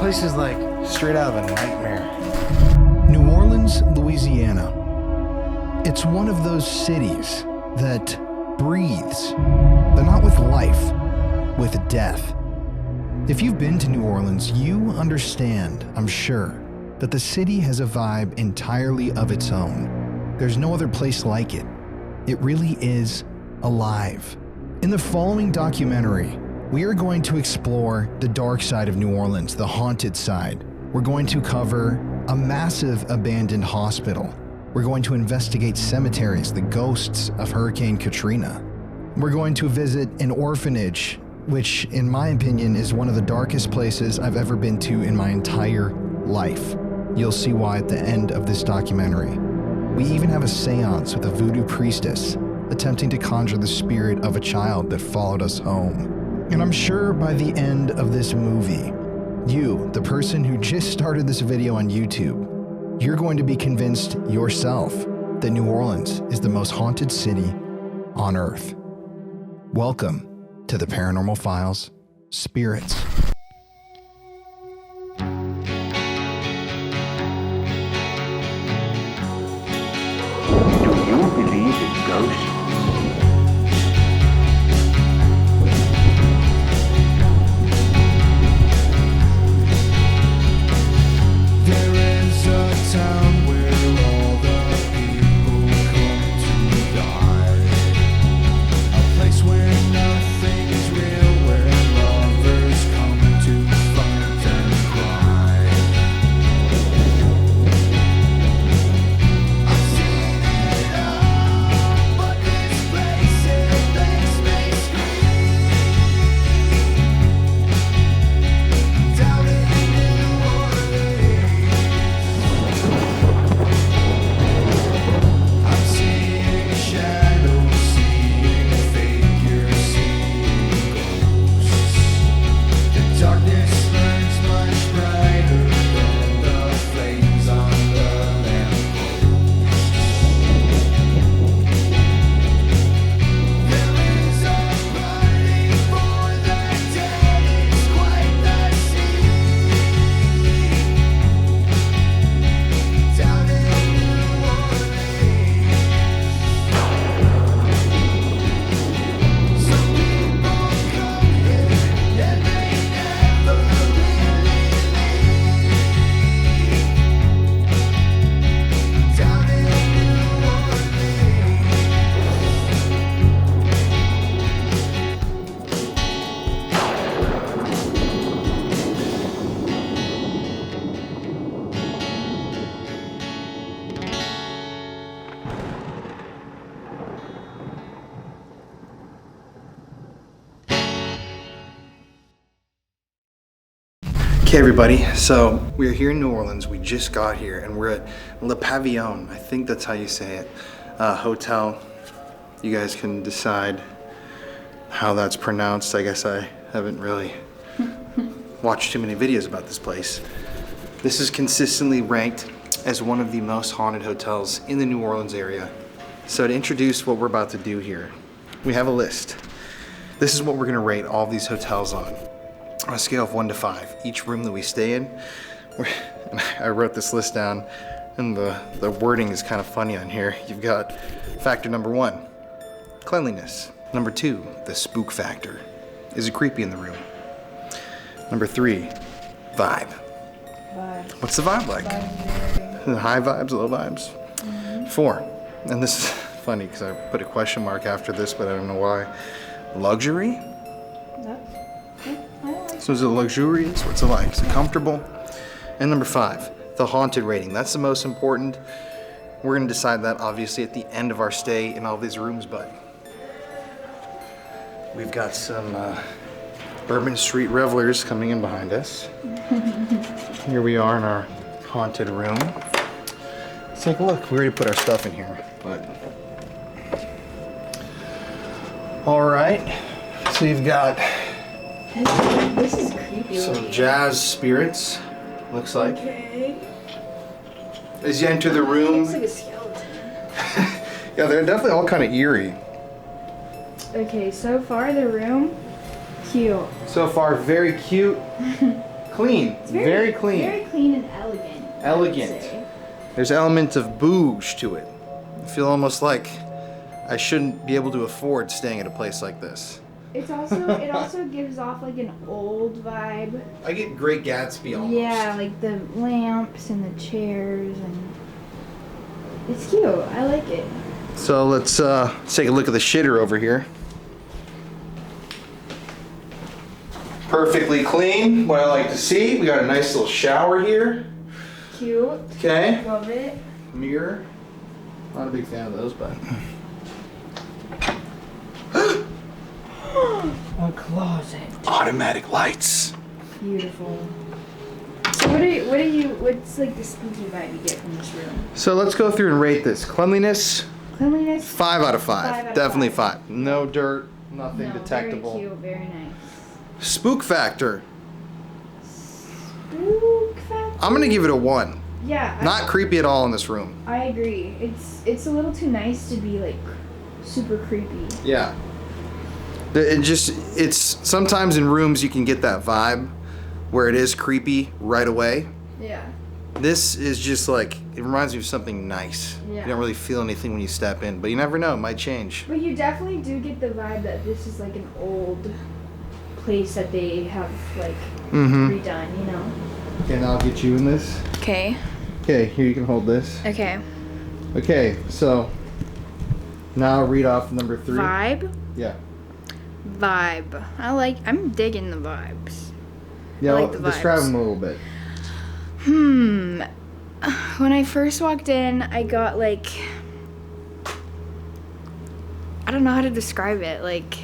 place is like straight out of a nightmare. New Orleans, Louisiana. It's one of those cities that breathes, but not with life, with death. If you've been to New Orleans, you understand, I'm sure, that the city has a vibe entirely of its own. There's no other place like it. It really is alive. In the following documentary, we are going to explore the dark side of New Orleans, the haunted side. We're going to cover a massive abandoned hospital. We're going to investigate cemeteries, the ghosts of Hurricane Katrina. We're going to visit an orphanage, which in my opinion is one of the darkest places I've ever been to in my entire life. You'll see why at the end of this documentary. We even have a seance with a voodoo priestess attempting to conjure the spirit of a child that followed us home. And I'm sure by the end of this movie, you, the person who just started this video on YouTube, you're going to be convinced yourself that New Orleans is the most haunted city on Earth. Welcome to the Paranormal Files Spirits. Do you believe in ghosts? Town where all the people come to die. A place where nothing is real, where lovers come to fight and cry. I've seen it all, but this place, it makes me scream. Down in New Orleans, I'm seeing shadows, seeing figures, seeing ghosts. The darkness burns much brighter than the flames on the lampposts. There is a party for the dead, it's quite the scene. Down in New Orleans, some people come here and they never really leave. Down in New Orleans. Okay, everybody, so we're here in New Orleans. We just got here and we're at Le Pavillon. I think that's how you say it. Hotel. You guys can decide how that's pronounced. I guess I haven't really watched too many videos about this place. This is consistently ranked as one of the most haunted hotels in the New Orleans area. So to introduce what we're about to do here, we have a list. This is what we're gonna rate all these hotels on a scale of 1 to 5. Each room that we stay in, I wrote this list down and the wording is kind of funny on here. You've got factor number 1, cleanliness. Number 2, the spook factor. Is it creepy in the room? Number 3, vibe. What's the vibe like? High vibes, low vibes? 4, and this is funny because I put a question mark after this, but I don't know why. Luxury? So is it luxurious? What's it like? Is it comfortable? And number 5, the haunted rating. That's the most important. We're gonna decide that obviously at the end of our stay in all these rooms, but we've got some Bourbon Street revelers coming in behind us. Here we are in our haunted room. Let's take a look. We already put our stuff in here, but. All right, so you've got This is creepy. some jazz spirits, looks like. Okay. As you enter the room, Looks like a skeleton. yeah, they're definitely all kind of eerie. Okay, so far the room, cute. So far, very cute. Clean. It's Very clean. Very clean and elegant. Elegant. There's elements of bouge to it. I feel almost like I shouldn't be able to afford staying at a place like this. It also gives off like an old vibe. I get Great Gatsby almost. Yeah, like the lamps and the chairs, and it's cute. I like it. So let's take a look at the shitter over here. Perfectly clean, what I like to see. We got a nice little shower here. Cute. Okay. Love it. Mirror. Not a big fan of those, but. A closet. Automatic lights. Beautiful. So what's like the spooky vibe you get from this room? So let's go through and rate this. Cleanliness, Cleanliness? 5 out of 5. 5 out of Definitely 5. 5. No dirt, nothing No, detectable. Very cute, very nice. Spook factor. Spook factor? I'm gonna give it a 1. Yeah. Not creepy at all in this room. I agree. It's a little too nice to be like super creepy. Yeah. It's sometimes in rooms you can get that vibe where it is creepy right away. Yeah. This is just like, it reminds me of something nice. Yeah. You don't really feel anything when you step in, but you never know, it might change. But you definitely do get the vibe that this is like an old place that they have like redone, you know? Okay, now I'll get you in this. Okay. Okay, here you can hold this. Okay. Okay, so now I'll read off number 3. Vibe? Yeah. Vibe. I'm digging the vibes. Yeah, I like the describe vibes. them a little bit. When I first walked in, I got like, I don't know how to describe it. Like,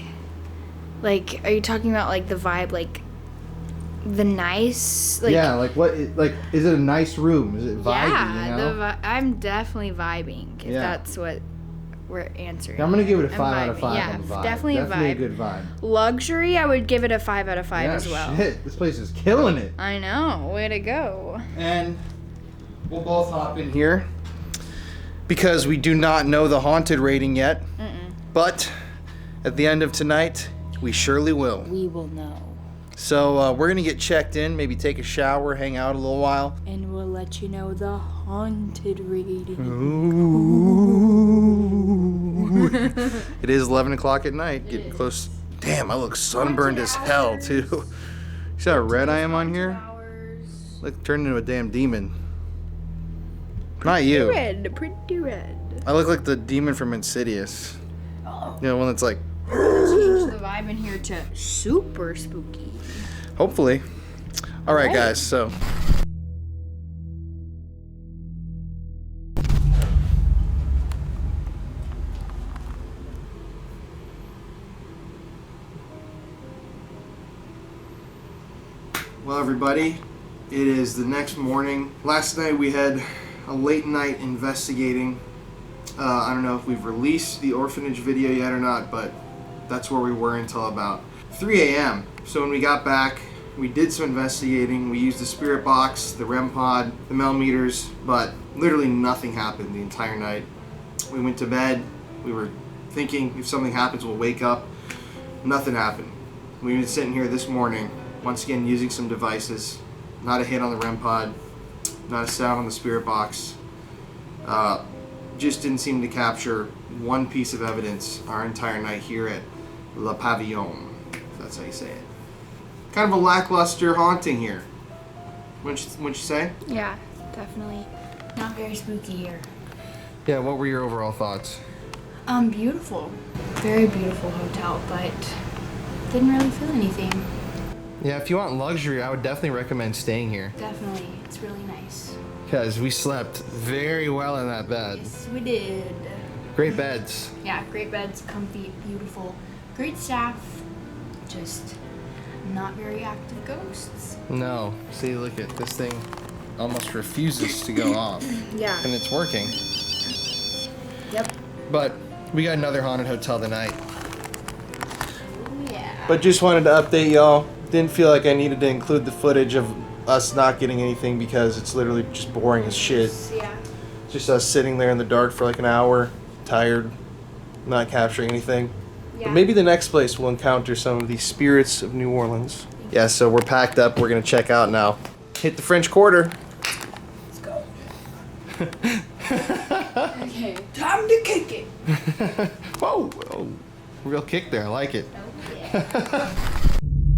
are you talking about like the vibe, like the nice, like? Yeah, like what? Like, is it a nice room? Is it vibey? Yeah, you know? I'm definitely vibing. If Yeah. that's what we're answering. Yeah, I'm gonna give it a I'm 5 out of vibing. 5 Yeah, on the vibe. definitely a vibe. a good vibe. Luxury, I would give it a 5 out of 5 Yeah, as well. shit, this place is killing it. I know. Way to go. And we'll both hop in here because we do not know the haunted rating yet. But at the end of tonight, we surely will. We will know. So we're gonna get checked in, maybe take a shower, hang out a little while. And we'll let you know the haunted rating. Ooh. It is 11 o'clock at night, getting close. Damn, I look sunburned as hell too. You see how red I am on here? Look, turned into a damn demon. Not you. Pretty red. I look like the demon from Insidious. Oh. You know, one that's like, Change the vibe in here to super spooky. hopefully. All right, Right. guys, so. Well, everybody, it is the next morning. Last night we had a late night investigating. I don't know if we've released the orphanage video yet or not, but that's where we were until about 3 a.m. So when we got back, we did some investigating. We used the spirit box, the REM pod, the millimeters, but literally nothing happened the entire night. We went to bed. We were thinking if something happens, we'll wake up. Nothing happened. We've been sitting here this morning, once again using some devices. Not a hit on the REM pod, not a sound on the spirit box. Just didn't seem to capture one piece of evidence our entire night here at Le Pavillon, if that's how you say it. Kind of a lackluster haunting here. Wouldn't you say? Yeah, definitely. Not very spooky here. Yeah, what were your overall thoughts? Beautiful. Very beautiful hotel, but didn't really feel anything. Yeah, if you want luxury, I would definitely recommend staying here. Definitely. It's really nice. Because we slept very well in that bed. Yes, we did. Great beds. Yeah, great beds, comfy, beautiful. Great staff. Just not very active ghosts. No. See, look at this thing almost refuses to go off. Yeah. And it's working. Yep. But we got another haunted hotel tonight. Yeah. But just wanted to update y'all. Didn't feel like I needed to include the footage of us not getting anything because it's literally just boring as shit. Yeah. Just us sitting there in the dark for like an hour, tired, not capturing anything. Yeah. But maybe the next place we'll encounter some of the spirits of New Orleans. Yeah, so we're packed up. We're gonna check out now. Hit the French Quarter. Let's go. Okay, time to kick it. Whoa, whoa, real kick there. I like it.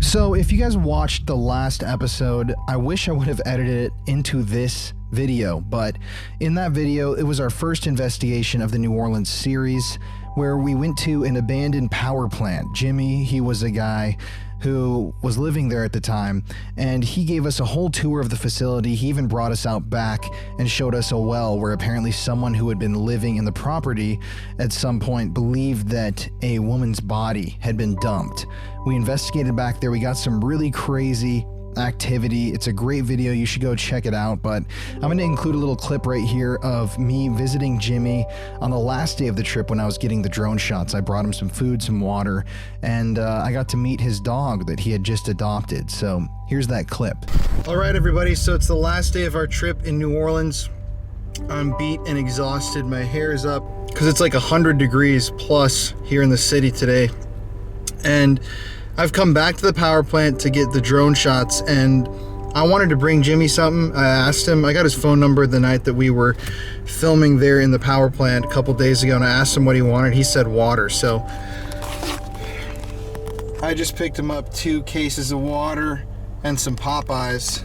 So if you guys watched the last episode, I wish I would have edited it into this video, but in that video, it was our first investigation of the New Orleans series, where we went to an abandoned power plant. Jimmy, he was a guy who was living there at the time, and he gave us a whole tour of the facility. He even brought us out back and showed us a well where apparently someone who had been living in the property at some point believed that a woman's body had been dumped. We investigated back there. We got some really crazy activity. It's a great video. You should go check it out, but I'm going to include a little clip right here of me visiting Jimmy on the last day of the trip when I was getting the drone shots. I brought him some food, some water, and I got to meet his dog that he had just adopted. So here's that clip. All right, everybody, so it's the last day of our trip in New Orleans. I'm beat and exhausted. My hair is up because it's like 100 degrees plus here in the city today. And I've come back to the power plant to get the drone shots, and I wanted to bring Jimmy something. I asked him, I got his phone number the night that we were filming there in the power plant a couple days ago, and I asked him what he wanted. He said water, so I just picked him up 2 cases of water and some Popeyes.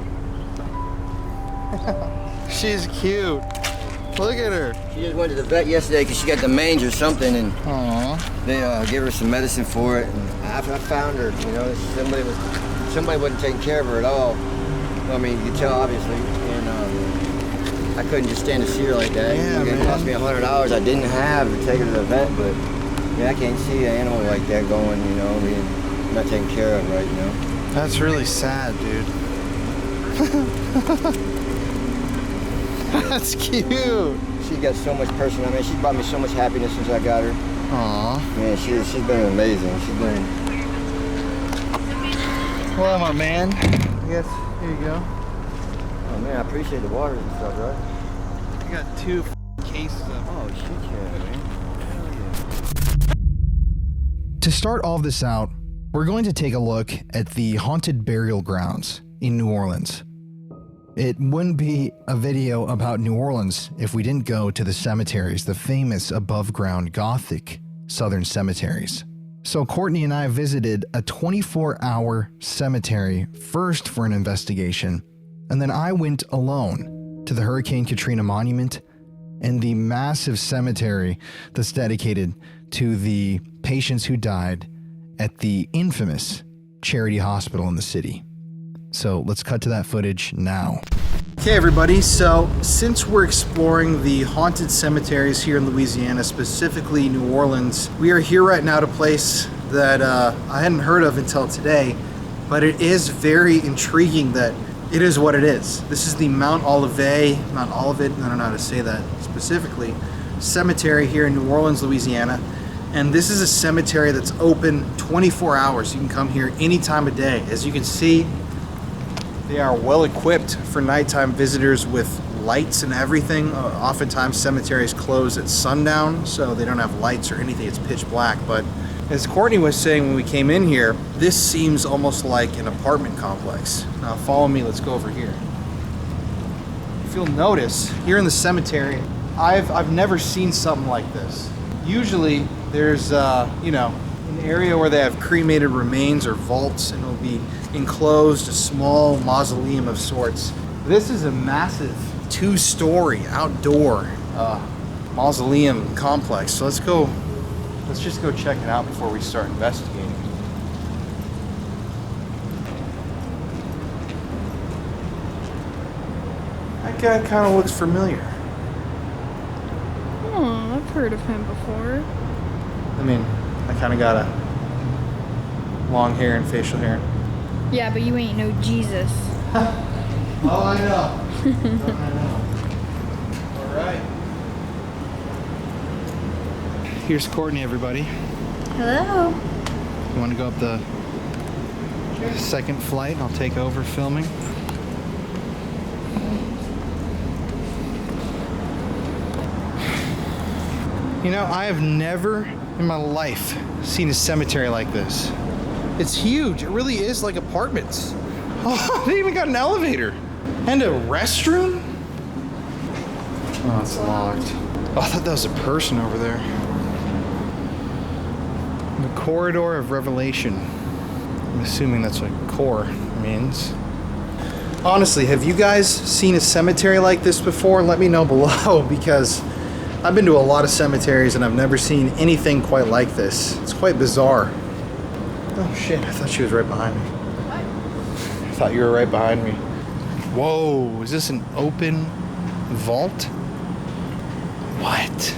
She's cute. Look at her. She just went to the vet yesterday because she got the mange or something, and Aww. they gave her some medicine for it. And after I found her, you know, somebody wasn't taking care of her at all. I mean, you could tell obviously, and I couldn't just stand to see her like that. Yeah, It cost me $100. I didn't have to take her to the vet, but yeah, I can't see an animal like that going, you know, being not taken care of, right? You know. That's really sad, dude. That's cute. She got so much personal. I mean, she brought me so much happiness since I got her. Aww. Man, she's been amazing. She's been. Well, my man. Yes, here you go. Oh man, I appreciate the waters and stuff, right? I got 2 cases of. Oh shit, yeah, man. To start all of this out, we're going to take a look at the haunted burial grounds in New Orleans. It wouldn't be a video about New Orleans if we didn't go to the cemeteries, the famous above-ground Gothic Southern cemeteries. So Courtney and I visited a 24-hour cemetery first for an investigation, and then I went alone to the Hurricane Katrina Monument and the massive cemetery that's dedicated to the patients who died at the infamous charity hospital in the city. So let's cut to that footage now. Okay, everybody, so since we're exploring the haunted cemeteries here in Louisiana, specifically New Orleans, we are here right now at a place that I hadn't heard of until today, but it is very intriguing that it is what it is. This is the Mount Olivet, I don't know how to say that specifically, cemetery here in New Orleans, Louisiana. And this is a cemetery that's open 24 hours. You can come here any time of day. As you can see, they are well equipped for nighttime visitors with lights and everything. Oftentimes cemeteries close at sundown, so they don't have lights or anything. It's pitch black. But as Courtney was saying when we came in here, this seems almost like an apartment complex. Now follow me, let's go over here. If you'll notice, here in the cemetery, I've never seen something like this. Usually there's an area where they have cremated remains or vaults, and it'll be enclosed, a small mausoleum of sorts. This is a massive 2-story outdoor mausoleum complex. So let's just go check it out before we start investigating. That guy kind of looks familiar. Oh, I've heard of him before. I mean, I kind of got a long hair and facial hair. Yeah, but you ain't no Jesus. Oh, I know. I know. All right. Here's Courtney, everybody. Hello. You want to go up the second flight? I'll take over filming. You know, I have never in my life seen a cemetery like this. It's huge. It really is like apartments. Oh, they even got an elevator. And a restroom? Oh, it's locked. Oh, I thought that was a person over there. The Corridor of Revelation. I'm assuming that's what core means. Honestly, have you guys seen a cemetery like this before? Let me know below, because I've been to a lot of cemeteries and I've never seen anything quite like this. It's quite bizarre. Oh shit, I thought she was right behind me. What? I thought you were right behind me. Whoa, is this an open vault? What?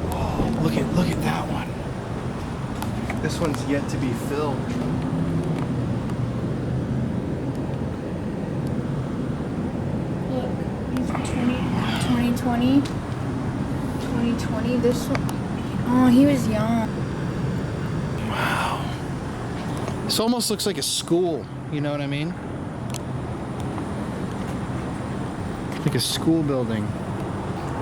Whoa, look at that one. This one's yet to be filled. Look, these are 2020. 2020, this one. Oh, he was young. Wow. This almost looks like a school, you know what I mean? Like a school building.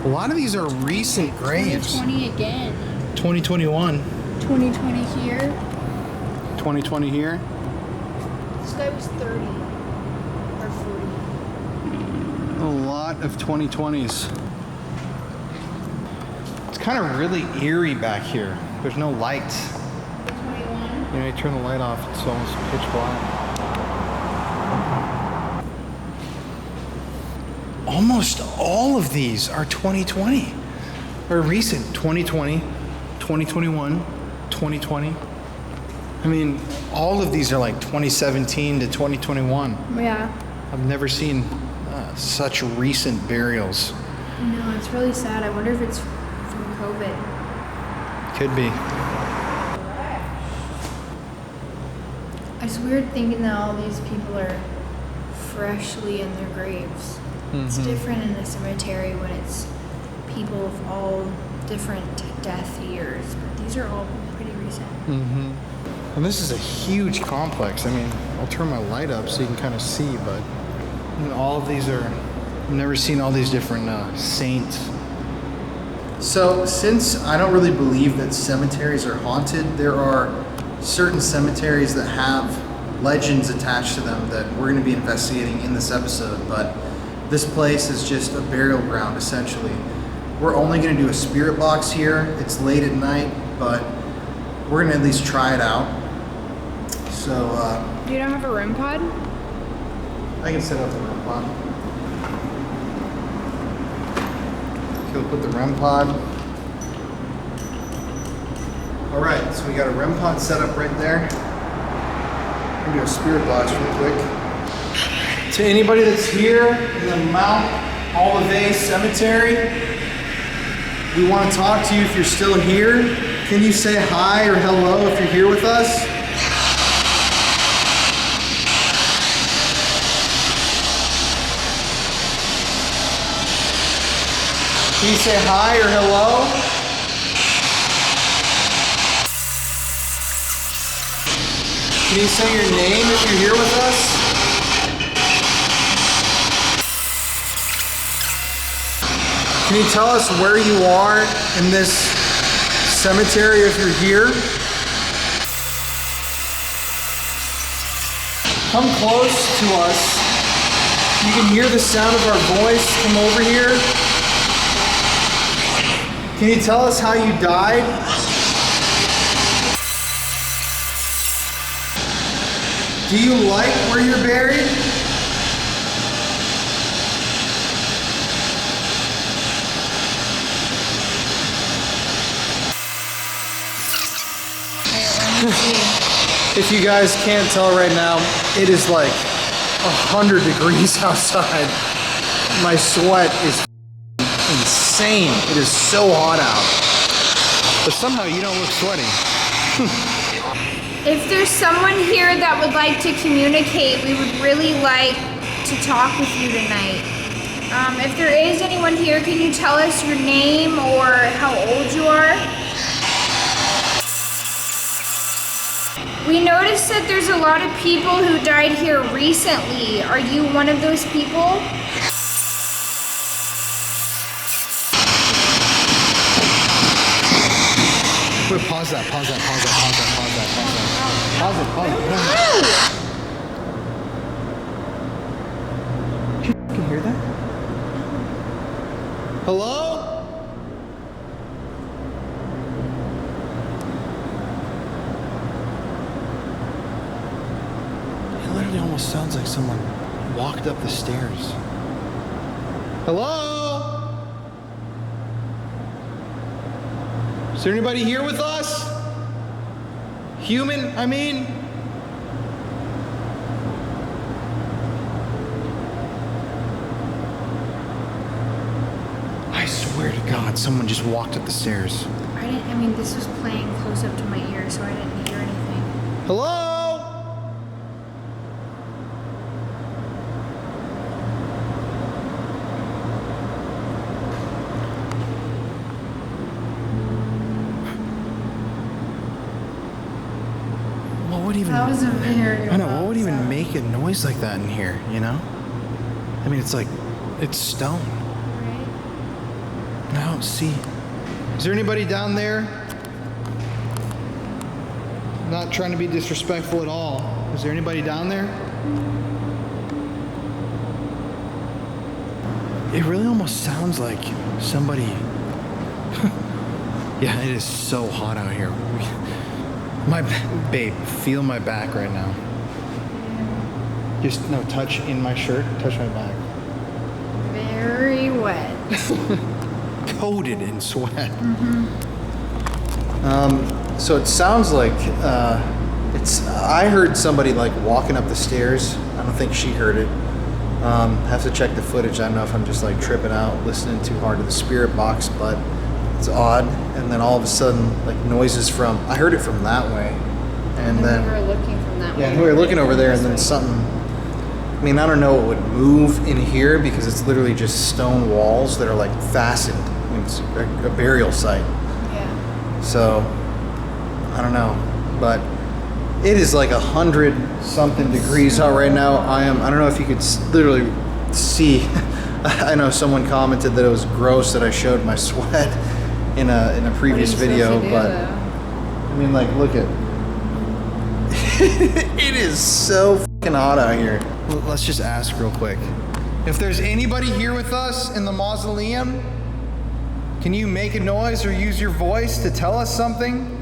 A lot of these are recent graves. 2020 again. 2021. 2020 here. 2020 here. This guy was 30 or 40. A lot of 2020s. It's kind of really eerie back here. There's no lights. 21. You know, you turn the light off, it's almost pitch black. Almost all of these are 2020 or recent. 2020, 2021, 2020. I mean, all of these are like 2017 to 2021. Yeah. I've never seen such recent burials. No, it's really sad. I wonder if it's from COVID. Could be. It's weird thinking that all these people are freshly in their graves. It's different in a cemetery when it's people of all different death years, but these are all pretty recent. And this is a huge complex. I mean, I'll turn my light up so you can kind of see, but I mean, all of these are, I've never seen all these different saints. So, since I don't really believe that cemeteries are haunted, there are certain cemeteries that have legends attached to them that we're going to be investigating in this episode, but this place is just a burial ground, essentially. We're only going to do a spirit box here. It's late at night, but we're going to at least try it out. So, You don't have a REM pod? I can set up the REM pod. Okay, we'll put the REM pod. All right, so we got a REM pod set up right there. We're gonna do a spirit box real quick. To anybody that's here in the Mount Olivet Cemetery, we want to talk to you if you're still here. Can you say hi or hello if you're here with us? Can you say hi or hello? Can you say your name if you're here with us? Can you tell us where you are in this cemetery if you're here? Come close to us. You can hear the sound of our voice. Come over here. Can you tell us how you died? Do you like where you're buried? If you guys can't tell right now, it is like 100 degrees outside. My sweat is insane. It is so hot out. But somehow you don't look sweaty. If there's someone here that would like to communicate, we would really like to talk with you tonight. If there is anyone here, can you tell us your name or how old you are? We noticed that there's a lot of people who died here recently. Are you one of those people? Wait, pause that. Pause it. No. You can hear that? Hello? It literally almost sounds like someone walked up the stairs. Hello? Is there anybody here with us? Human, I mean? I swear to God, someone just walked up the stairs. I mean, this was playing close up to my ear, so I didn't hear anything. Hello? What would even... That was a very... I know, what would even sound. make a noise like that in here, you know? I mean, it's like, it's stone. Right? I don't see... Is there anybody down there? Not trying to be disrespectful at all. Is there anybody down there? It really almost sounds like somebody... Yeah, it is so hot out here. Babe, feel my back right now. Just, no, touch in my shirt, touch my back. Very wet. Coated in sweat. So it sounds like I heard somebody like walking up the stairs. I don't think she heard it. Have to check the footage. I don't know if I'm just like tripping out, listening too hard to the spirit box, but it's odd. And then all of a sudden, like noises from, I heard it from that way. And then we were looking from that way. yeah, we were looking over there, and then something. I mean, I don't know what would move in here because it's literally just stone walls that are like fastened. I mean, it's a burial site. Yeah. So, I don't know, but it is like 100-something degrees out right now. I don't know if you could literally see. I know someone commented that it was gross that I showed my sweat in a previous video, but I mean, like, look at it is so fucking hot out here. Let's just ask real quick. If there's anybody here with us in the mausoleum, can you make a noise or use your voice to tell us something?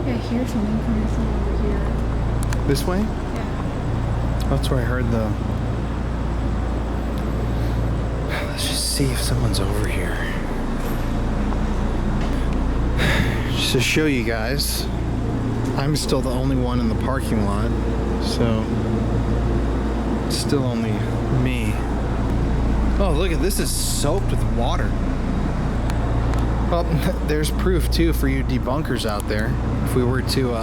I hear something coming from over here. This way? Yeah. That's where I heard the... Let's just see if someone's over here. Just to show you guys, I'm still the only one in the parking lot, so it's still only me. Oh, look at this, is soaked with water. Well, there's proof too for you debunkers out there. If we were to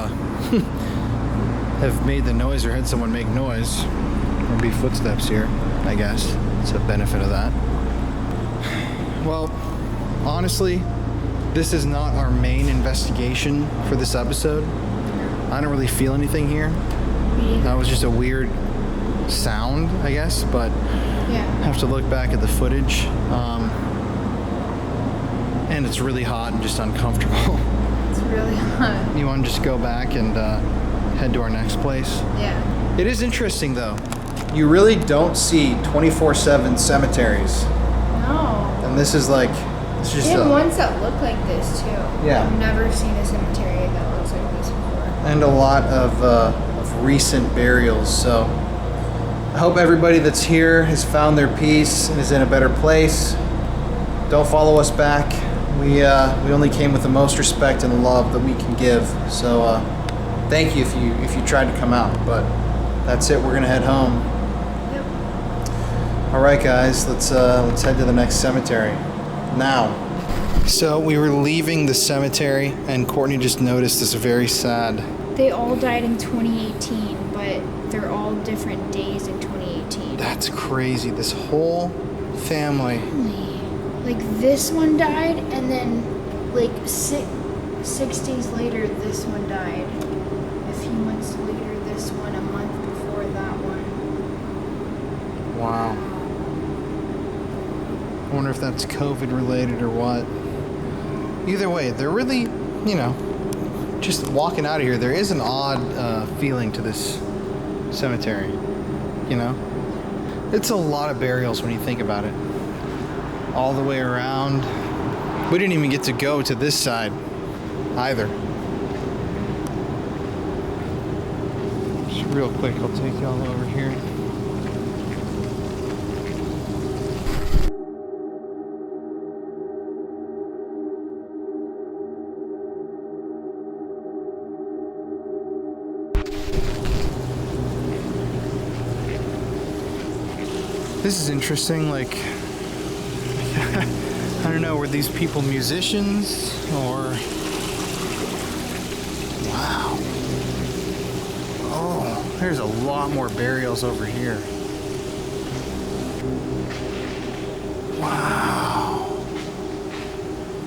have made the noise or had someone make noise, there'd be footsteps here, I guess. It's a benefit of that. Well, honestly, this is not our main investigation for this episode. I don't really feel anything here. That was just a weird sound, I guess, but Yeah. have to look back at the footage. And it's really hot and just uncomfortable. It's really hot. You want to just go back and head to our next place? Yeah. It is interesting though. You really don't see 24/7 cemeteries. No. And this is like, it's just They have ones that look like this too. Yeah. I've never seen a cemetery that looks like this before. and a lot of recent burials. So I hope everybody that's here has found their peace and is in a better place. Don't follow us back. We only came with the most respect and love that we can give. So thank you if you tried to come out. But that's it. We're gonna head home. Yep. All right, guys. Let's head to the next cemetery now. So we were leaving the cemetery, and Courtney just noticed this very sad. They all died in 2018, but they're all different days in 2018. That's crazy. This whole family. Like this one died, and then like 6 days later, this one died. A few months later, this one. A month before that one. Wow. I wonder if that's COVID related or what. Either way, they're really, you know, just walking out of here, there is an odd feeling to this cemetery, you know? It's a lot of burials when you think about it. All the way around. We didn't even get to go to this side either. Just real quick, I'll take y'all over here. This is interesting, like, I don't know, were these people musicians or... Wow. Oh, there's a lot more burials over here. Wow.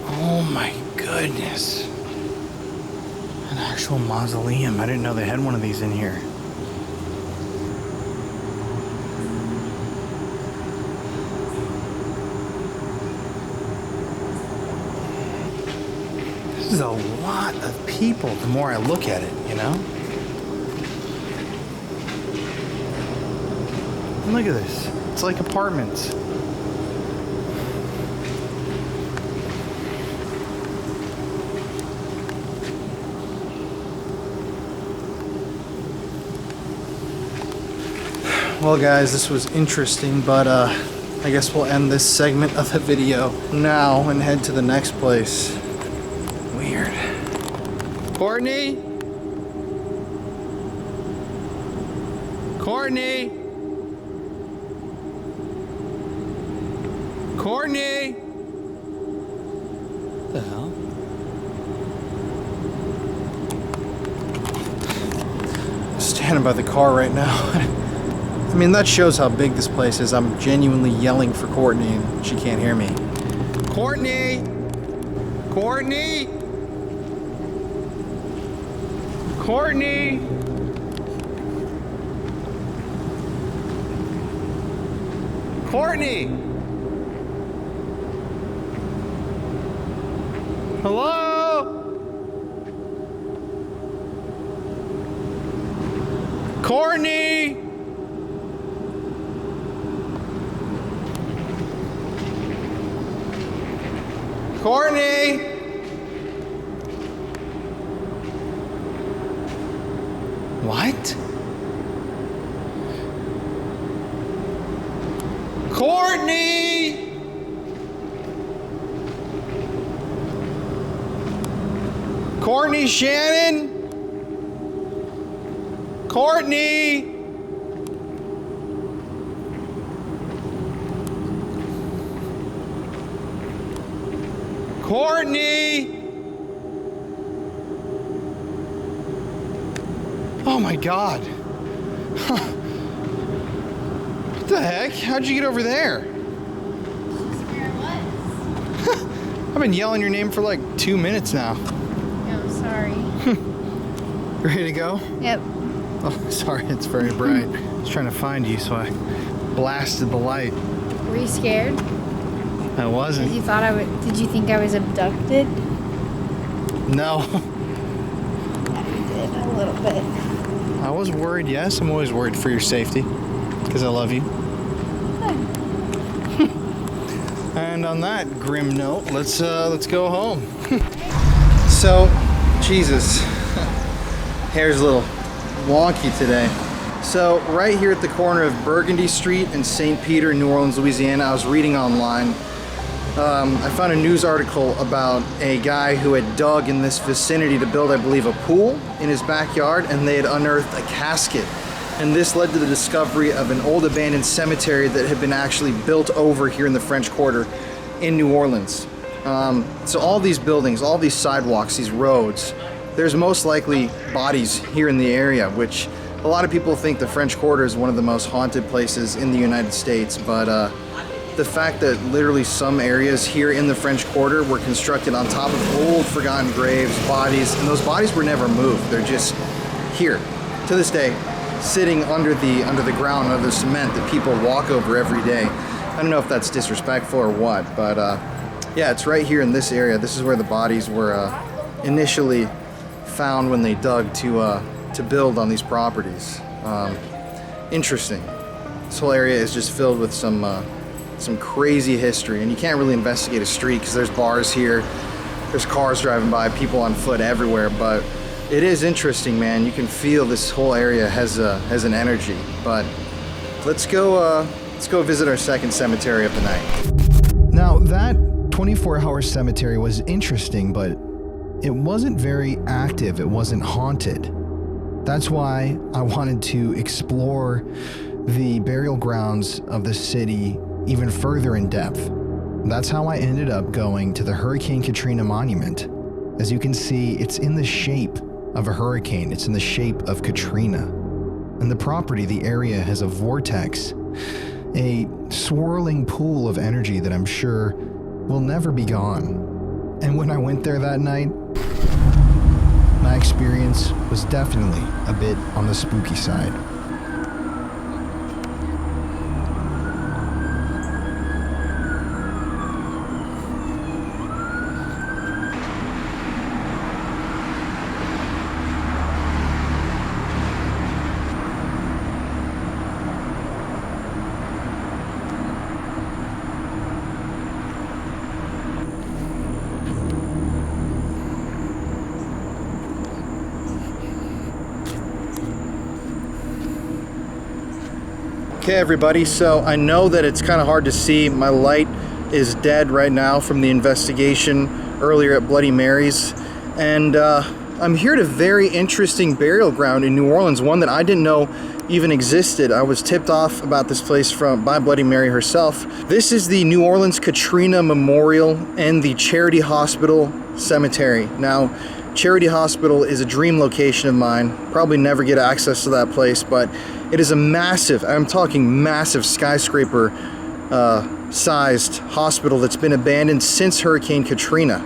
Oh my goodness. An actual mausoleum. I didn't know they had one of these in here. This is a lot of people the more I look at it, you know? And look at this. It's like apartments. Well guys, this was interesting, but I guess we'll end this segment of the video now and head to the next place. Weird. Courtney? Courtney? Courtney? What the hell? I'm standing by the car right now. I mean, that shows how big this place is. I'm genuinely yelling for Courtney and she can't hear me. Courtney! Courtney! Courtney! Courtney! Hello? Courtney! Courtney! What? Courtney! Courtney Shannon? Courtney! Courtney! Oh my God. What the heck? How'd you get over there? Where I was. I've been yelling your name for like 2 minutes now. Oh, sorry. Ready to go? Yep. Oh, sorry, it's very bright. I was trying to find you, so I blasted the light. Were you scared? I wasn't. Did you think I was abducted? No. I did, a little bit. I was worried, yes. I'm always worried for your safety. Because I love you. And on that grim note, let's go home. So, Jesus. Hair's a little wonky today. So, right here at the corner of Burgundy Street and St. Peter, New Orleans, Louisiana, I was reading online. I found a news article about a guy who had dug in this vicinity to build, I believe, a pool in his backyard, and they had unearthed a casket. And this led to the discovery of an old abandoned cemetery that had been actually built over here in the French Quarter in New Orleans. So all these buildings, all these sidewalks, these roads, there's most likely bodies here in the area, which a lot of people think the French Quarter is one of the most haunted places in the United States, but the fact that literally some areas here in the French Quarter were constructed on top of old forgotten graves, bodies, and those bodies were never moved. They're just here to this day, sitting under the ground, under the cement that people walk over every day. I don't know if that's disrespectful or what, but yeah, it's right here in this area. This is where the bodies were initially found when they dug to build on these properties. Interesting. This whole area is just filled with some crazy history, and you can't really investigate a street because there's bars here, there's cars driving by, people on foot everywhere, but it is interesting, man. You can feel this whole area has an energy. But let's go visit our second cemetery of the night. Now, that 24-hour cemetery was interesting, but it wasn't very active. It wasn't haunted. That's why I wanted to explore the burial grounds of the city even further in depth. That's how I ended up going to the Hurricane Katrina Monument. As you can see, it's in the shape of a hurricane. It's in the shape of Katrina. And the property, the area, has a vortex, a swirling pool of energy that I'm sure will never be gone. And when I went there that night, my experience was definitely a bit on the spooky side. Okay, everybody, so I know that it's kind of hard to see. My light is dead right now from the investigation earlier at Bloody Mary's, and I'm here at a very interesting burial ground in New Orleans, one that I didn't know even existed. I was tipped off about this place by Bloody Mary herself. This is the New Orleans Katrina Memorial and the Charity Hospital Cemetery. Now, Charity Hospital is a dream location of mine. Probably never get access to that place, but it is a massive, I'm talking massive skyscraper sized hospital that's been abandoned since Hurricane Katrina.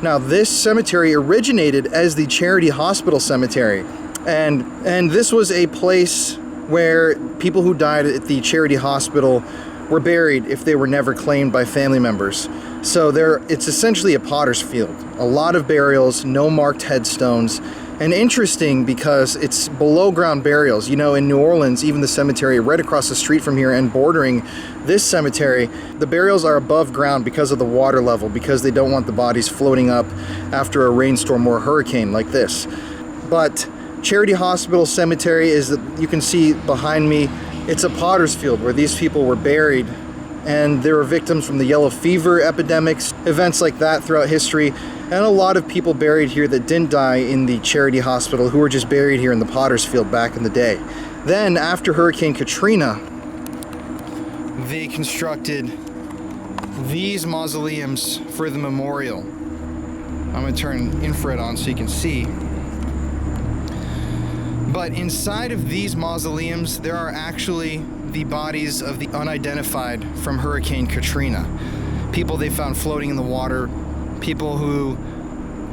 Now, this cemetery originated as the Charity Hospital Cemetery, and this was a place where people who died at the Charity Hospital were buried if they were never claimed by family members. So it's essentially a potter's field. A lot of burials, no marked headstones, and interesting because it's below ground burials. You know, in New Orleans, even the cemetery right across the street from here and bordering this cemetery, the burials are above ground because of the water level, because they don't want the bodies floating up after a rainstorm or a hurricane like this. But Charity Hospital Cemetery is, you can see behind me, it's a potter's field where these people were buried, and there were victims from the yellow fever epidemics, events like that throughout history, and a lot of people buried here that didn't die in the Charity Hospital who were just buried here in the potter's field back in the day. Then, after Hurricane Katrina, they constructed these mausoleums for the memorial. I'm going to turn infrared on so you can see. But inside of these mausoleums, there are actually the bodies of the unidentified from Hurricane Katrina. People they found floating in the water, people who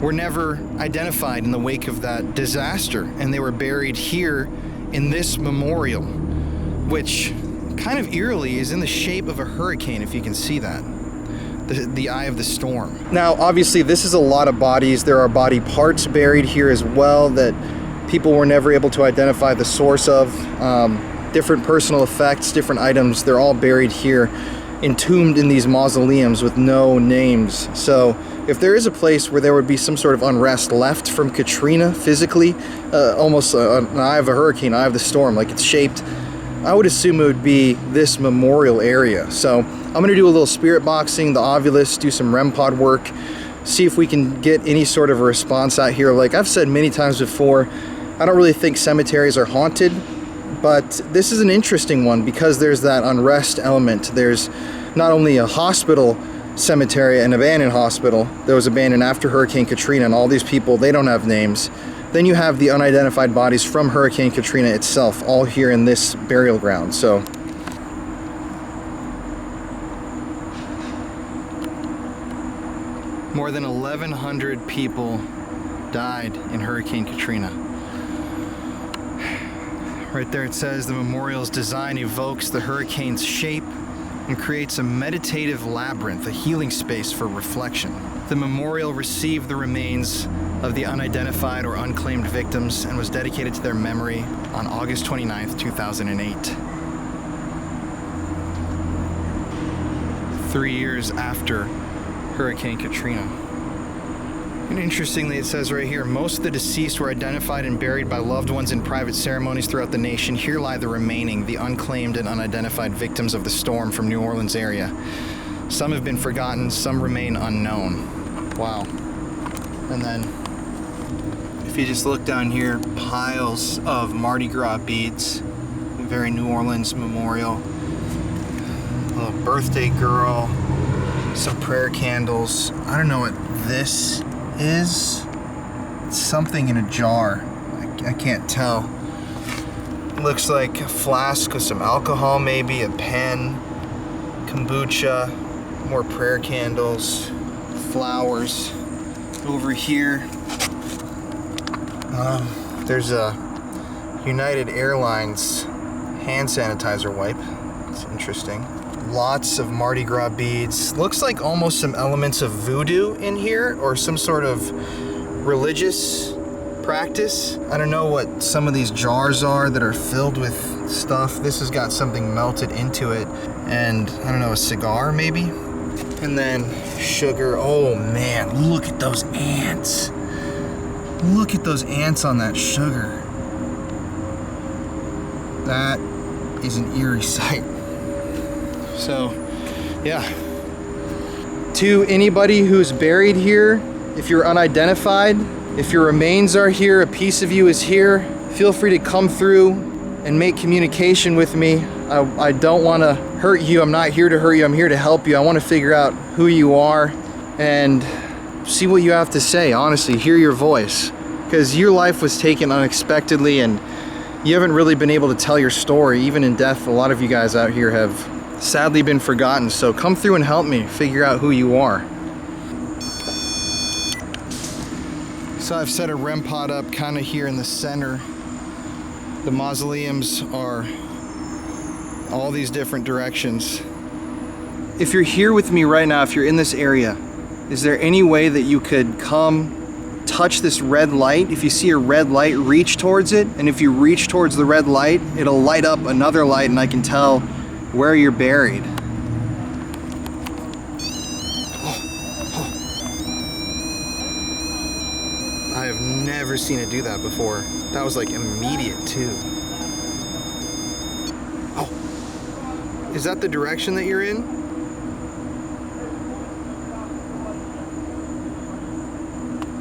were never identified in the wake of that disaster, and they were buried here in this memorial, which kind of eerily is in the shape of a hurricane, if you can see that. The eye of the storm. Now, obviously, this is a lot of bodies. There are body parts buried here as well that people were never able to identify the source of. Different personal effects, different items, they're all buried here, entombed in these mausoleums with no names. So if there is a place where there would be some sort of unrest left from Katrina physically, almost an eye of a hurricane, eye of the storm, like it's shaped, I would assume it would be this memorial area. So I'm going to do a little spirit boxing, the Ovilus, do some REM pod work, see if we can get any sort of a response out here. Like I've said many times before, I don't really think cemeteries are haunted, but this is an interesting one because there's that unrest element. There's not only a hospital cemetery, an abandoned hospital that was abandoned after Hurricane Katrina, and all these people, they don't have names. Then you have the unidentified bodies from Hurricane Katrina itself, all here in this burial ground. So More than 1,100 people died in Hurricane Katrina. Right there it says the memorial's design evokes the hurricane's shape and creates a meditative labyrinth, a healing space for reflection. The memorial received the remains of the unidentified or unclaimed victims and was dedicated to their memory on August 29th, 2008. 3 years after Hurricane Katrina. And interestingly, it says right here, most of the deceased were identified and buried by loved ones in private ceremonies throughout the nation. Here lie the remaining, the unclaimed and unidentified victims of the storm from New Orleans area. Some have been forgotten, some remain unknown. Wow. And then, if you just look down here, piles of Mardi Gras beads, a very New Orleans memorial. A little birthday girl, some prayer candles. I don't know what this is. It's something in a jar. I can't tell. Looks like a flask with some alcohol, maybe a pen, kombucha, more prayer candles, flowers. Over here, there's a United Airlines hand sanitizer wipe. It's interesting. Lots of Mardi Gras beads. Looks like almost some elements of voodoo in here, or some sort of religious practice. I don't know what some of these jars are that are filled with stuff. This has got something melted into it, and I don't know, a cigar maybe? And then sugar. Oh man, look at those ants. Look at those ants on that sugar. That is an eerie sight. So, yeah. To anybody who's buried here, if you're unidentified, if your remains are here, a piece of you is here, feel free to come through and make communication with me. I don't want to hurt you. I'm not here to hurt you. I'm here to help you. I want to figure out who you are and see what you have to say. Honestly, hear your voice. Because your life was taken unexpectedly and you haven't really been able to tell your story. Even in death, a lot of you guys out here have sadly been forgotten. So come through and help me figure out who you are. So I've set a REM pod up kind of here in the center. The mausoleums are all these different directions. If you're here with me right now, if you're in this area, is there any way that you could come touch this red light? If you see a red light, reach towards it, and if you reach towards the red light, it'll light up another light and I can tell where you're buried. I have never seen it do that before. That was like immediate too. Oh, is that the direction that you're in?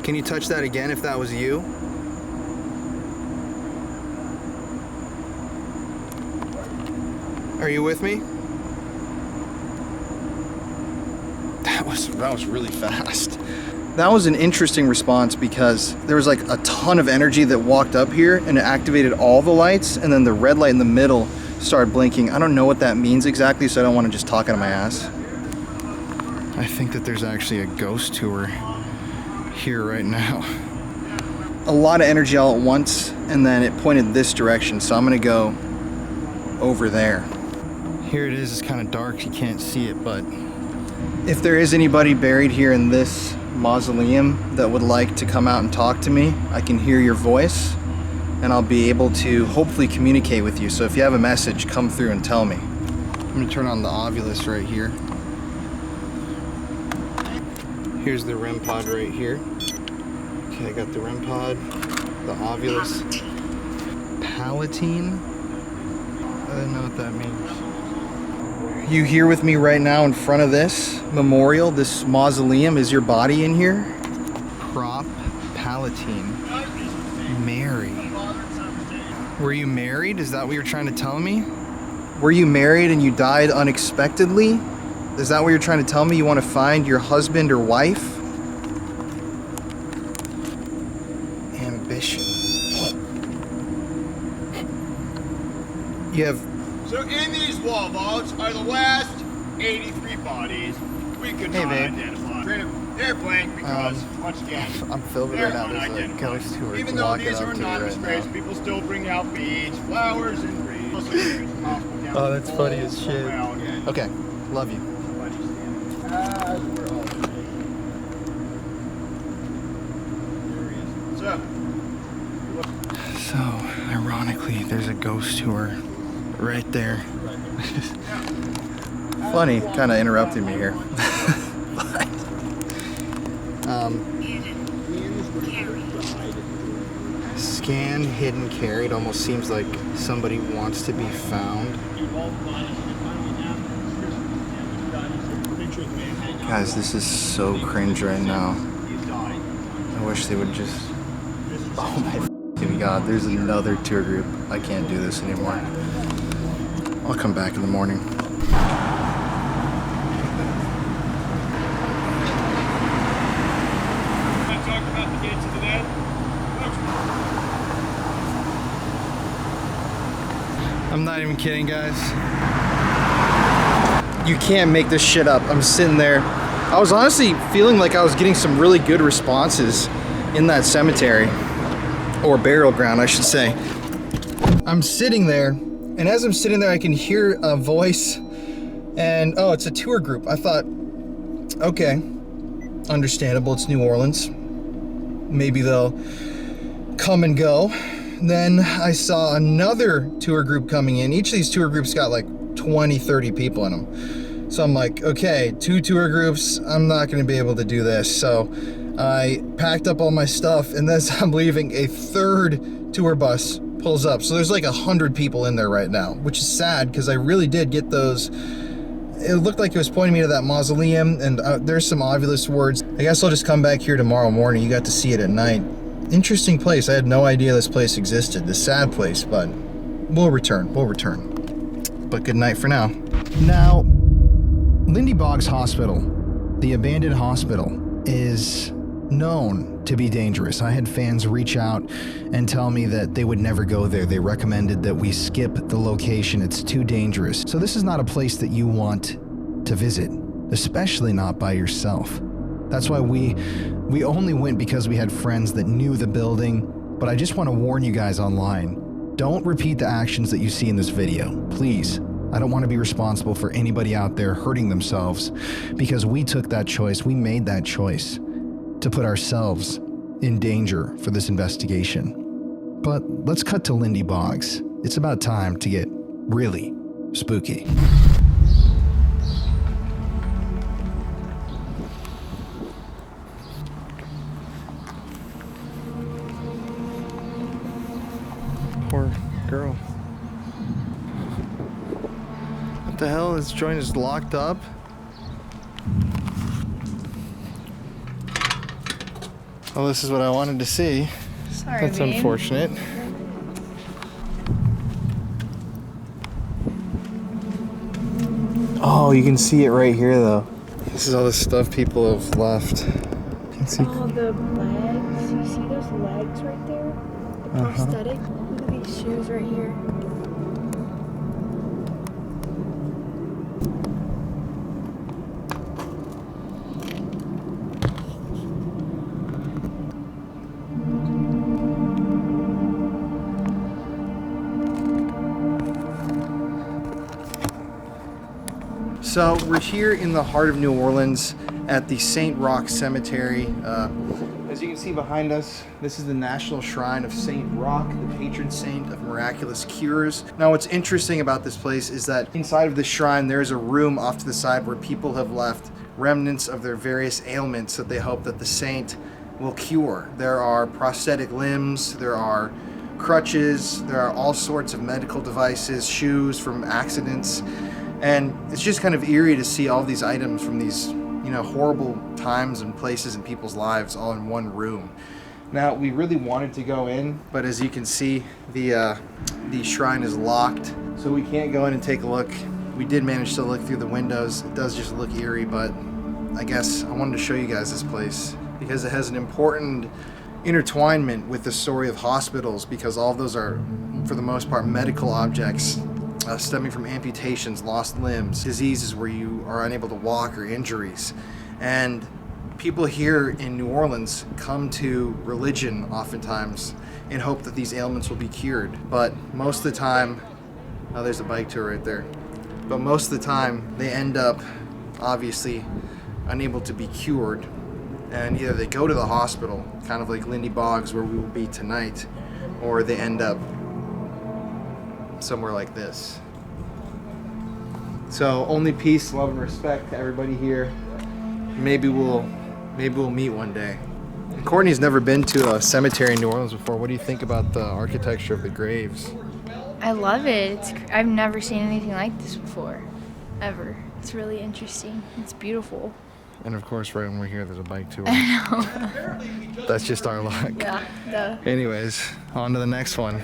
Can you touch that again if that was you? Are you with me? That was really fast. That was an interesting response because there was like a ton of energy that walked up here and it activated all the lights, and then the red light in the middle started blinking. I don't know what that means exactly, so I don't want to just talk out of my ass. I think that there's actually a ghost tour here right now. A lot of energy all at once, and then it pointed this direction, so I'm gonna go over there. Here it is. It's kind of dark, you can't see it, but if there is anybody buried here in this mausoleum that would like to come out and talk to me, I can hear your voice and I'll be able to hopefully communicate with you. So if you have a message, come through and tell me. I'm gonna turn on the Ovilus right here. Here's the REM pod right here. Okay, I got the REM pod, the Ovilus. Palatine? I don't know what that means. You here with me right now in front of this memorial, this mausoleum? Is your body in here? Prop Palatine. Mary. Were you married? Is that what you're trying to tell me? Were you married and you died unexpectedly? Is that what you're trying to tell me? You want to find your husband or wife? Ambition. You have... So in these wall vaults are the last 83 bodies we could not identify. Airplane, because once again, I'm filming right now. There's a ghost tour. even though these are anonymous graves, people still bring out beads, flowers, and wreaths. Oh, that's funny as shit. Okay, love you. So, ironically, there's a ghost tour right there. Funny, kind of interrupting me here. Scan, hidden, carried. Almost seems like somebody wants to be found. Guys, this is so cringe right now. I wish they would just... Oh my f***ing God, there's another tour group. I can't do this anymore. I'll come back in the morning. I'm not even kidding, guys. You can't make this shit up. I'm sitting there. I was honestly feeling like I was getting some really good responses in that cemetery, or burial ground, I should say. I'm sitting there, and as I'm sitting there, I can hear a voice, and oh, it's a tour group. I thought, okay, understandable, it's New Orleans. Maybe they'll come and go. Then I saw another tour group coming in. Each of these tour groups got like 20, 30 people in them. So I'm like, okay, 2 tour groups, I'm not gonna be able to do this. So I packed up all my stuff, and as I'm leaving, a third tour bus pulls up. So there's like 100 people in there right now, which is sad because I really did get those. It looked like it was pointing me to that mausoleum, and there's some Ovilus words. I guess I'll just come back here tomorrow morning. You got to see it at night. Interesting place. I had no idea this place existed. The sad place, but we'll return. We'll return. But good night for now. Now, Lindy Boggs Hospital, the abandoned hospital, is known to be dangerous. I had fans reach out and tell me that they would never go there. They recommended that we skip the location. It's too dangerous. So this is not a place that you want to visit, especially not by yourself. That's why we only went because we had friends that knew the building. But I just want to warn you guys online, don't repeat the actions that you see in this video, please. I don't want to be responsible for anybody out there hurting themselves, because we took that choice, we made that choice to put ourselves in danger for this investigation. But let's cut to Lindy Boggs. It's about time to get really spooky. Poor girl. What the hell? This joint is locked up? Well, this is what I wanted to see. Sorry, That's babe. unfortunate. Oh, you can see it right here, though. This is all the stuff people have left. You can see. Oh, the legs. You see those legs right there? The prosthetic. Look at these shoes right here. So we're here in the heart of New Orleans at the St. Roch Cemetery. As you can see behind us, this is the National Shrine of St. Roch, the patron saint of miraculous cures. Now what's interesting about this place is that inside of the shrine there is a room off to the side where people have left remnants of their various ailments that they hope that the saint will cure. There are prosthetic limbs, there are crutches, there are all sorts of medical devices, shoes from accidents. And it's just kind of eerie to see all these items from these, horrible times and places in people's lives all in one room. Now, we really wanted to go in, but as you can see, the shrine is locked, so we can't go in and take a look. We did manage to look through the windows. It does just look eerie, but I guess I wanted to show you guys this place because it has an important intertwinement with the story of hospitals, because all of those are, for the most part, medical objects. Stemming from amputations, lost limbs, diseases where you are unable to walk, or injuries. And people here in New Orleans come to religion oftentimes in hope that these ailments will be cured. But most of the time, oh, there's a bike tour right there. But most of the time, they end up obviously unable to be cured. And either they go to the hospital, kind of like Lindy Boggs, where we will be tonight, or they end up somewhere like this. So only peace, love, and respect to everybody here. Maybe we'll meet one day. And Courtney's never been to a cemetery in New Orleans before. What do you think about the architecture of the graves? I love it. I've never seen anything like this before, ever. It's really interesting. It's beautiful. And of course, right when we're here, there's a bike tour. I know. That's just our luck. Yeah. Duh. Anyways, on to the next one.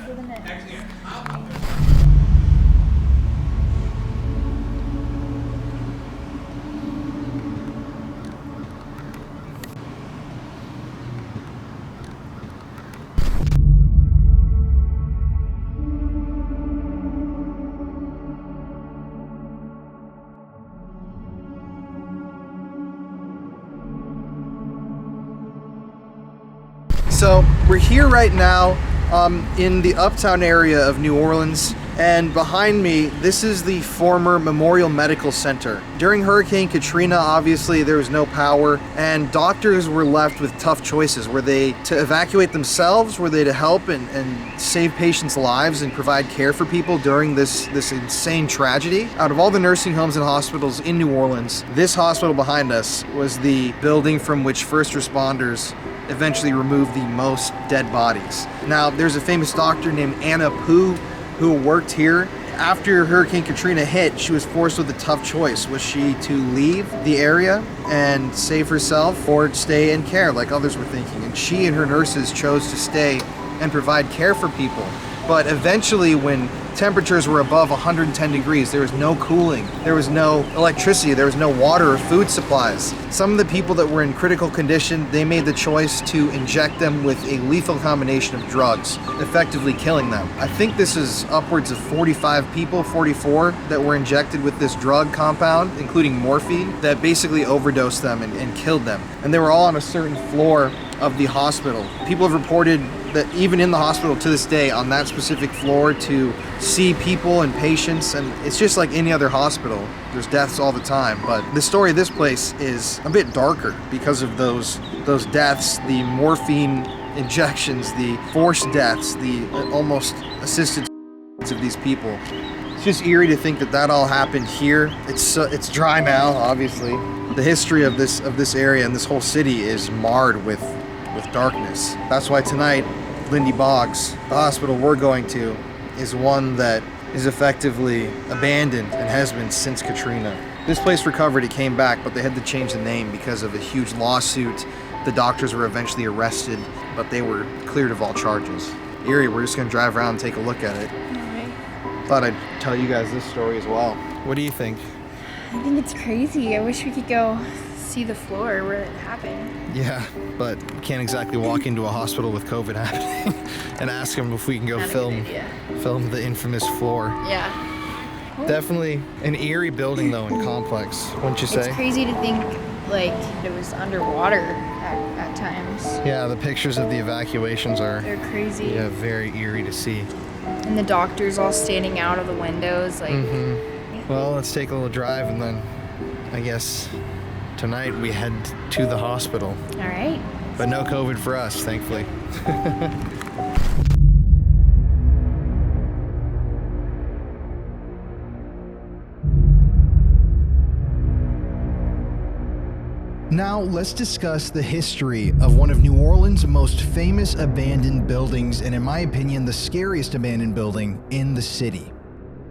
So we're here right now in the uptown area of New Orleans, and behind me, this is the former Memorial Medical Center. During Hurricane Katrina, obviously there was no power, and doctors were left with tough choices. Were they to evacuate themselves? Were they to help and save patients' lives and provide care for people during this insane tragedy? Out of all the nursing homes and hospitals in New Orleans, this hospital behind us was the building from which first responders eventually removed the most dead bodies. Now, there's a famous doctor named Anna Pooh who worked here. After Hurricane Katrina hit, she was forced with a tough choice. Was she to leave the area and save herself, or stay and care like others were thinking? And she and her nurses chose to stay and provide care for people. But eventually, when temperatures were above 110 degrees, there was no cooling, there was no electricity, there was no water or food supplies. Some of the people that were in critical condition, they made the choice to inject them with a lethal combination of drugs, effectively killing them. I think this is upwards of 45 people, 44, that were injected with this drug compound, including morphine, that basically overdosed them and killed them. And they were all on a certain floor of the hospital. People have reported that even in the hospital to this day, on that specific floor, to see people and patients, and it's just like any other hospital. There's deaths all the time, but the story of this place is a bit darker because of those deaths, the morphine injections, the forced deaths, the almost assisted of these people. It's just eerie to think that all happened here. It's dry now, obviously. The history of this area and this whole city is marred with darkness. That's why tonight, Lindy Boggs, the hospital we're going to, is one that is effectively abandoned and has been since Katrina. This place recovered, it came back, but they had to change the name because of a huge lawsuit. The doctors were eventually arrested, but they were cleared of all charges. Eerie, we're just gonna drive around and take a look at it. Alright. Thought I'd tell you guys this story as well. What do you think? I think it's crazy. I wish we could go see the floor where it happened. Yeah, but you can't exactly walk into a hospital with COVID happening and ask them if we can go Not a film good idea. the infamous floor. Yeah. Definitely an eerie building though, and complex, wouldn't you say? It's crazy to think like it was underwater at times. Yeah, the pictures of the evacuations are They're crazy. very eerie to see. And the doctors all standing out of the windows like Well, let's take a little drive and then I guess tonight we head to the hospital. all right. But no COVID for us, thankfully. Now, let's discuss the history of one of New Orleans' most famous abandoned buildings, and in my opinion, the scariest abandoned building in the city.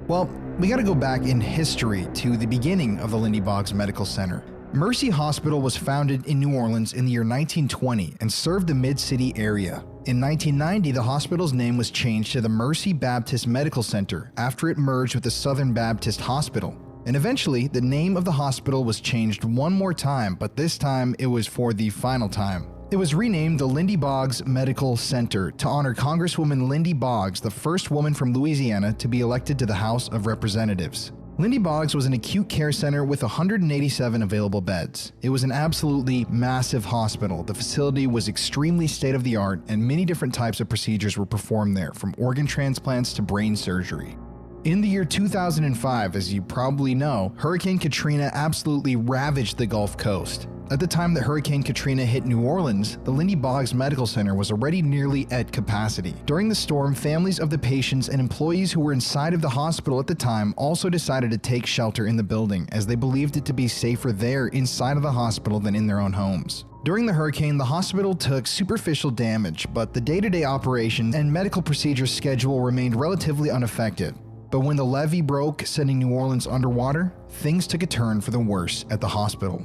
Well, we gotta go back in history to the beginning of the Lindy Boggs Medical Center. Mercy Hospital was founded in New Orleans in the year 1920 and served the Mid-City area. In 1990, the hospital's name was changed to the Mercy Baptist Medical Center after it merged with the Southern Baptist Hospital. And eventually, the name of the hospital was changed one more time, but this time it was for the final time. It was renamed the Lindy Boggs Medical Center to honor Congresswoman Lindy Boggs, the first woman from Louisiana to be elected to the House of Representatives. Lindy Boggs was an acute care center with 187 available beds. It was an absolutely massive hospital. The facility was extremely state-of-the-art, and many different types of procedures were performed there, from organ transplants to brain surgery. In the year 2005, as you probably know, Hurricane Katrina absolutely ravaged the Gulf Coast. At the time that Hurricane Katrina hit New Orleans, the Lindy Boggs Medical Center was already nearly at capacity. During the storm, families of the patients and employees who were inside of the hospital at the time also decided to take shelter in the building, as they believed it to be safer there inside of the hospital than in their own homes. During the hurricane, the hospital took superficial damage, but the day-to-day operations and medical procedures schedule remained relatively unaffected. But when the levee broke, sending New Orleans underwater, things took a turn for the worse at the hospital.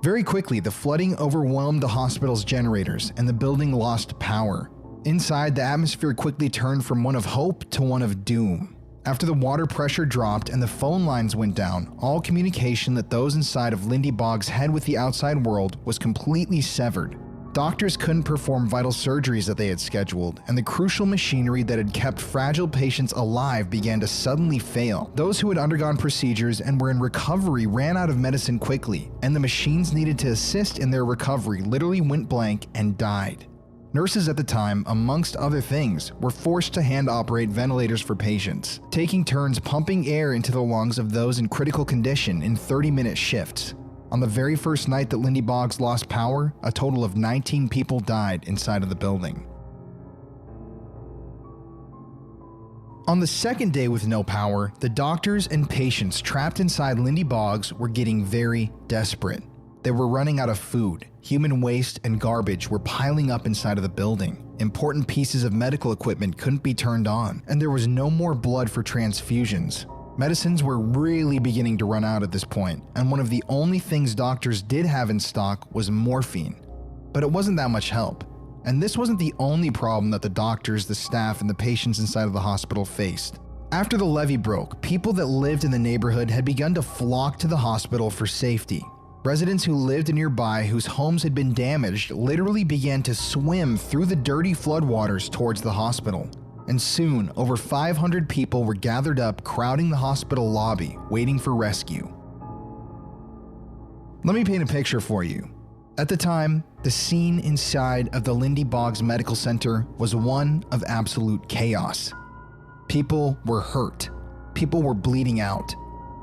Very quickly, the flooding overwhelmed the hospital's generators, and the building lost power. Inside, the atmosphere quickly turned from one of hope to one of doom. After the water pressure dropped and the phone lines went down, all communication that those inside of Lindy Boggs had with the outside world was completely severed. Doctors couldn't perform vital surgeries that they had scheduled, and the crucial machinery that had kept fragile patients alive began to suddenly fail. Those who had undergone procedures and were in recovery ran out of medicine quickly, and the machines needed to assist in their recovery literally went blank and died. Nurses at the time, amongst other things, were forced to hand-operate ventilators for patients, taking turns pumping air into the lungs of those in critical condition in 30-minute shifts. On the very first night that Lindy Boggs lost power, a total of 19 people died inside of the building. On the second day with no power, the doctors and patients trapped inside Lindy Boggs were getting very desperate. They were running out of food. Human waste and garbage were piling up inside of the building. Important pieces of medical equipment couldn't be turned on, and there was no more blood for transfusions. Medicines were really beginning to run out at this point, and one of the only things doctors did have in stock was morphine. But it wasn't that much help. And this wasn't the only problem that the doctors, the staff, and the patients inside of the hospital faced. After the levee broke, people that lived in the neighborhood had begun to flock to the hospital for safety. Residents who lived nearby whose homes had been damaged literally began to swim through the dirty floodwaters towards the hospital. And soon, over 500 people were gathered up, crowding the hospital lobby, waiting for rescue. Let me paint a picture for you. At the time, the scene inside of the Lindy Boggs Medical Center was one of absolute chaos. People were hurt. People were bleeding out.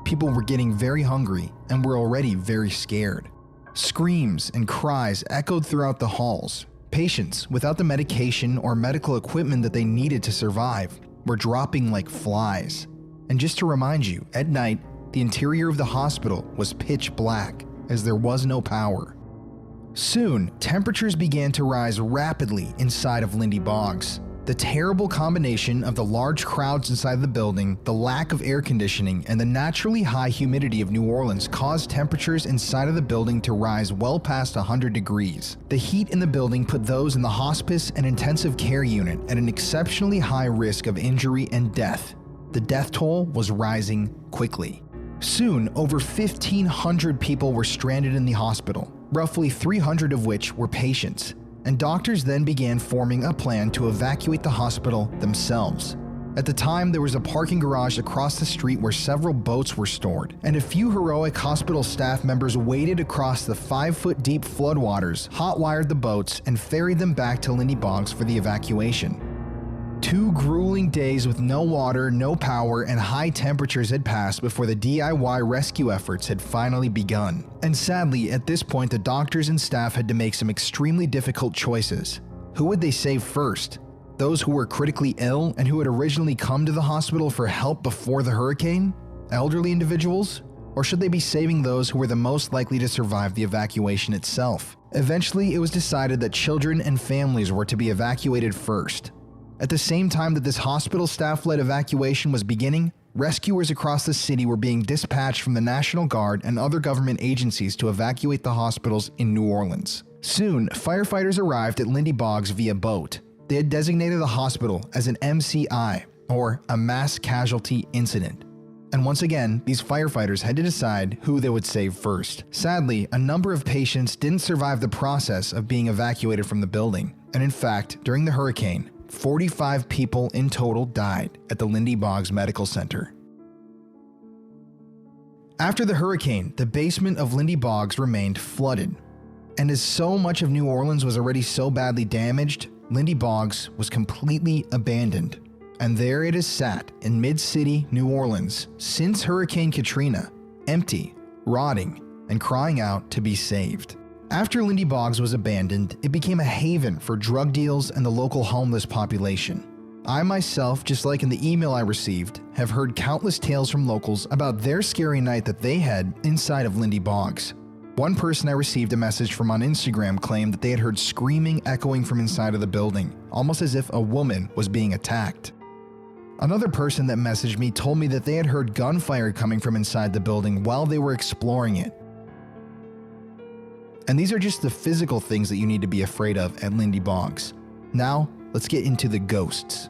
People were getting very hungry and were already very scared. Screams and cries echoed throughout the halls. Patients, without the medication or medical equipment that they needed to survive, were dropping like flies. And just to remind you, at night, the interior of the hospital was pitch black, as there was no power. Soon, temperatures began to rise rapidly inside of Lindy Boggs. The terrible combination of the large crowds inside the building, the lack of air conditioning, and the naturally high humidity of New Orleans caused temperatures inside of the building to rise well past 100 degrees. The heat in the building put those in the hospice and intensive care unit at an exceptionally high risk of injury and death. The death toll was rising quickly. Soon, over 1,500 people were stranded in the hospital, roughly 300 of which were patients. And doctors then began forming a plan to evacuate the hospital themselves. At the time, there was a parking garage across the street where several boats were stored, and a few heroic hospital staff members waded across the 5-foot-deep floodwaters, hot-wired the boats, and ferried them back to Lindy Boggs for the evacuation. 2 grueling days with no water, no power, and high temperatures had passed before the DIY rescue efforts had finally begun. And sadly, at this point, the doctors and staff had to make some extremely difficult choices. Who would they save first? Those who were critically ill and who had originally come to the hospital for help before the hurricane? Elderly individuals? Or should they be saving those who were the most likely to survive the evacuation itself? Eventually, it was decided that children and families were to be evacuated first. At the same time that this hospital staff-led evacuation was beginning, rescuers across the city were being dispatched from the National Guard and other government agencies to evacuate the hospitals in New Orleans. Soon, firefighters arrived at Lindy Boggs via boat. They had designated the hospital as an MCI, or a mass casualty incident. And once again, these firefighters had to decide who they would save first. Sadly, a number of patients didn't survive the process of being evacuated from the building. And in fact, during the hurricane, 45 people in total died at the Lindy Boggs Medical Center. After the hurricane, the basement of Lindy Boggs remained flooded. And as so much of New Orleans was already so badly damaged, Lindy Boggs was completely abandoned. And there it has sat in mid-city New Orleans since Hurricane Katrina, empty, rotting, and crying out to be saved. After Lindy Boggs was abandoned, it became a haven for drug deals and the local homeless population. I myself, just like in the email I received, have heard countless tales from locals about their scary night that they had inside of Lindy Boggs. One person I received a message from on Instagram claimed that they had heard screaming echoing from inside of the building, almost as if a woman was being attacked. Another person that messaged me told me that they had heard gunfire coming from inside the building while they were exploring it. And these are just the physical things that you need to be afraid of at Lindy Boggs. Now, let's get into the ghosts.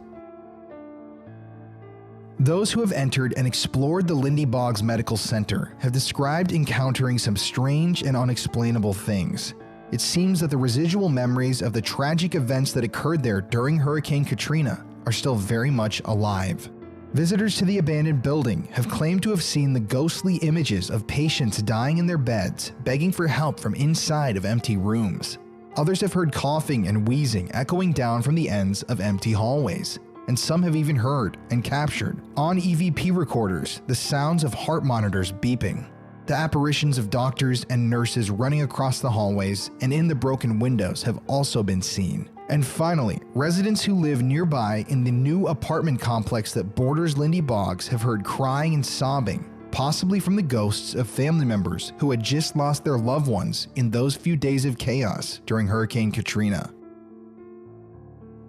Those who have entered and explored the Lindy Boggs Medical Center have described encountering some strange and unexplainable things. It seems that the residual memories of the tragic events that occurred there during Hurricane Katrina are still very much alive. Visitors to the abandoned building have claimed to have seen the ghostly images of patients dying in their beds, begging for help from inside of empty rooms. Others have heard coughing and wheezing echoing down from the ends of empty hallways. And some have even heard and captured on EVP recorders the sounds of heart monitors beeping. The apparitions of doctors and nurses running across the hallways and in the broken windows have also been seen. And finally, residents who live nearby in the new apartment complex that borders Lindy Boggs have heard crying and sobbing, possibly from the ghosts of family members who had just lost their loved ones in those few days of chaos during Hurricane Katrina.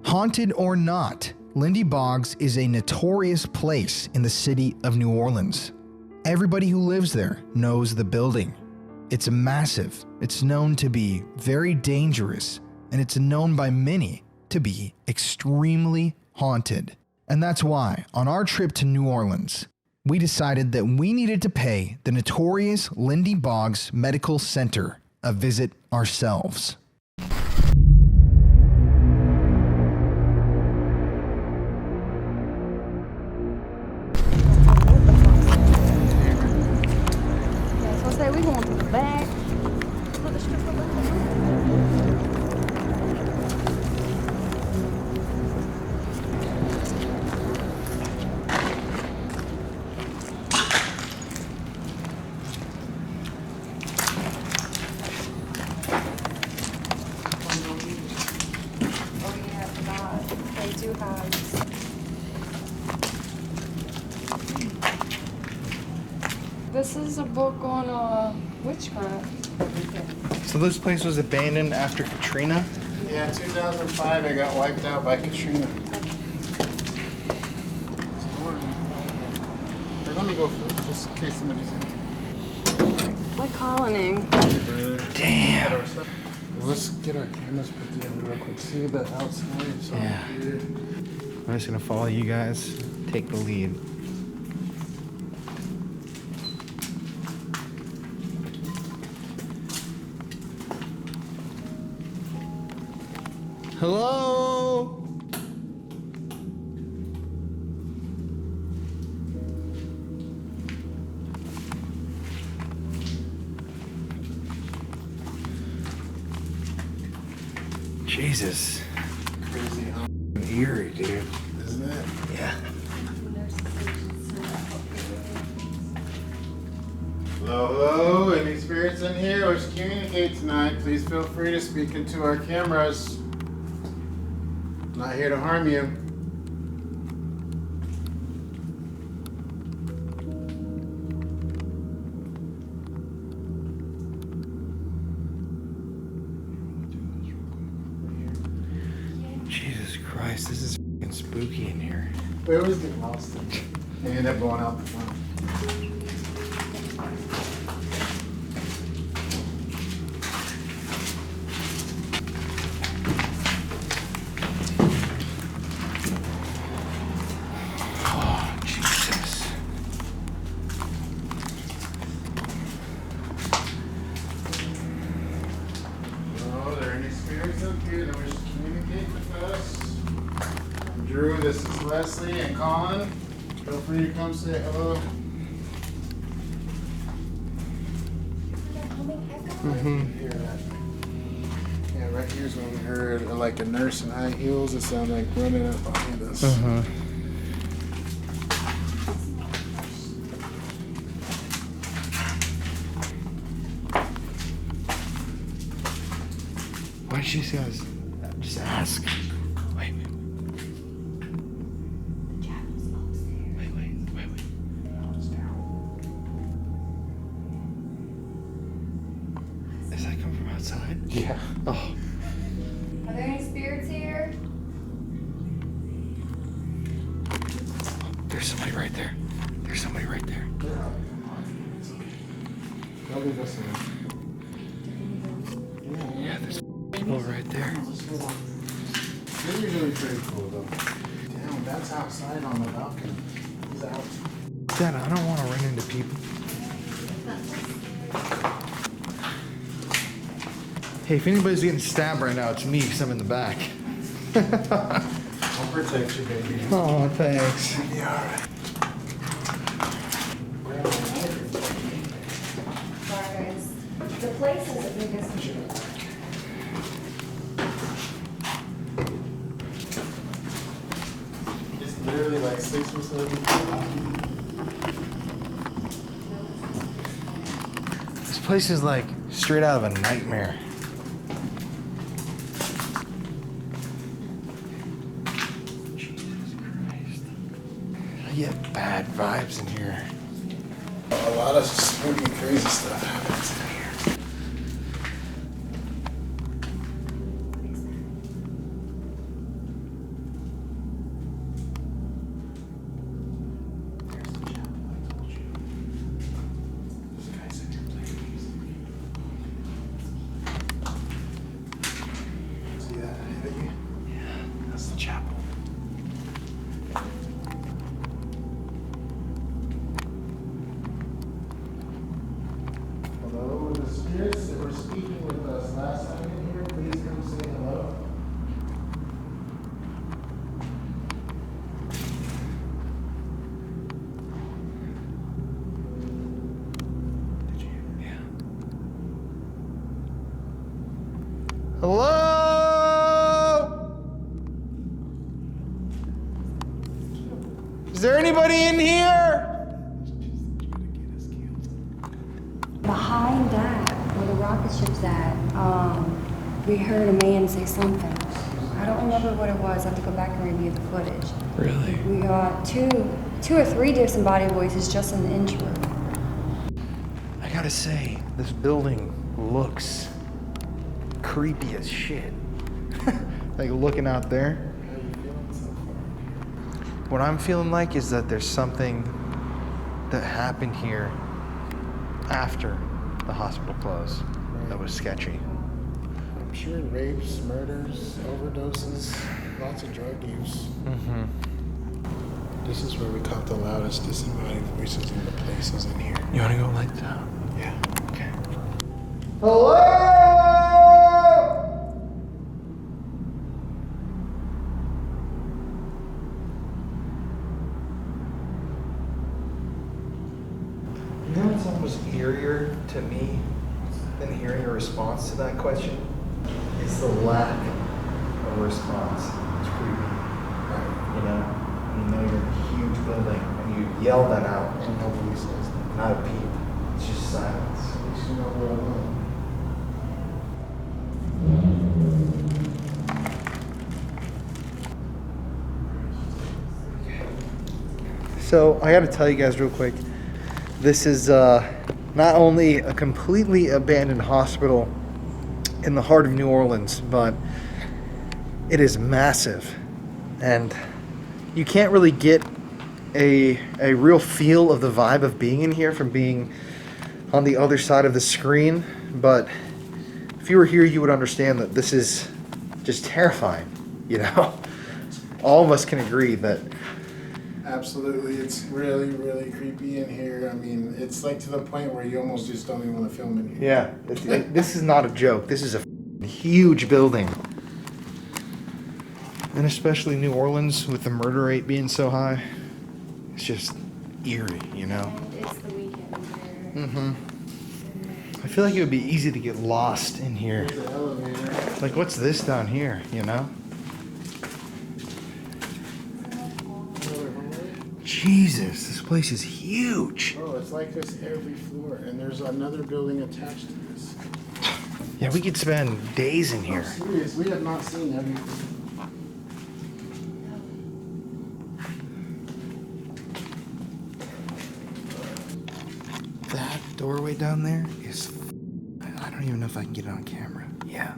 Haunted or not, Lindy Boggs is a notorious place in the city of New Orleans. Everybody who lives there knows the building. It's massive, it's known to be very dangerous, and it's known by many to be extremely haunted. And that's why, on our trip to New Orleans, we decided that we needed to pay the notorious Lindy Boggs Medical Center a visit ourselves. We going to the back. This is a book on witchcraft. So this place was abandoned after Katrina? Yeah, 2005, it got wiped out by Katrina. Let me go first, just in case somebody's in. Like Colin. Damn. Let's get our cameras put together real quick. See the outside. So Yeah. I'm just gonna follow you guys, take the lead. Hello? Jesus. crazy, huh? Eerie, dude. Isn't it? Yeah. Hello, hello. Any spirits in here? Wish to communicate tonight? Please feel free to speak into our cameras. Not here to harm you. Jesus Christ, this is fucking spooky in here. We always get lost in it. They end up going out the front. Oh, Jesus. Oh, are there any spirits up here that wish to communicate with us? I'm Drew, this is Leslie and Colin. Feel free to come say hello. Hear that. Yeah, right here's when we heard like a nurse in high heels. It sounded like running up behind us. Why did she say us? Just ask. Wait. Wait. It's down. Is that coming from outside? Yeah. Oh. Are there any spirits here? There's somebody right there. They'll leave us in. Yeah, there's people right there. They're usually pretty cool though. Damn, that's outside on the balcony. He's out. Dad, I don't want to run into people. Hey, if anybody's getting stabbed right now, it's me because I'm in the back. I'll protect you, baby. Oh, thanks. Yeah, alright. Sorry, guys. The place is the biggest. It's literally like 6 or 7 feet. This place is like straight out of a nightmare. Jesus Christ. I get bad vibes in here. A lot of spooky, crazy stuff happens in here. There's the chapel I told you. This guy's in here playing music. See that ahead of you? Yeah, that's the chapel. Hello, the spirits that were speaking with us last time in here, please come say hello. Did you? Yeah. Hello? Is there anybody in here? Behind that, where the rocket ship's at, we heard a man say something. I don't remember what it was. I have to go back and review the footage. Really? We got two or three disembodied voices just in the intro. I gotta say, this building looks creepy as shit. Like looking out there. How are you feeling so far? What I'm feeling like is that there's something that happened here after the hospital closed that was sketchy. I'm sure rapes, murders, overdoses, lots of drug use. This is where we caught the loudest disembodied voices in the places in here. You wanna go light down? Yeah. Okay. Hello! You know what's almost eerier to me than hearing a response to that question? It's the lack of a response. It's creepy. Right. You know? You know you're in a huge building and you yell that out. And nobody says that. Not a peep. It's just silence. At least you know we're alone. So I got to tell you guys real quick, this is not only a completely abandoned hospital in the heart of New Orleans, but it is massive, and you can't really get a real feel of the vibe of being in here from being on the other side of the screen. But if you were here, you would understand that this is just terrifying. You know, all of us can agree that. Absolutely, it's really, really creepy in here. I mean, it's like to the point where you almost just don't even want to film in here. Yeah, this is not a joke. This is a huge building. And especially New Orleans with the murder rate being so high, it's just eerie, you know? And it's the weekend here. Mm-hmm. I feel like it would be easy to get lost in here. There's the elevator. Like, what's this down here, you know? Another hallway. Jesus, this place is huge. Oh, it's like this every floor, and there's another building attached to this. Yeah, we could spend days in here. Serious, we have not seen everything. That doorway down there is... I don't even know if I can get it on camera. Yeah.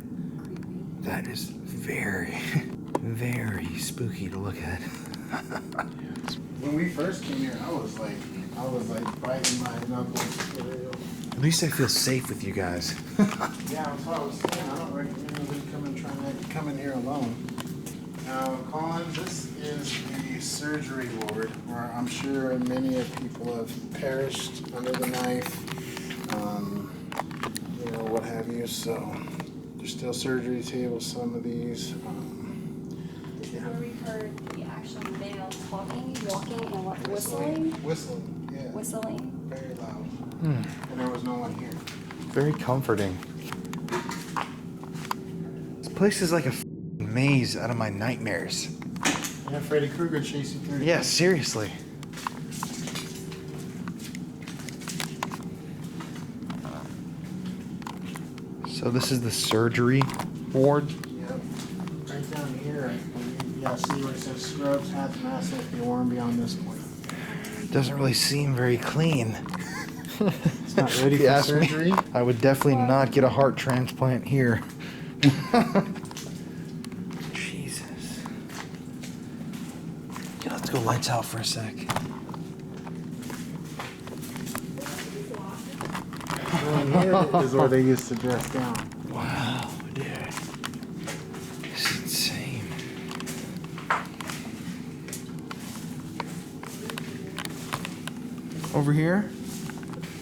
That is very, very spooky to look at. When we first came here, I was like biting my knuckles for real. At least I feel safe with you guys. Yeah, that's what I was saying. I don't recommend nobody come in here alone. Now, Colin, this is the surgery ward where I'm sure many of people have perished under the knife, you know, what have you. So there's still surgery tables, some of these. This is where we heard the actual male talking, walking, and what, whistling? Whistling, yeah. Whistling. Very loud. And there was no one here. Very comforting. This place is like a maze out of my nightmares. Yeah, Freddy Krueger chased you through. Yeah, seriously. So this is the surgery ward. Yep. Right down here, yeah, see where it says scrubs, hats, masks, if you wore them beyond this point. Doesn't really seem very clean. It's not ready If you for ask me, surgery. I would definitely not get a heart transplant here. Jesus. Okay, let's go lights out for a sec. Here is where they used to dress down. Wow, dude. This is insane. Over here?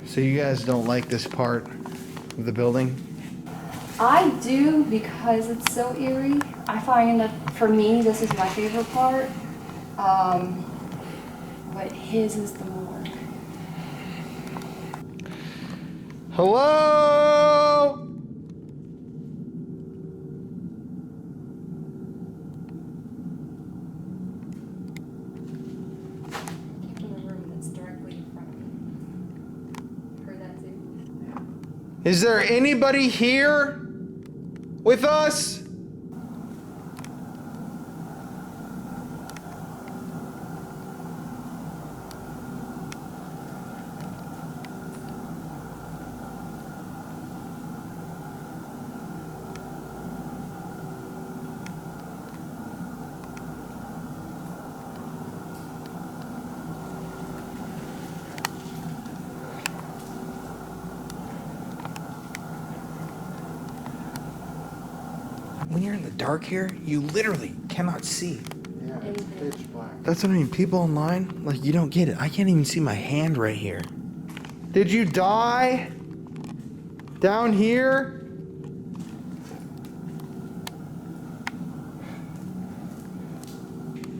So you guys don't like this part of the building? I do because it's so eerie. I find that for me, this is my favorite part. But his is the morgue. Hello? In the room that's directly in front of me. Heard that too? Is there anybody here with us? When you're in the dark here, you literally cannot see. Yeah, it's pitch black. That's what I mean. People online, like, you don't get it. I can't even see my hand right here. Did you die? Down here?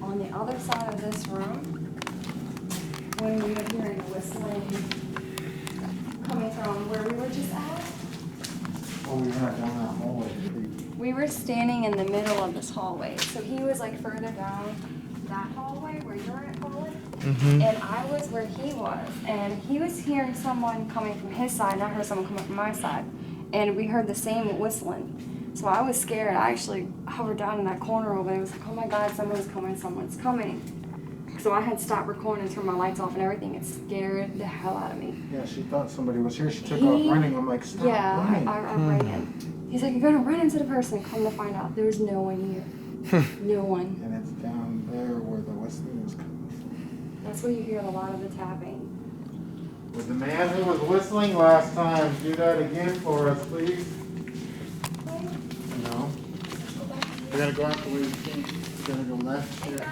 On the other side of this room, when we were hearing the whistling coming from where we were just at, Oh, we went down that hallway. we were standing in the middle of this hallway. So he was like further down that hallway where you're at, Colin. Mm-hmm. And I was where he was. And he was hearing someone coming from his side, and I heard someone coming from my side. And we heard the same whistling. So I was scared. I actually hovered down in that corner over there. I was like, oh my God, someone's coming. So I had stopped recording and turned my lights off and everything. It scared the hell out of me. Yeah, she thought somebody was here. She took off running. I'm like, stop running. I ran. He's like, you're gonna run into the person. Come to find out, there was no one here. No one. And it's down there where the whistling was coming from. That's where you hear a lot of the tapping. Would the man who was whistling last time do that again for us, please? No. We're gonna go out the way we came. We're gonna go left here.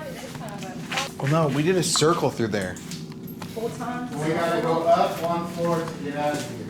Well, no, we did a circle through there. Full time. We gotta go up one floor to get out of here.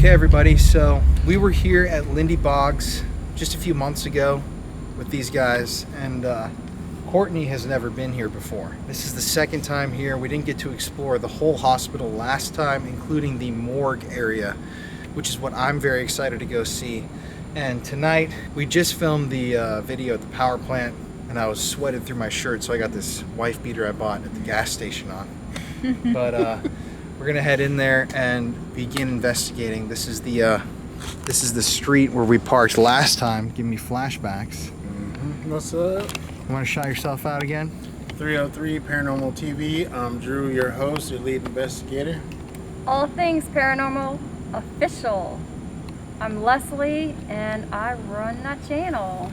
Okay, everybody, so we were here at Lindy Boggs just a few months ago with these guys, and Courtney has never been here before. This is the second time here. We didn't get to explore the whole hospital last time, including the morgue area, which is what I'm very excited to go see. And tonight, we just filmed the video at the power plant, and I was sweated through my shirt, so I got this wife beater I bought at the gas station on. But we're gonna head in there and begin investigating. This is the street where we parked last time. Give me flashbacks. What's up? You want to shout yourself out again? 303 Paranormal TV. I'm Drew, your host, your lead investigator. All things paranormal official. I'm Leslie, and I run that channel.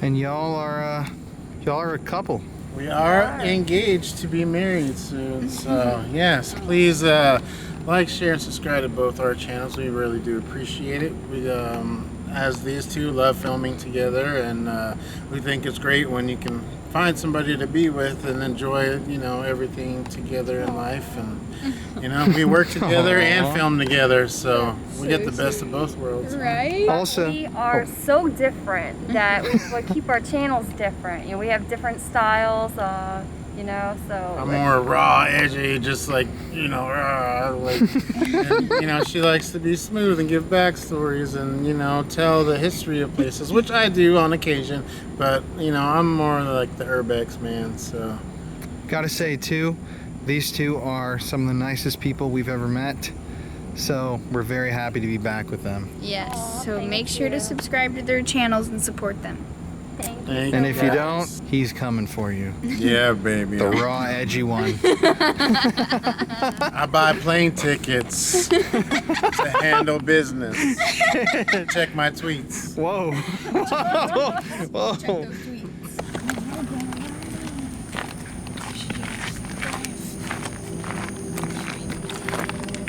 And y'all are a couple. We are engaged to be married soon, so yes, please like, share, and subscribe to both our channels. We really do appreciate it. We, as these two, love filming together, and we think it's great when you can find somebody to be with and enjoy, you know, everything together in life. And you know, we work together and film together, so we get the best of both worlds. Right? Also, we are so different that we keep our channels different. You know, we have different styles, you know, so. I'm more raw, edgy, just like, you know, and, you know, she likes to be smooth and give backstories and, you know, tell the history of places, which I do on occasion, but, you know, I'm more like the urbex man, so. gotta say too, these two are some of the nicest people we've ever met. So we're very happy to be back with them. Yes, so make sure to subscribe to their channels and support them. Thank Thank And if you don't, he's coming for you. Yeah, baby. The raw, edgy one. I buy plane tickets to handle business. Check my tweets. Whoa. Whoa.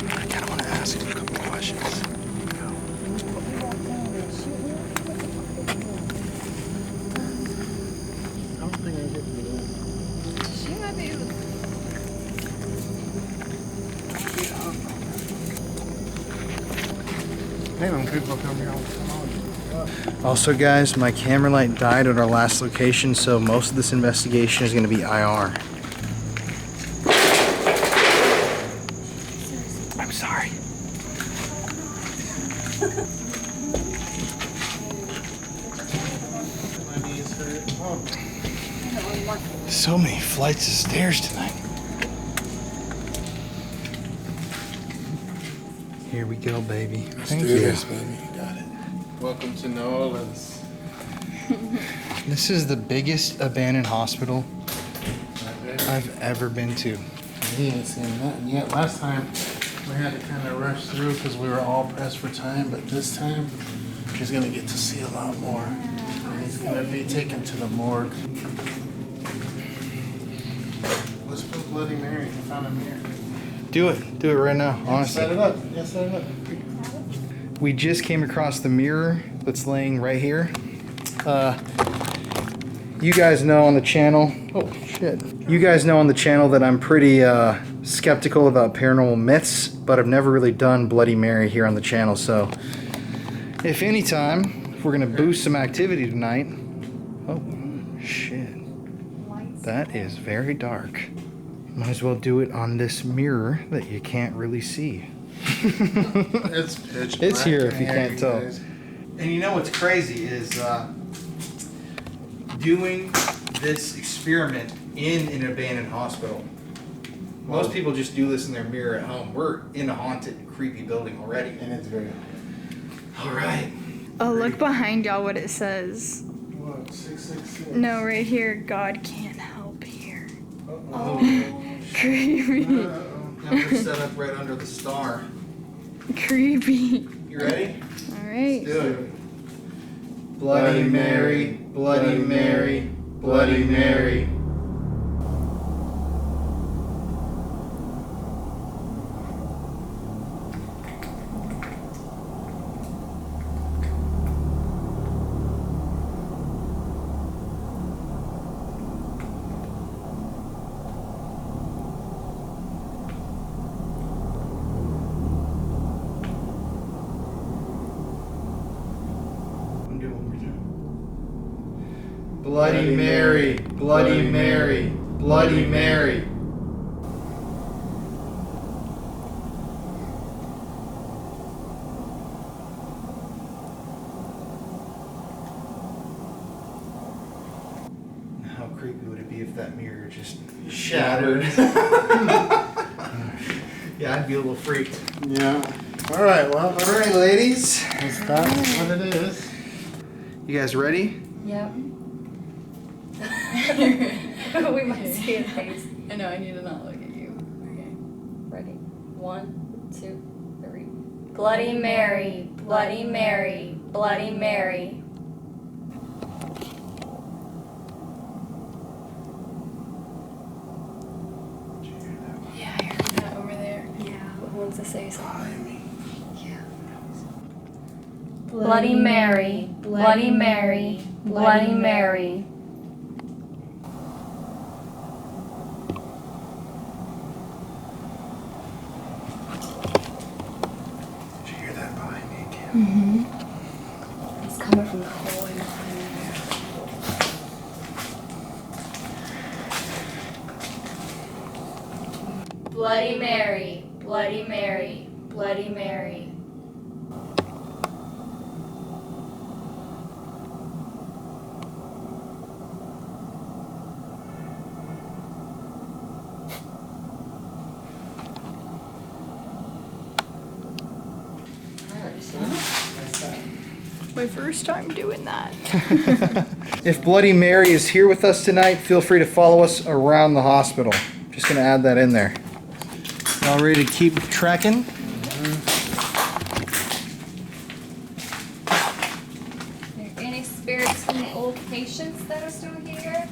I kind of want to ask him a couple questions. I don't think I get to that. She might be able to. Hey, when people come here, Also, guys, my camera light died at our last location, so most of this investigation is going to be IR. I'm sorry. my knees hurt. Oh. So many flights of stairs tonight. Here we go, baby. Thank Do you. this, baby. You got it. Welcome to New Orleans. This is the biggest abandoned hospital I've ever been to. We ain't seen nothing yet. Last time we had to kind of rush through because we were all pressed for time, but this time he's gonna get to see a lot more. And he's gonna be taken to the morgue. Let's put Bloody Mary. I found a mirror. Do it right now, honestly. Set it up. Yeah, set it up. We just came across the mirror that's laying right here. You guys know on the channel, oh shit. You guys know on the channel that I'm pretty skeptical about paranormal myths, but I've never really done Bloody Mary here on the channel, so if we're gonna boost some activity tonight. Oh shit. That is very dark. Might as well do it on this mirror that you can't really see. It's pitch It's black here in if you here, can't tell. guys. And you know what's crazy is doing this experiment in an abandoned hospital. Most people just do this in their mirror at home. We're in a haunted, creepy building already. And it's very. All right. Oh, look behind y'all what it says. What? 666. No, right here, God can't help here. Oh. Creepy. We're set up right under the star. Creepy. You ready? Alright. Do it. Bloody Mary, Bloody Mary, Bloody Mary. Bloody Mary, Bloody Mary, Bloody Mary. How creepy would it be if that mirror just shattered? Yeah, I'd be a little freaked. Yeah. All right, well, All right, ladies. that's what it is. You guys ready? Yep. We might see his face. I know, I need to not look at you. Okay. Ready? 1, 2, 3. Bloody Mary, Bloody Mary, Bloody Mary. Yeah, I heard that over there. Yeah, who wants to say something? Yeah. Bloody Mary, Bloody Mary, Bloody Mary. Did you hear that behind me again? Mm-hmm. It's coming from the hallway behind there. Bloody Mary, Bloody Mary, Bloody Mary. My first time doing that. If Bloody Mary is here with us tonight, feel free to follow us around the hospital. Just gonna add that in there. Y'all ready to keep trekking? Are there any spirits from the old patients that are still here?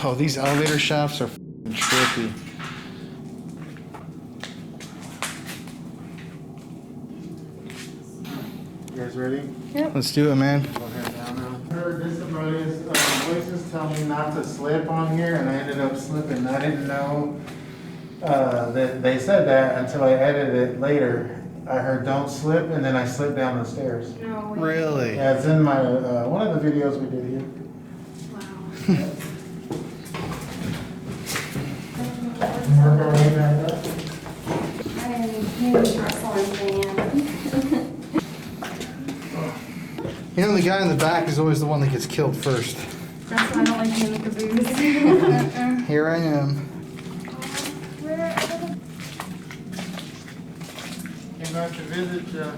Oh, these elevator shafts are f***ing trippy. You guys ready? Let's do it, man. Go ahead down now. I heard somebody's voices tell me not to slip on here, and I ended up slipping. I didn't know that they said that until I edited it later. I heard don't slip, and then I slipped down the stairs. No. Really? Yeah, it's in my one of the videos we did here. Wow. Work our way back up. I am a huge wrestling fan. You know, the guy in the back is always the one that gets killed first. That's why I don't like doing the caboose. Here I am. Came out to visit you.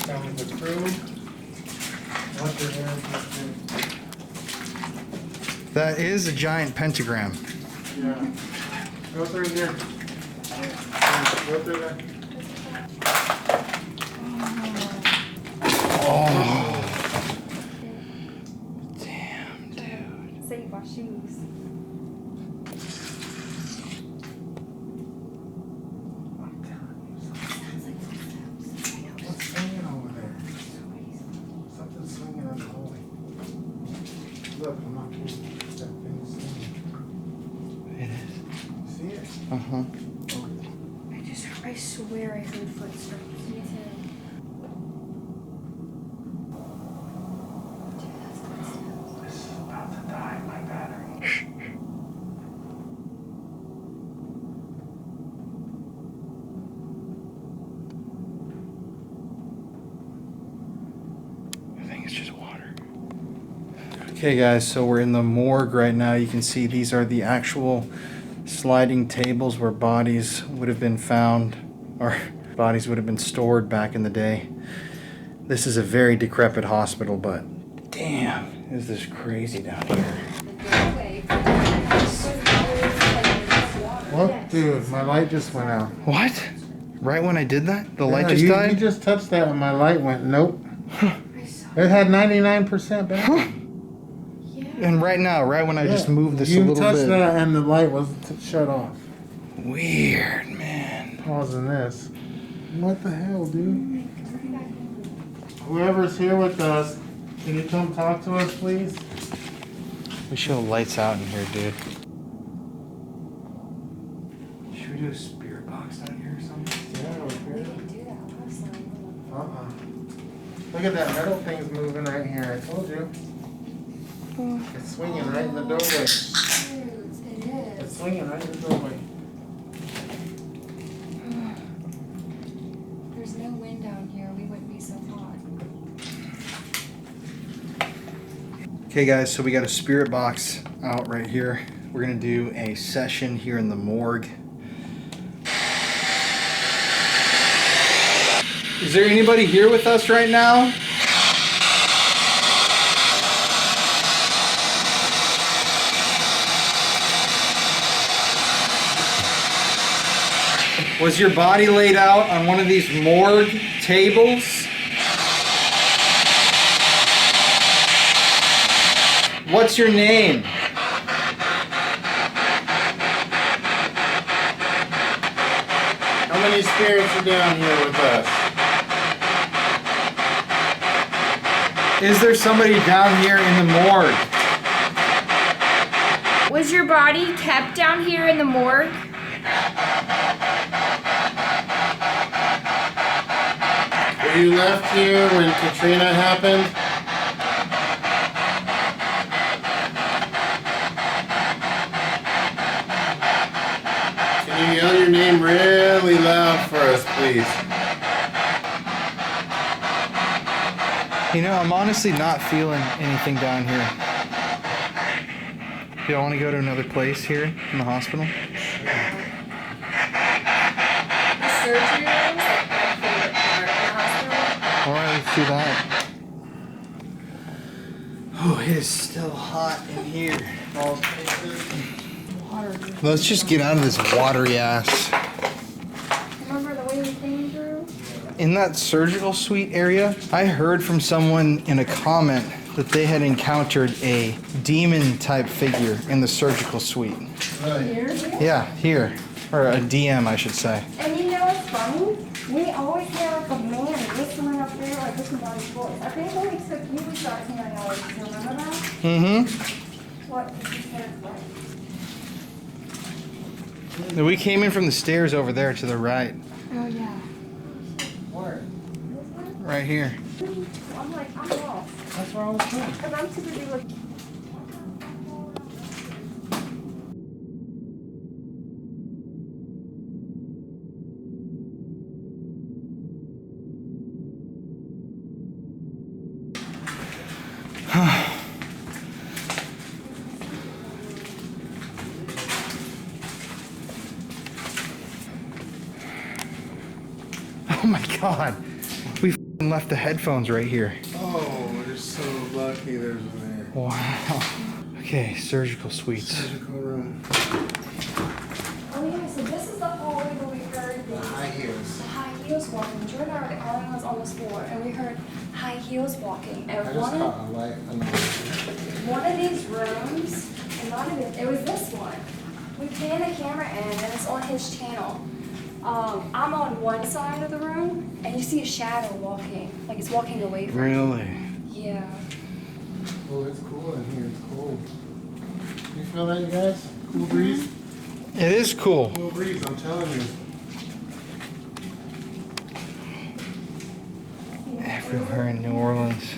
Down with the crew. Watch your hands. That is a giant pentagram. Yeah. Go through here. Go through there. Oh. Damn, dude. Save my shoes. What's swinging over there? Something's swinging on the hallway. Look, I'm not kidding. That thing's swinging. It is. See it? Uh-huh. I swear I heard footsteps. Me too. This is about to die, my battery. I think it's just water. Okay, guys, so we're in the morgue right now. You can see these are the actual sliding tables where bodies would have been found, or bodies would have been stored back in the day. This is a very decrepit hospital, but damn, is this crazy down here. What? Dude, my light just went out. What? Right when I did that? The light Yeah, just you died? just touched that and my light went, nope. It had 99% battery. And right now, right when I just moved this a You little touched bit. that and the light was shut off. Weird, man. Pausing this. What the hell, dude? Whoever's here with us, can you come talk to us, please? We should have lights out in here, dude. Should we do a spirit box out here or something? Yeah, we're We here. can do that last time. Look at that metal thing's moving right here. I told you. It's swinging right in the doorway. It It's is. swinging right in the doorway. There's no wind down here. We wouldn't be so hot. Okay guys, so we got a spirit box out right here. We're gonna do a session here in the morgue. Is there anybody here with us right now? Was your body laid out on one of these morgue tables? What's your name? How many spirits are down here with us? Is there somebody down here in the morgue? Was your body kept down here in the morgue? Were you left here when Katrina happened? Can you yell your name really loud for us, please? You know, I'm honestly not feeling anything down here. Do y'all want to go to another place here in the hospital? The surgery room is like my favorite part of the hospital. Alright, let's do that. Oh, it is still hot in here. Let's just get out of this watery ass. Remember the way we came through? In that surgical suite area, I heard from someone in a comment that they had encountered a demon type figure in the surgical suite. Here? Yeah, here. Or a DM, I should say. And you know what's funny? We always hear like a man whistling up there, like listening to his voice. I think when we took you, we started hearing all this. You remember that? Mm-hmm. What did you say? We came in from the stairs over there to the right. Oh, yeah. Where? Right here. I'm like, I'm lost. That's where I was going. Because I'm too busy looking. Oh my god. We f***ing left the headphones right here. Oh, we're so lucky there's one there. Wow. Okay, surgical suites. Surgical room. Oh, yeah, so this is the hallway where we heard the High heels. high heels walking. Jordan already, Colin was almost 4, and we heard high heels walking. And I just caught a light. one of these rooms, and not even, it was this one. We pan the camera in, and it's on his channel. I'm on one side of the room, and you see a shadow walking, like it's walking away from you. Really? Yeah. Oh, it's cool in here. It's cold. You feel that, you guys? Cool breeze? It is cool. Cool breeze, I'm telling you. Everywhere in New Orleans.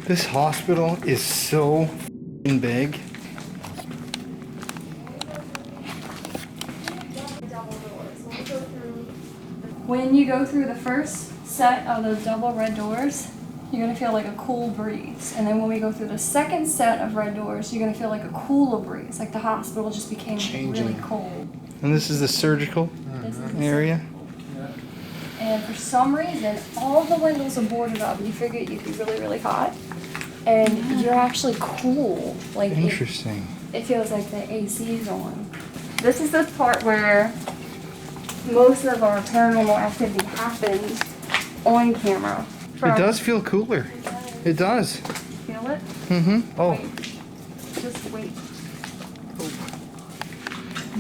This hospital is so f***ing big. When you go through the first set of those double red doors, you're gonna feel like a cool breeze. And then when we go through the second set of red doors, you're gonna feel like a cooler breeze. Like the hospital just became really cold. And this is the surgical This is the area. And for some reason, all the windows are boarded up. You figure you'd be really, really hot. And you're actually cool. Like Interesting. it feels like the AC is on. This is the part where most of our paranormal activity happens on camera. It does feel cooler. It does. Feel it? Mm-hmm. Oh. Just wait.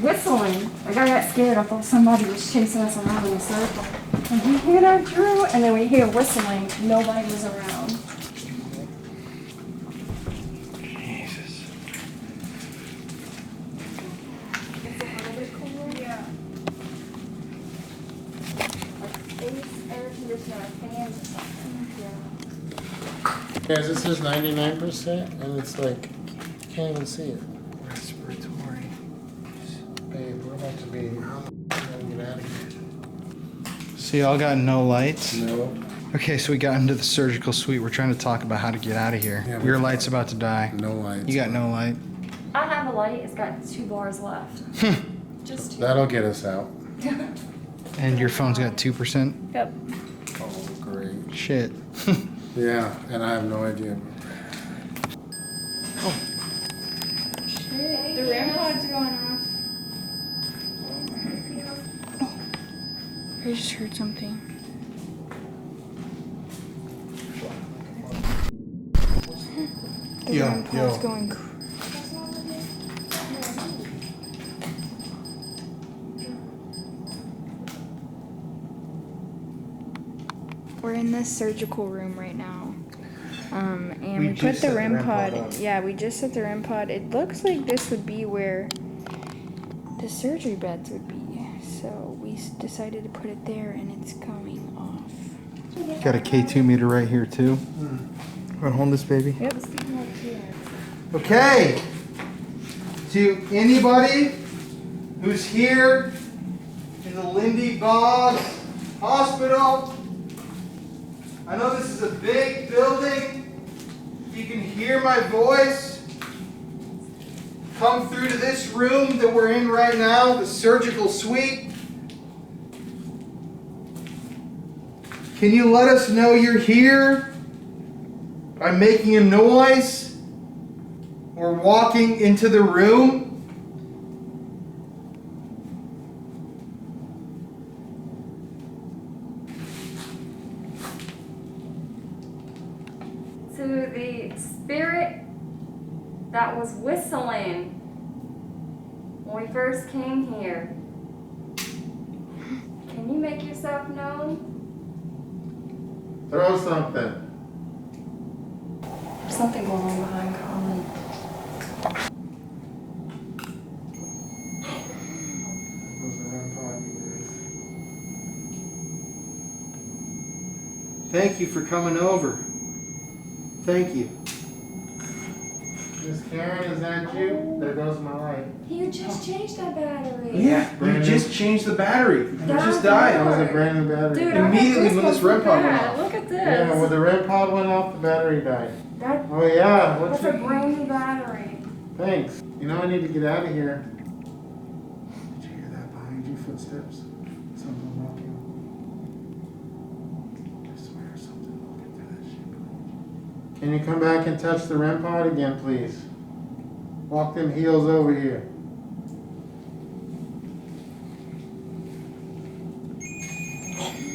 Whistling. Like I got scared. I thought somebody was chasing us around in a circle. And we hear that Drew, and then we hear whistling. Nobody was around. Guys, this is 99%, and it's like, you can't even see it. Respiratory. Babe, we're about to be. Get out of here. So y'all got no lights? No. Okay, so we got into the surgical suite. We're trying to talk about how to get out of here. Yeah, Your light's about to die. No lights. You got no light. I have a light. It's got 2 bars left. Just 2. That'll get us out. And your phone's got 2%? Yep. Oh, great. Shit. Yeah, and I have no idea. The REM pod's going off. I just heard something. The REM pod's going crazy. We're in this surgical room right now. And we put the REM pod. Yeah, we just set the REM pod. It looks like this would be where the surgery beds would be. So we decided to put it there, and it's coming off. Got a K2 meter right here too. Want to hold this baby? Yep. Okay. To anybody who's here in the Lindy Boggs Hospital, I know this is a big building. You can hear my voice. Come through to this room that we're in right now, the surgical suite. Can you let us know you're here by making a noise or walking into the room? To the spirit that was whistling when we first came here. Can you make yourself known? Throw something. There's something going on behind Colin. Thank you for coming over. Thank you. Miss Karen, is that you? There goes my light. You just changed that battery. Yeah, you just changed the battery. It just died. That was a brand new battery. Dude, Immediately when this REM pod went off. Look at this. Yeah, when the REM pod went off, the battery died. That, Oh yeah, what's that's a your... brand new battery. Thanks. You know I need to get out of here. Did you hear that behind you? Footsteps? Something walking. I swear something walking through that shit. Can you come back and touch the REM pod again, please? Walk them heels over here.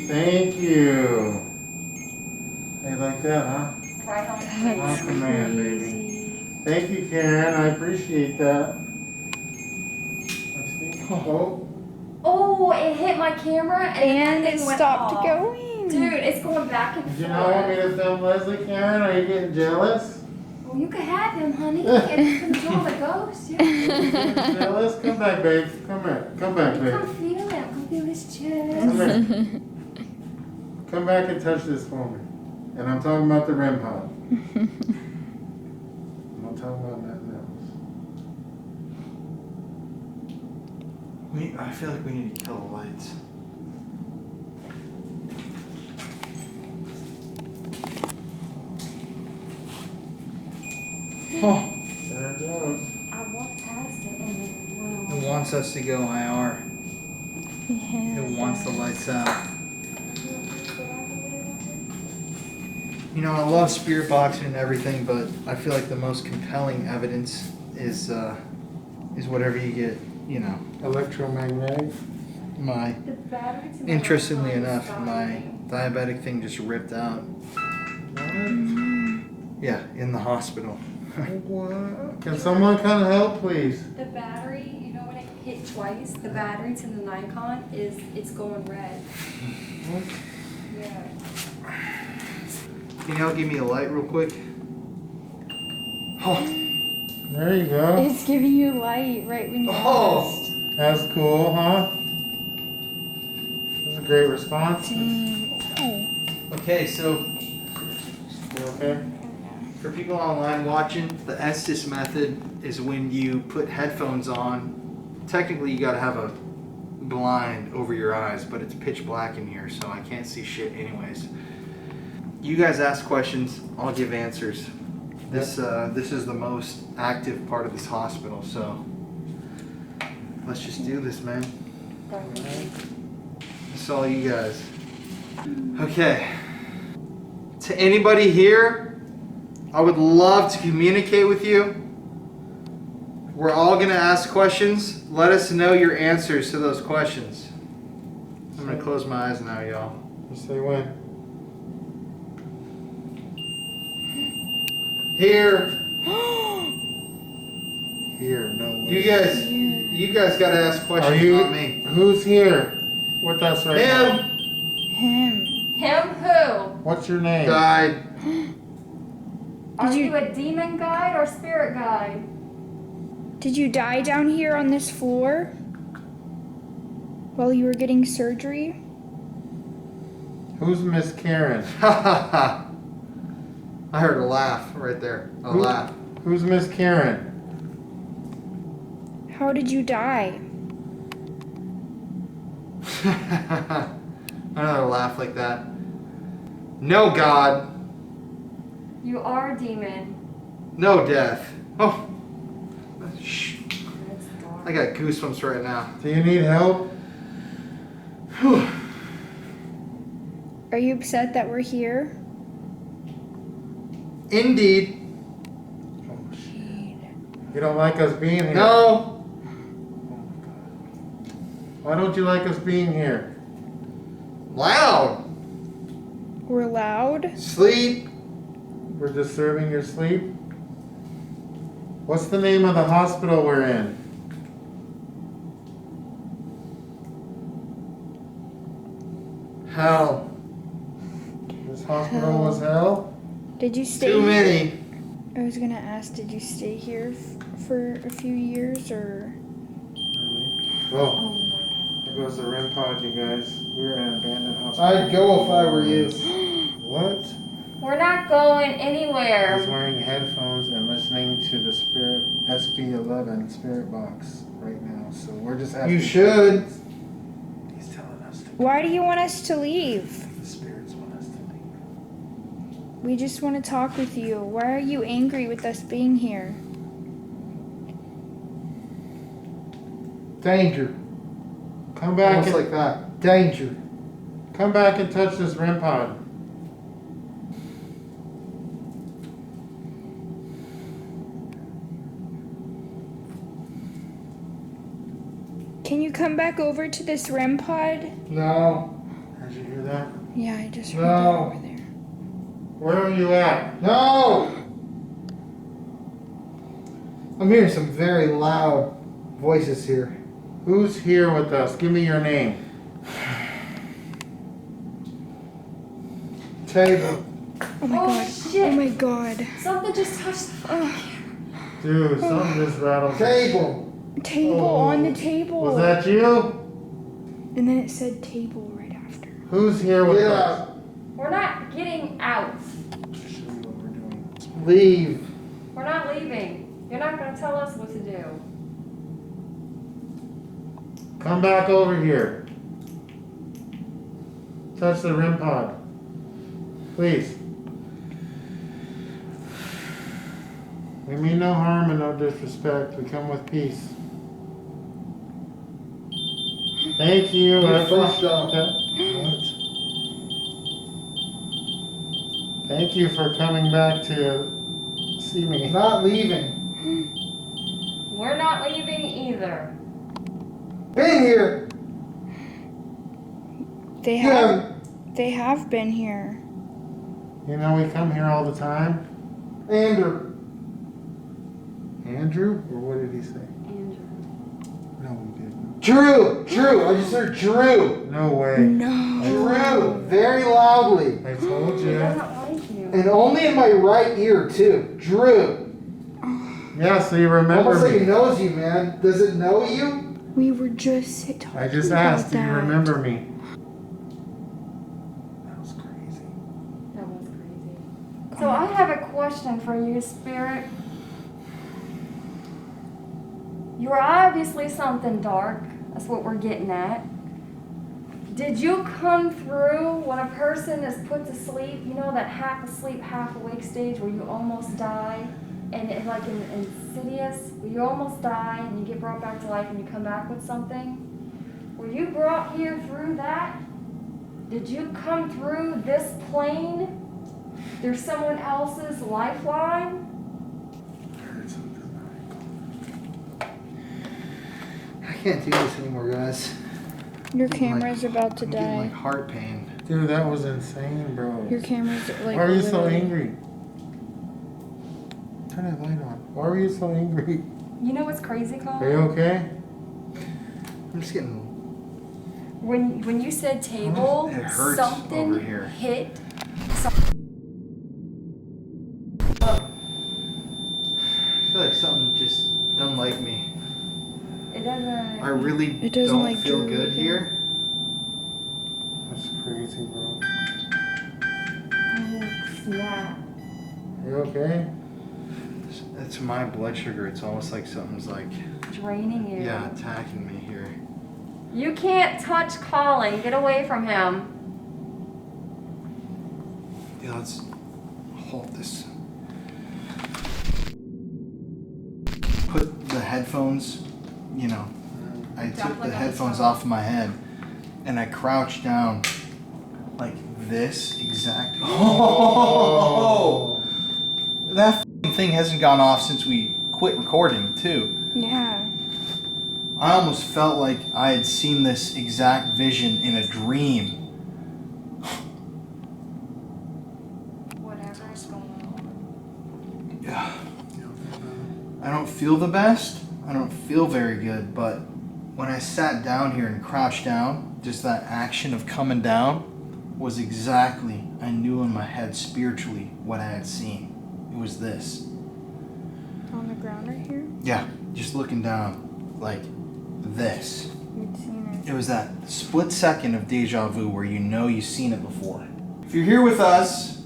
Thank you. Hey, like that, huh? Right on the That's Awesome man, baby. crazy. Thank you, Karen. I appreciate that. Oh, Oh, it hit my camera and And it went stopped off. going. Dude, it's going back and did forth. you not want me to film Leslie, Karen? Are you getting jealous? Well, you could have him, honey. If you control the ghost. Yeah. Jealous? Come back, babe. Come here. Come back, babe. Come feel him. Come feel his chest. Come here. Come back and touch this for me. And I'm talking about the REM pod. I'm not talking about nothing else. I feel like we need to kill the lights. Oh, There it goes. I walked past it and it went it off. wants us to go IR. Yeah, It wants the lights out. You know, I love spirit boxing and everything, but I feel like the most compelling evidence is whatever you get, you know, Electromagnetic. my, The batteries in my interestingly phone enough, stopped my working. diabetic thing just ripped out. Yeah, in the hospital. What? Can someone come help, please? The battery, you know when it hit twice, the battery to the Nikon it's going red. Yeah. Can y'all give me a light real quick? Oh, There you go. It's giving you light right when you Oh. asked. That's cool, huh? That's a great response. Dang. Oh. okay, so You okay? For people online watching, the Estes method is when you put headphones on. Technically, you gotta have a blind over your eyes, but it's pitch black in here, so I can't see shit anyways. You guys ask questions, I'll give answers. This is the most active part of this hospital, so let's just do this, man. That's all you guys. Okay. To anybody here, I would love to communicate with you. We're all gonna ask questions. Let us know your answers to those questions. I'm gonna close my eyes now, y'all. You say when? Here. Here, no way. You guys gotta ask questions, not me. Who's here with us right now? Him. Him who? What's your name? Died. Are you a demon guide or spirit guide? Did you die down here on this floor? While you were getting surgery? Who's Miss Karen? I heard a laugh right there. A laugh. Who's Miss Karen? How did you die? Another laugh like that. No God. You are a demon. No death. Oh. Shh. That's dark. I got goosebumps right now. Do you need help? Whew. Are you upset that we're here? Indeed. You don't like us being here? No. Why don't you like us being here? Loud. We're loud? Sleep. We're disturbing your sleep? What's the name of the hospital we're in? Hell. This hospital was hell? Did you stay Too here? many. I was gonna ask, did you stay here for a few years or? Oh, there goes the REM pod, you guys. We're in an abandoned hospital. I'd go if I were you. What? We're not going He's anywhere. wearing headphones and listening to the Spirit SB11 Spirit Box right now. So we're just asking. You should. He's telling us to. Why do you want us to leave? The spirits want us to leave. We just want to talk with you. Why are you angry with us being here? Danger. Come back. Almost And, like that. Danger. come back and touch this REM pod. Can you come back over to this REM pod? No. Did you hear that? Yeah, I just heard No. that over there. Where are you at? No. I'm hearing some very loud voices here. Who's here with us? Give me your name. Table. Oh my Oh, god. shit. Oh my god. Something just touched the Dude, something just rattled. Table. Table Oh. on the table. Was that you? And then it said table right after. Who's here with Get us? out. We're not getting out. Show you what we're doing. Leave. We're not leaving. You're not going to tell us what to do. Come back over here. Touch the REM pod. Please. We mean no harm and no disrespect. We come with peace. Thank you. You're I fucked appreciate up. that. What? Thank you for coming back to see me. Not leaving. We're not leaving either. Been here. They You have haven't. they have been here. You know we come here all the time. Andrew. Andrew? Or what did he say? Andrew. No, we didn't. Drew. Drew. I just heard Drew. No way. No. Drew. Very loudly. I told He you. doesn't like you. And only in my right ear, too. Drew. Yeah, so you remember Almost like me. it knows you, man. Does it know you? We were just talking I just about asked, do you that. remember me? That was crazy. That was crazy. So I have a question question for you, Spirit. You're obviously something dark. That's what we're getting at. Did you come through when a person is put to sleep, you know that half asleep, half awake stage where you almost die? And like in Insidious, where you almost die and you get brought back to life and you come back with something? Were you brought here through that? Did you come through this plane? There's someone else's lifeline? I can't do this anymore, guys. Your camera's about to I'm getting like die. heart pain. Dude, that was insane, bro. Your camera's like. Why are you so literally- angry? Turn that light on. Why are you so angry? You know what's crazy, Are you Colin? okay? I'm just getting. When you said table, It hurts something over here. hit. I feel like something just doesn't like me. It doesn't. I really It doesn't don't like feel Drew good either. here. That's crazy, bro. Oh, snap. Are you okay? It's my blood sugar. It's almost like something's like, Draining you. yeah, attacking me here. You can't touch Colin. Get away from him. Yeah, let's hold this. Put the headphones, you know, I took Definitely the got headphones some. off my head and I crouched down like this exact. Oh! That f***ing thing hasn't gone off since we quit recording, too. Yeah. I almost felt like I had seen this exact vision in a dream. Whatever is going on. Yeah. I don't feel the best. I don't feel very good, but when I sat down here and crouched down, just that action of coming down was exactly, I knew in my head spiritually what I had seen. It was this. On the ground right here. Yeah, just looking down like this. You'd seen it. It was that split second of deja vu where you know you've seen it before. If you're here with us,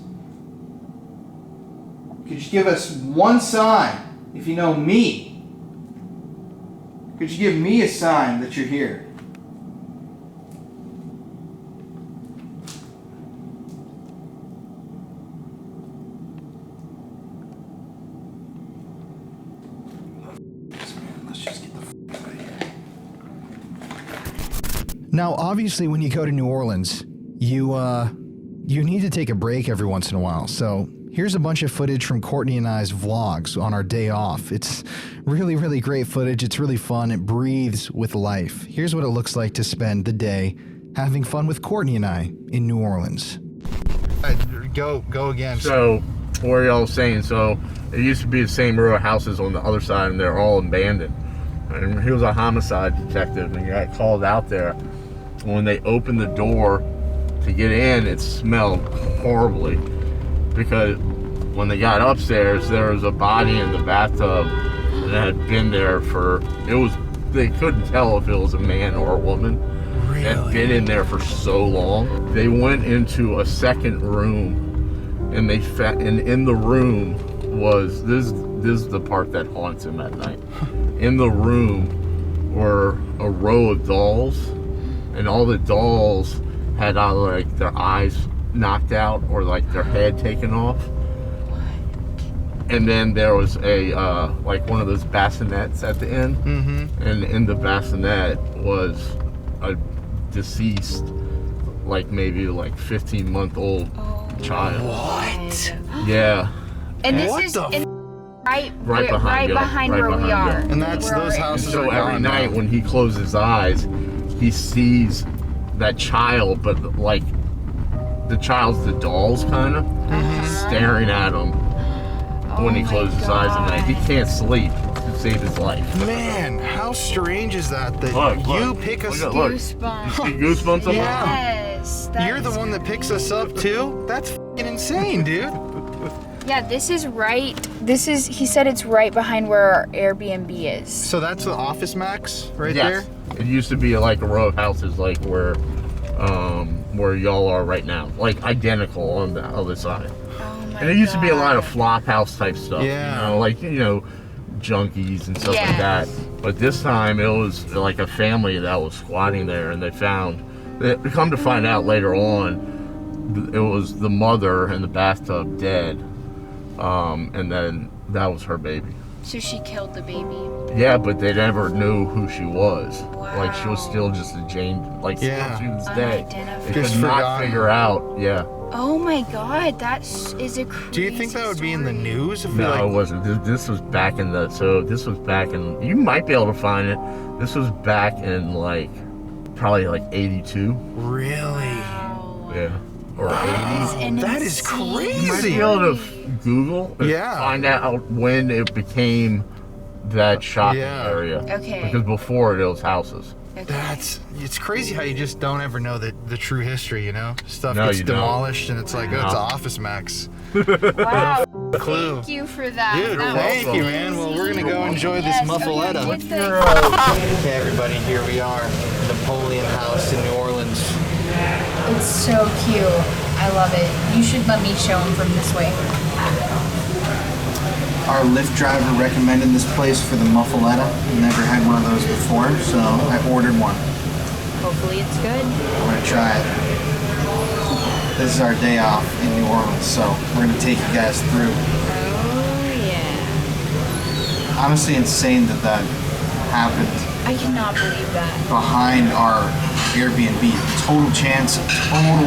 could you give us one sign if you know me? Could you give me a sign that you're here? Let's just get the f*** out of here. Now, obviously, when you go to New Orleans, you need to take a break every once in a while. So here's a bunch of footage from Courtney and I's vlogs on our day off. It's really, really great footage. It's really fun. It breathes with life. Here's what it looks like to spend the day having fun with Courtney and I in New Orleans. Go again. So, what are y'all saying? So, it used to be the same row of houses on the other side, and they're all abandoned. And he was a homicide detective, and he got called out there. When they opened the door to get in, it smelled horribly. Because when they got upstairs, there was a body in the bathtub that had been there for, they couldn't tell if it was a man or a woman. Really? Had been in there for so long. They went into a second room, and and in the room was this is the part that haunts him at night. In the room were a row of dolls, and all the dolls had either like their eyes knocked out or like their head taken off. And then there was a like one of those bassinets at the end, and in the bassinet was a deceased, like maybe like 15-month-old child. What? Yeah, And this What is the f- Right behind where we are. And that's Where those our- houses so are every gone night now. when he closes his eyes, he sees that child, but like the child's the dolls kind of staring at him when he Oh my closes his eyes at night. He God. can't sleep to save his life. Man, how strange is that Look, you look. pick us Look, look. Goosebumps. See goosebumps on my Yes. You're the one that picks us up too? That's f***ing insane, dude. Yeah, this is right. He said it's right behind where our Airbnb is. So that's the Office Max right Yes. It used to be like a row of houses like where y'all are right now. Like identical on the other side. Oh my my And there used to be a lot of God. flop house type stuff. Yeah. You know, like, you know, junkies and stuff like Yes. that. But this time it was like a family that was squatting there, and they come to find out later on, it was the mother in the bathtub dead. And then that was her baby. So she killed the baby. Yeah, but they never knew who she was. Wow. Like, she was still just a Jane, like, Yeah. still to this day. Unidentified. They Just could not forgotten. figure out, yeah. Oh my God, that is a crazy Do you think that would be in the story. news? If we, No, like, it wasn't. This was back in the, you might be able to find it. This was back in, like, probably like 82. Really? Wow. Yeah. Or 80. That is You might crazy. be able to Google and Yeah. find out when it became that shopping Yeah. area. Okay. Because before it was houses. Okay. It's crazy how you just don't ever know the true history, you know? Stuff No, gets you don't. demolished and it's like, oh, it's No. Office Max. Wow. Clue. Thank you for that. Dude, That thank was you, man. Well, we're gonna go enjoy this Yes, muffaletta. okay, good thing. Okay, everybody, here we are, Napoleon House in New Orleans. It's so cute. I love it. You should let me show him from this way. Our Lyft driver recommended this place for the muffaletta. Never had one of those before, so I ordered one. Hopefully it's good. I'm gonna try it. This is our day off in New Orleans, so we're gonna take you guys through. Oh yeah. Honestly, insane that happened I cannot believe that. behind our Airbnb. Total chance, total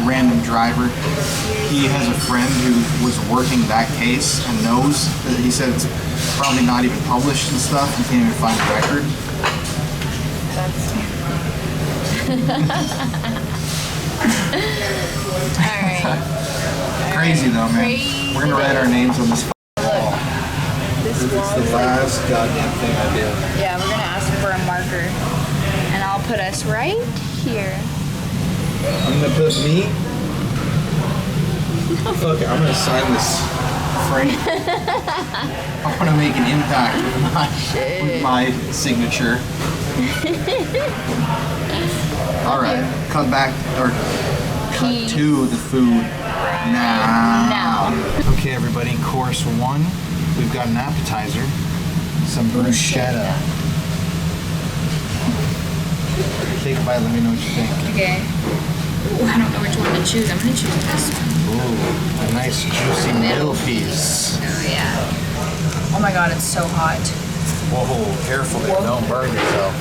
random driver. He has a friend who was working that case and knows that he said it's probably not even published and stuff. He can't even find the record. That's alright. Crazy though, man. Crazy. We're gonna write our names on this wall. This It's wall the is last goddamn thing I do. yeah, we're gonna ask for a marker. And I'll put us right here. I'm gonna put me. Fuck it, I'm gonna sign this frame. I wanna make an impact with my signature. Alright, cut back or cut Peace. to the food now. Now. Okay, everybody, course one. We've got an appetizer, some bruschetta. Take a bite, let me know what you think. Okay. Ooh, I don't know which one to choose. I'm gonna choose this one. Ooh, a nice juicy middle piece. Oh yeah. Oh my God, it's so hot. Whoa, careful there, don't burn yourself.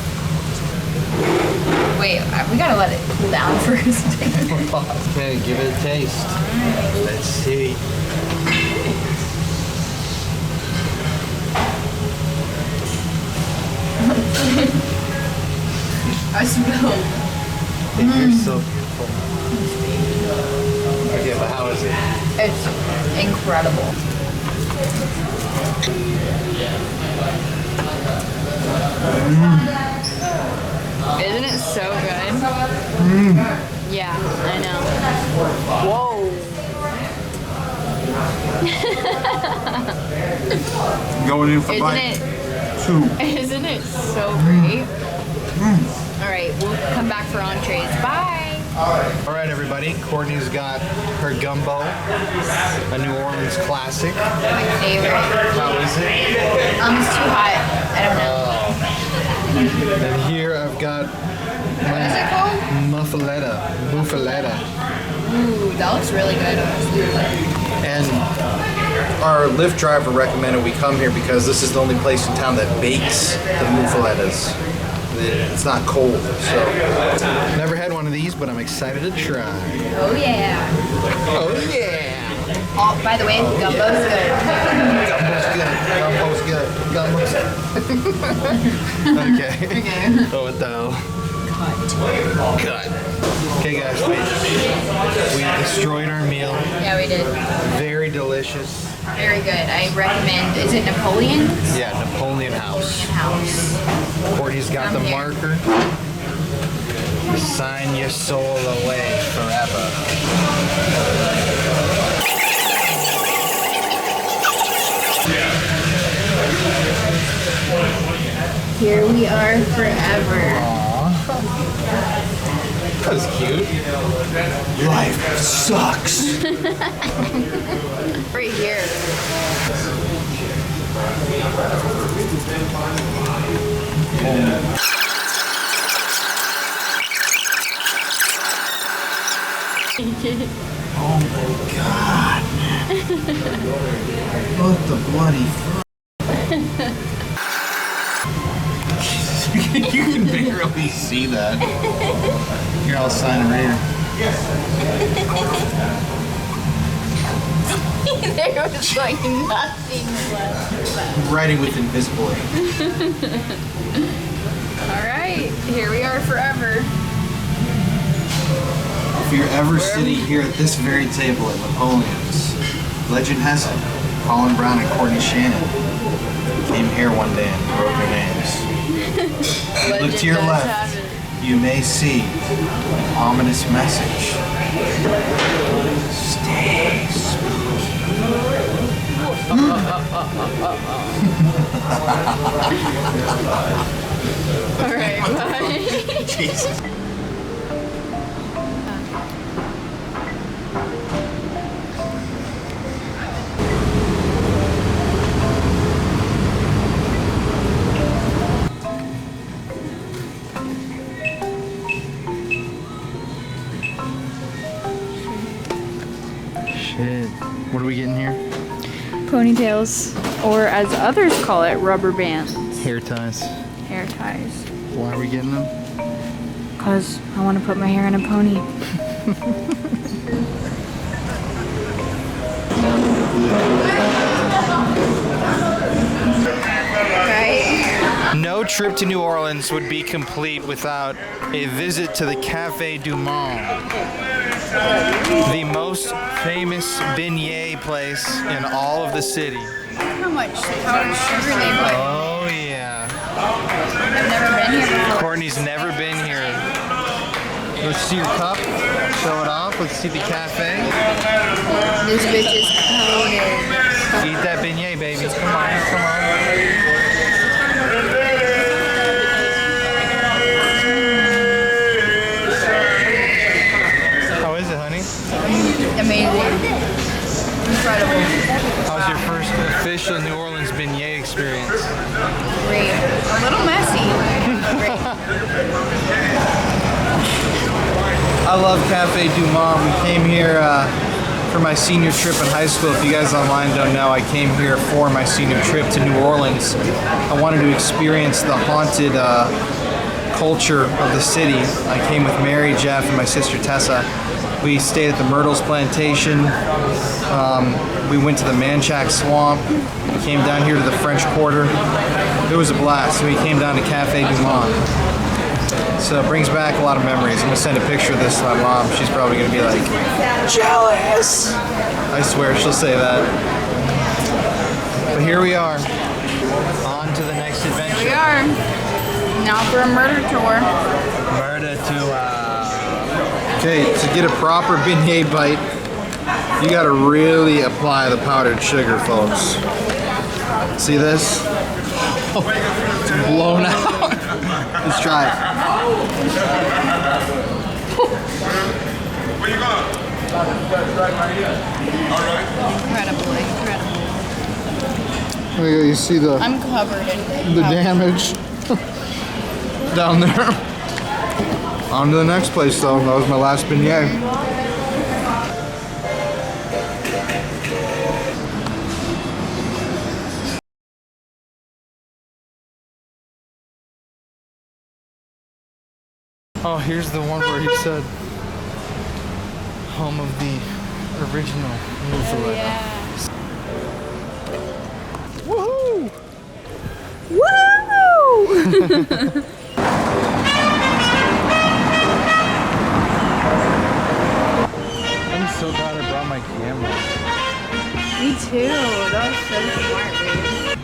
Wait, we gotta let it cool down first. Okay, give it a taste. Let's see. I smell. You're so beautiful. Okay, but how is it? It's incredible. Isn't it so good? Yeah, I know. Whoa. Going in for Isn't bite it? two. Isn't it so great? All right, we'll come back for entrees. Bye. All right, everybody. Courtney's got her gumbo, a New Orleans classic. My favorite. How is it? It's too hot. I don't know. And here I've got What is it called? muffaletta. Ooh, that looks really good. And our Lyft driver recommended we come here because this is the only place in town that bakes the muffalettas. It's not cold, so. Never had one of these, but I'm excited to try. Oh yeah. Oh yeah! Oh, by the way, gumbo's good. Gumbo's good. Okay. Oh, what the hell? Cut. Okay, guys, we destroyed our meal. Yeah, we did. Very delicious. Very good. I recommend. Is it Napoleon's? Yeah, Napoleon House. House. Courtney's got Come the here. marker. Sign your soul away forever. Here we are forever. That was cute. Life sucks. Right here. Oh my god, man. What the bloody You can barely see that. Here, I'll sign it right here. There was like nothing left. Writing with invisible ink. Alright, here we are forever. If you're ever sitting here at this very table at Napoleon's, legend has it, Colin Brown and Courtney Shannon came here one day and wrote their names. Look to your left, you may see an ominous message. Stay Alright, bye. Jesus. Shit. What are we getting here? Ponytails, or as others call it, rubber bands. Hair ties. Hair ties. Why are we getting them? Because I want to put my hair in a pony. Right? No trip to New Orleans would be complete without a visit to the Café du Monde, the most famous beignet place in all of the city. How much powdered sugar they put. Oh yeah. I've never been here before. Courtney's never been here. Let's see your cup. Show it off. Let's see the cafe. This bitch is coated. Eat that beignet, baby. Come on, come on. How is it, honey? Amazing. Incredible. How's your first official New Orleans beignet experience? Great. A little messy. Great. I love Cafe du Monde. We came here for my senior trip in high school. If you guys online don't know, I came here for my senior trip to New Orleans. I wanted to experience the haunted culture of the city. I came with Mary, Jeff, and my sister Tessa. We stayed at the Myrtles Plantation. We went to the Manchac Swamp. We came down here to the French Quarter. It was a blast. We came down to Cafe du Monde. So it brings back a lot of memories. I'm gonna send a picture of this to my mom. She's probably gonna be like, jealous! I swear she'll say that. But here we are. On to the next adventure. We are. Now for a murder tour. Murder to Okay, to get a proper beignet bite, you gotta really apply the powdered sugar, folks. See this? Oh, it's blown out. Let's try it. Where you going? Incredible, incredible. You see I'm covered in the damage down there. On to the next place though. That was my last beignet. oh, here's the one where he said home of the original Mausoleum. Yeah. Woohoo! Woo! I'm so glad I brought my camera. Me too. That was so smart, dude.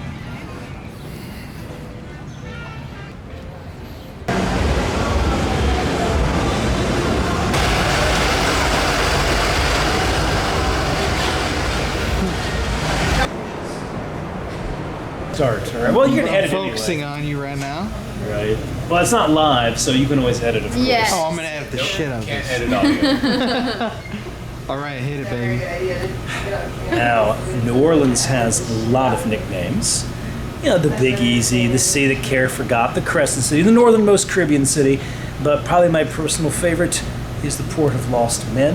It's art, all right? Well, you can edit it Focusing anyway, on you right now. right? Well, it's not live, so you can always edit it. Of course. Yes. Oh, I'm gonna edit the shit out of Can't this. edit audio. All right, hit it, baby. Now, New Orleans has a lot of nicknames. You know, the Big Easy, the City That Care Forgot, the Crescent City, the northernmost Caribbean city. But probably my personal favorite is the Port of Lost Men.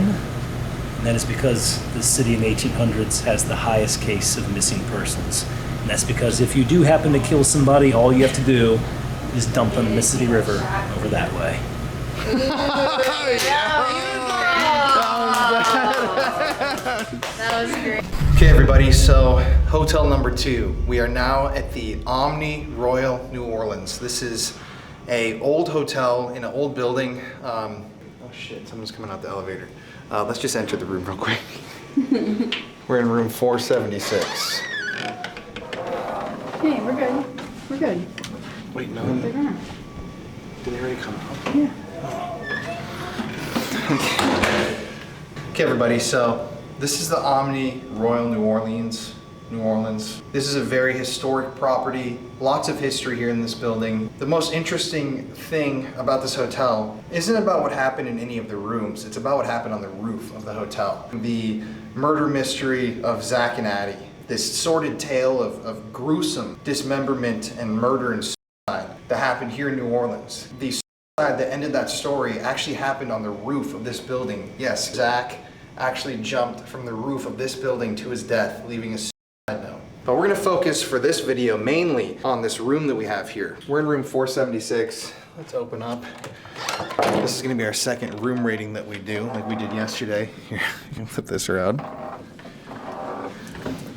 And that is because the city in the 1800s has the highest case of missing persons. And that's because if you do happen to kill somebody, all you have to do is dump them in the Mississippi River over that way. That was great. Okay, everybody, so hotel number 2. We are now at the Omni Royal New Orleans. This is a old hotel in an old building. Oh shit, someone's coming out the elevator. Let's just enter the room real quick. We're in room 476. Hey, we're good. We're good. Wait, no. They're gone. Did they already come out? Yeah. Okay, everybody, so this is the Omni Royal New Orleans. This is a very historic property. Lots of history here in this building. The most interesting thing about this hotel isn't about what happened in any of the rooms. It's about what happened on the roof of the hotel. The murder mystery of Zach and Addie. This sordid tale of gruesome dismemberment and murder and suicide that happened here in New Orleans. The suicide that ended that story actually happened on the roof of this building. Yes, Zach actually jumped from the roof of this building to his death, leaving a suicide note. But we're gonna focus for this video mainly on this room that we have here. We're in room 476. Let's open up. This is gonna be our second room rating that we do, like we did yesterday. Here, you can flip this around.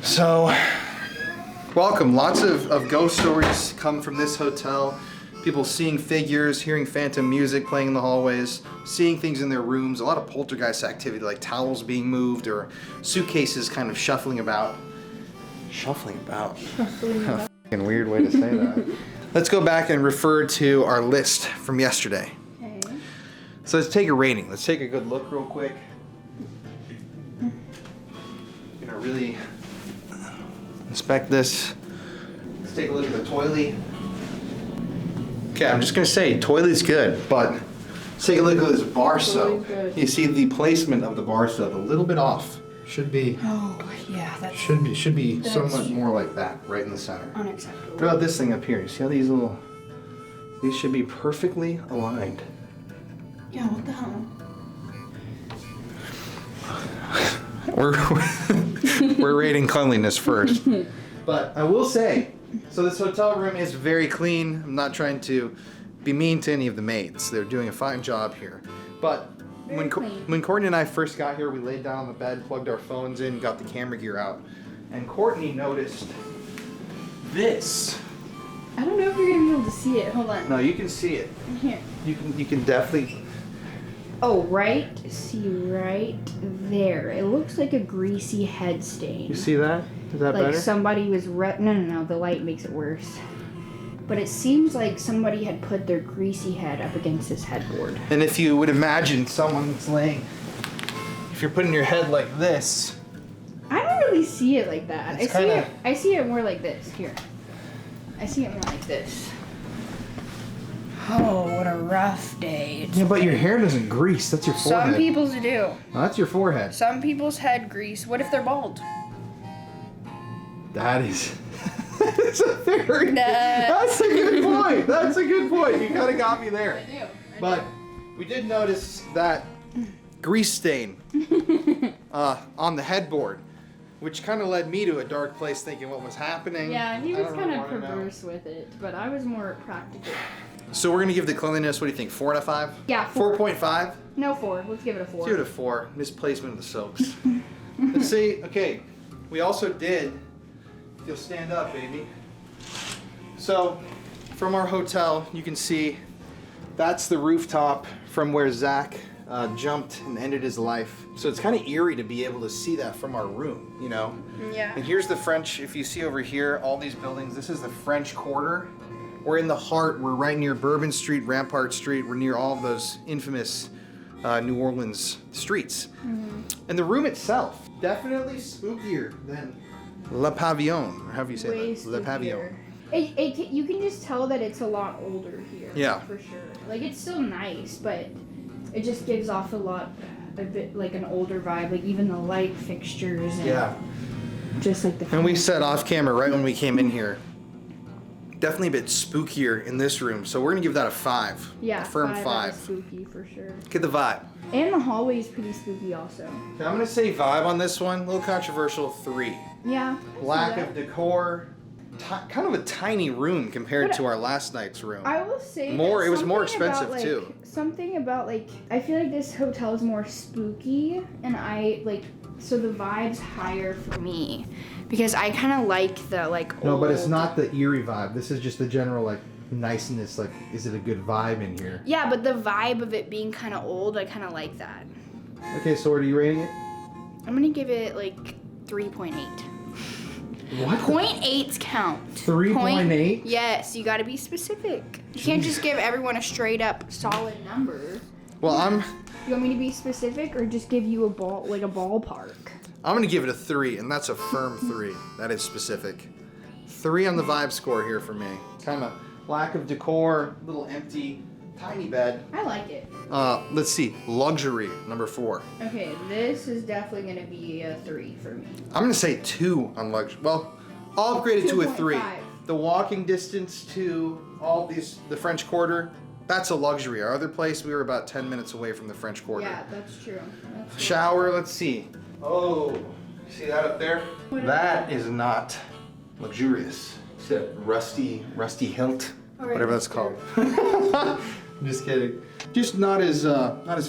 So, welcome. Lots of ghost stories come from this hotel. People seeing figures, hearing phantom music playing in the hallways, seeing things in their rooms, a lot of poltergeist activity like towels being moved or suitcases kind of shuffling about. Shuffling about? A fucking weird way to say that. Let's go back and refer to our list from yesterday. Okay. So let's take a rating. Let's take a good look real quick. You know, really inspect this. Let's take a look at the toilet. Okay, I'm just gonna say toilet's good, but let's take a look at this bar soap. You see the placement of the bar soap a little bit off. Should be. Oh, yeah, that's Should be somewhat more like that, right in the center. unacceptable. What about this thing up here? You see how these little? These should be perfectly aligned. Yeah, what the hell? We're rating cleanliness first. But I will say, so this hotel room is very clean. I'm not trying to be mean to any of the maids. They're doing a fine job here. But when Courtney and I first got here, we laid down on the bed, plugged our phones in, got the camera gear out. And Courtney noticed this. I don't know if you're gonna be able to see it. Hold on. No, you can see it. Here. You can definitely. Oh, right. See right there. It looks like a greasy head stain. You see that? Is that like better? somebody was no. The light makes it worse. But it seems like somebody had put their greasy head up against this headboard. And if you would imagine someone's laying, if you're putting your head like this. I don't really see it like that. It's I see it more like this. Here. I see it more like this. Oh, what a rough day. Yeah, but your hair doesn't grease. That's your forehead. Some people's do. Oh, that's your forehead. Some people's head grease. What if they're bald? That is. That's a very. That's a good point. That's a good point. You kind of got me there. I do. But we did notice that grease stain on the headboard, which kind of led me to a dark place, thinking what was happening. Yeah, he I was don't kind really of wanna know. perverse with it, but I was more practical. So we're gonna give the cleanliness. What do you think? 4 out of 5? Yeah, 4. 4.5. No, 4. Let's give it a 4. Let's give it a 4. Misplacement of the soaps. Let's see. Okay, we also did. You'll stand up, baby. So, from our hotel, you can see that's the rooftop from where Zach jumped and ended his life. So it's kind of eerie to be able to see that from our room, you know? Yeah. And here's the French, if you see over here, all these buildings, this is the French Quarter. We're in the heart, we're right near Bourbon Street, Rampart Street, we're near all of those infamous New Orleans streets. Mm-hmm. And the room itself, definitely spookier than Le Pavillon, or however you say Way that, Le Pavillon. You can just tell that it's a lot older here. Yeah. For sure. Like, it's still nice, but it just gives off a lot a bit like an older vibe, like even the light fixtures and Yeah. just like the. And we said off camera right when we came in here, definitely a bit spookier in this room. So we're gonna give that a 5. Yeah, A firm that 5. was spooky for sure. Get the vibe. And the hallway is pretty spooky also. Okay, I'm gonna say vibe on this one. A little controversial, 3. Yeah. Lack of decor. Kind of a tiny room compared to our last night's room. I will say It that was more something expensive about, too. Something about like I feel like this hotel is more spooky, and I like so the vibe's higher for me because I kind of like the like. No, but it's old- not the eerie vibe. This is just the general like niceness. Like, is it a good vibe in here? Yeah, but the vibe of it being kind of old, I kind of like that. Okay, so what are you rating it? I'm gonna give it like 3.8. What? 0.8s count. 3.8? Yes, you got to be specific. You can't just give everyone a straight up solid number. Well, You want me to be specific or just give you a ballpark? I'm gonna give it a 3, and that's a firm 3. That is specific. 3 on the vibe score here for me. Kind of lack of decor, little empty, tiny bed. I like it. Let's see, luxury, number 4. Okay, this is definitely gonna be a 3 for me. I'm gonna say 2 on luxury. Well, I'll upgrade it to a 3. 2.5. The walking distance to all these, the French Quarter, that's a luxury. Our other place, we were about 10 minutes away from the French Quarter. Yeah, that's true. That's true. Shower, let's see. Oh, see that up there? That is not luxurious. It's a rusty hilt, whatever that's called. I'm just kidding. Just not as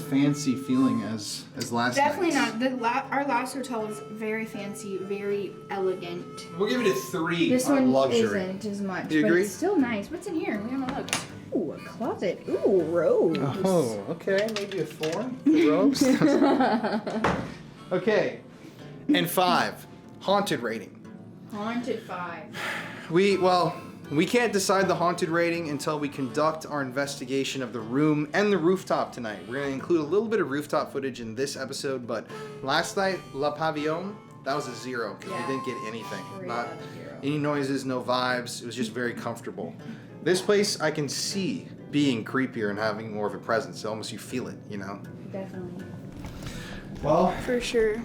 fancy feeling as last Definitely night's. not. Our last hotel was very fancy, very elegant. We'll give it a 3 This on one luxury. isn't as much, Do you but agree? it's still nice. What's in here? We haven't looked. Ooh, a closet. Ooh, robes. Oh, okay, maybe a 4 for robes. Okay, and 5, haunted rating. Haunted 5. We can't decide the haunted rating until we conduct our investigation of the room and the rooftop tonight. We're going to include a little bit of rooftop footage in this episode, but last night, La Pavillon, that was a 0 because Yeah. we didn't get anything. 3 Not out of 0. any noises, no vibes. It was just very comfortable. This place, I can see being creepier and having more of a presence. Almost you feel it, you know? Definitely. Well, For sure.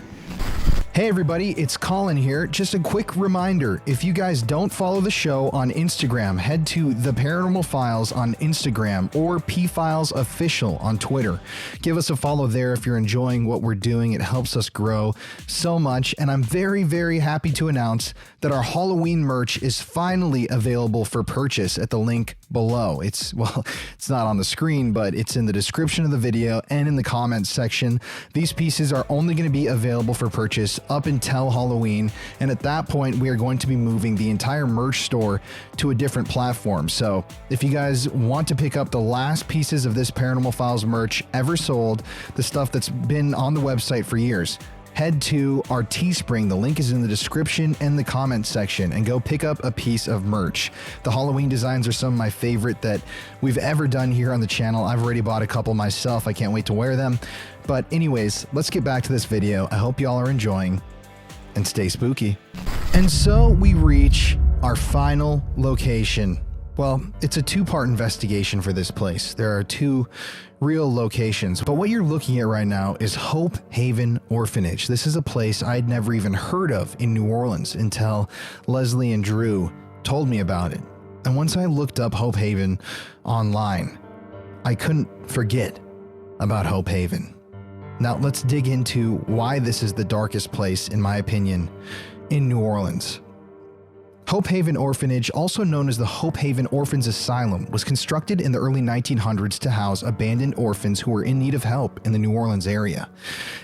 Hey everybody, it's Colin here. Just a quick reminder, if you guys don't follow the show on Instagram, head to The Paranormal Files on Instagram or P-Files Official on Twitter. Give us a follow there if you're enjoying what we're doing. It helps us grow so much, and I'm very, very happy to announce that our Halloween merch is finally available for purchase at the link below. It's not on the screen, but it's in the description of the video and in the comments section. These pieces are only going to be available for purchase up until Halloween, and at that point we are going to be moving the entire merch store to a different platform. So if you guys want to pick up the last pieces of this Paranormal Files merch ever sold, the stuff that's been on the website for years, head to our Teespring. The link is in the description and the comments section, and go pick up a piece of merch. The Halloween designs are some of my favorite that we've ever done here on the channel. I've already bought a couple myself. I can't wait to wear them. But anyways, let's get back to this video. I hope y'all are enjoying, and stay spooky. And so we reach our final location. Well, it's a 2-part investigation for this place. There are 2 real locations, but what you're looking at right now is Hope Haven Orphanage. This is a place I'd never even heard of in New Orleans until Leslie and Drew told me about it. And once I looked up Hope Haven online, I couldn't forget about Hope Haven. Now let's dig into why this is the darkest place, in my opinion, in New Orleans. Hope Haven Orphanage, also known as the Hope Haven Orphans Asylum, was constructed in the early 1900s to house abandoned orphans who were in need of help in the New Orleans area.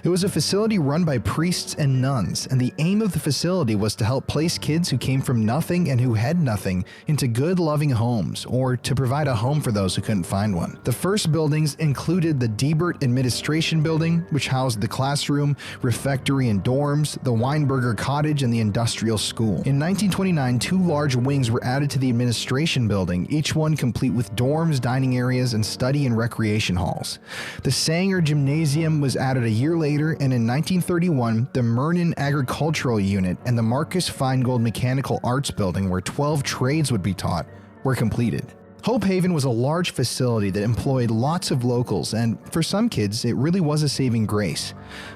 It was a facility run by priests and nuns, and the aim of the facility was to help place kids who came from nothing and who had nothing into good, loving homes, or to provide a home for those who couldn't find one. The first buildings included the Debert Administration Building, which housed the classroom, refectory, and dorms, the Weinberger Cottage, and the Industrial School. In 1929, 2 large wings were added to the administration building, each one complete with dorms, dining areas, and study and recreation halls. The Sanger Gymnasium was added a year later, and in 1931, the Mernon Agricultural Unit and the Marcus Feingold Mechanical Arts Building, where 12 trades would be taught, were completed. Hope Haven was a large facility that employed lots of locals, and for some kids, it really was a saving grace.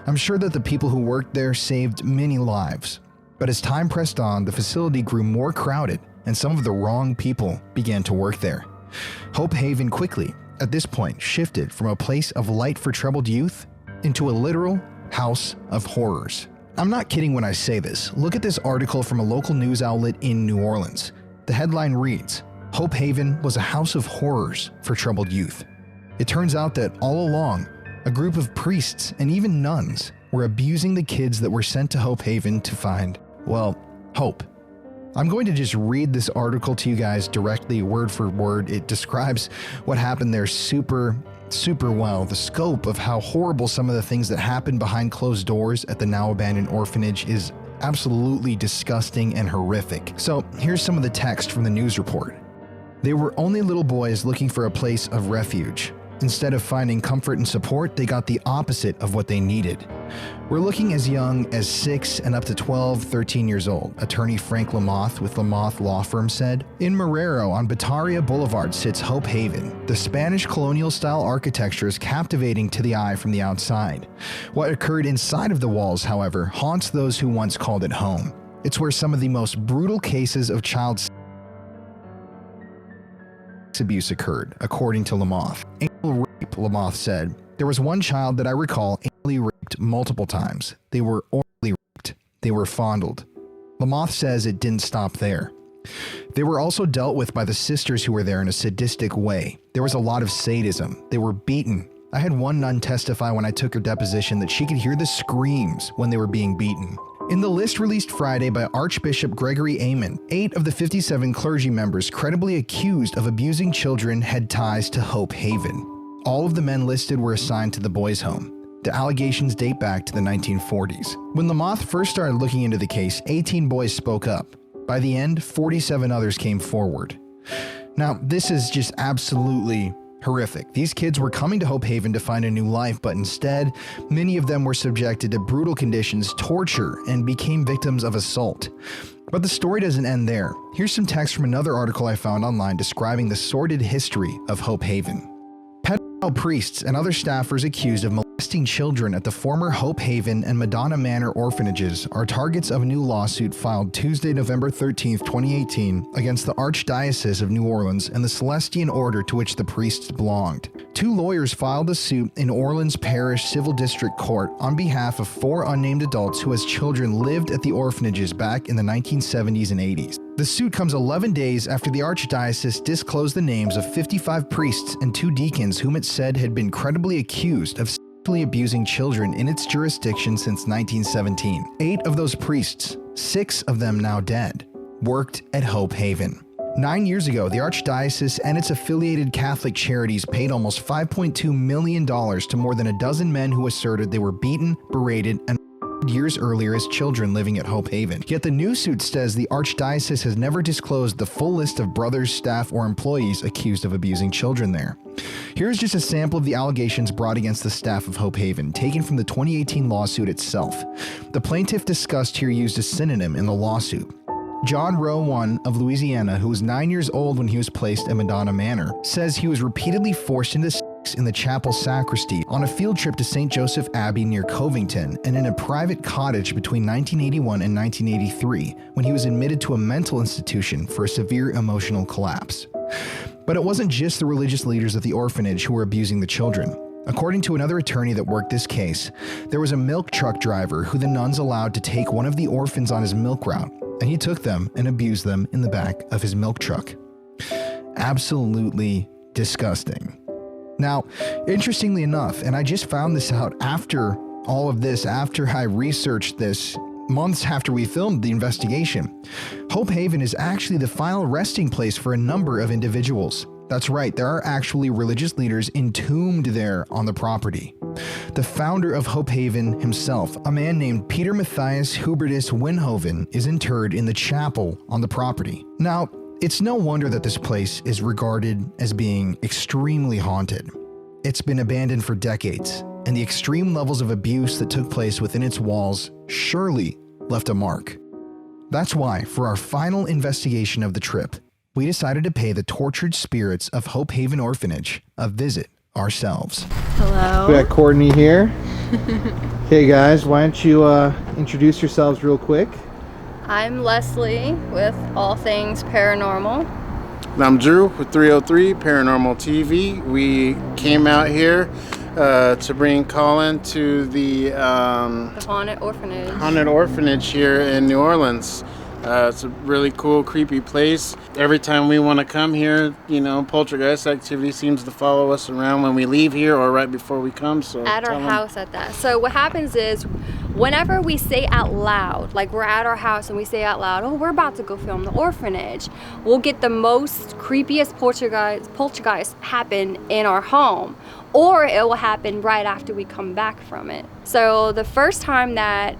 I'm sure that the people who worked there saved many lives. But as time pressed on, the facility grew more crowded, and some of the wrong people began to work there. Hope Haven quickly, at this point, shifted from a place of light for troubled youth into a literal house of horrors. I'm not kidding when I say this. Look at this article from a local news outlet in New Orleans. The headline reads, "Hope Haven was a house of horrors for troubled youth." It turns out that all along, a group of priests and even nuns were abusing the kids that were sent to Hope Haven to find, well, hope. I'm going to just read this article to you guys directly, word for word. It describes what happened there super well. The scope of how horrible some of the things that happened behind closed doors at the now abandoned orphanage is absolutely disgusting and horrific. So here's some of the text from the news report. They were only little boys looking for a place of refuge. Instead of finding comfort and support, they got the opposite of what they needed. We're looking as young as 6 and up to 12, 13 years old, attorney Frank Lamoth with Lamoth Law Firm said. In Marrero on Bataria Boulevard sits Hope Haven. The Spanish colonial-style architecture is captivating to the eye from the outside. What occurred inside of the walls, however, haunts those who once called it home. It's where some of the most brutal cases of child abuse occurred, according to Lamoth. Anal rape, Lamoth said. There was one child that I recall anally raped multiple times. They were orally raped. They were fondled. Lamoth says it didn't stop there. They were also dealt with by the sisters who were there in a sadistic way. There was a lot of sadism. They were beaten. I had one nun testify when I took her deposition that she could hear the screams when they were being beaten. In the list released Friday by Archbishop Gregory Amen, 8 of the 57 clergy members credibly accused of abusing children had ties to Hope Haven. All of the men listed were assigned to the boys' home. The allegations date back to the 1940s. When Lamoth first started looking into the case, 18 boys spoke up. By the end, 47 others came forward. Now, this is just absolutely horrific. These kids were coming to Hope Haven to find a new life, but instead, many of them were subjected to brutal conditions, torture, and became victims of assault. But the story doesn't end there. Here's some text from another article I found online describing the sordid history of Hope Haven. Pedophile priests and other staffers accused of molesting children at the former Hope Haven and Madonna Manor orphanages are targets of a new lawsuit filed Tuesday, November 13, 2018, against the Archdiocese of New Orleans and the Celestian Order to which the priests belonged. 2 lawyers filed a suit in Orleans Parish Civil District Court on behalf of 4 unnamed adults who as children lived at the orphanages back in the 1970s and 80s. The suit comes 11 days after the Archdiocese disclosed the names of 55 priests and 2 deacons whom it said had been credibly accused of sexually abusing children in its jurisdiction since 1917. 8 of those priests, 6 of them now dead, worked at Hope Haven. 9 years ago, the Archdiocese and its affiliated Catholic charities paid almost $5.2 million to more than a dozen men who asserted they were beaten, berated, and years earlier as children living at Hope Haven. Yet the new suit says the Archdiocese has never disclosed the full list of brothers, staff, or employees accused of abusing children there. Here's just a sample of the allegations brought against the staff of Hope Haven, taken from the 2018 lawsuit itself. The plaintiff discussed here used a synonym in the lawsuit. John Roe I of Louisiana, who was 9 years old when he was placed at Madonna Manor, says he was repeatedly forced into sex in the chapel sacristy on a field trip to St. Joseph Abbey near Covington and in a private cottage between 1981 and 1983 when he was admitted to a mental institution for a severe emotional collapse. But it wasn't just the religious leaders of the orphanage who were abusing the children. According to another attorney that worked this case, there was a milk truck driver who the nuns allowed to take one of the orphans on his milk route, and he took them and abused them in the back of his milk truck. Absolutely disgusting. Now, interestingly enough, and I just found this out after all of this, after I researched this, months after we filmed the investigation, Hope Haven is actually the final resting place for a number of individuals. That's right, there are actually religious leaders entombed there on the property. The founder of Hope Haven himself, a man named Peter Matthias Hubertus Winhoven, is interred in the chapel on the property. Now, it's no wonder that this place is regarded as being extremely haunted. It's been abandoned for decades, and the extreme levels of abuse that took place within its walls surely left a mark. That's why, for our final investigation of the trip, we decided to pay the tortured spirits of Hope Haven Orphanage a visit ourselves. Hello. We got Courtney here. Hey guys, why don't you introduce yourselves real quick? I'm Leslie with All Things Paranormal. And I'm Drew with 303 Paranormal TV. We came out here to bring Colin to the haunted orphanage here in New Orleans. It's a really cool, creepy place. Every time we want to come here, you know, poltergeist activity seems to follow us around when we leave here or right before we come. So At our house at that. So what happens is, whenever we say out loud, like we're at our house and we say out loud, oh, we're about to go film the orphanage, we'll get the most creepiest poltergeist happen in our home, or it will happen right after we come back from it. So the first time that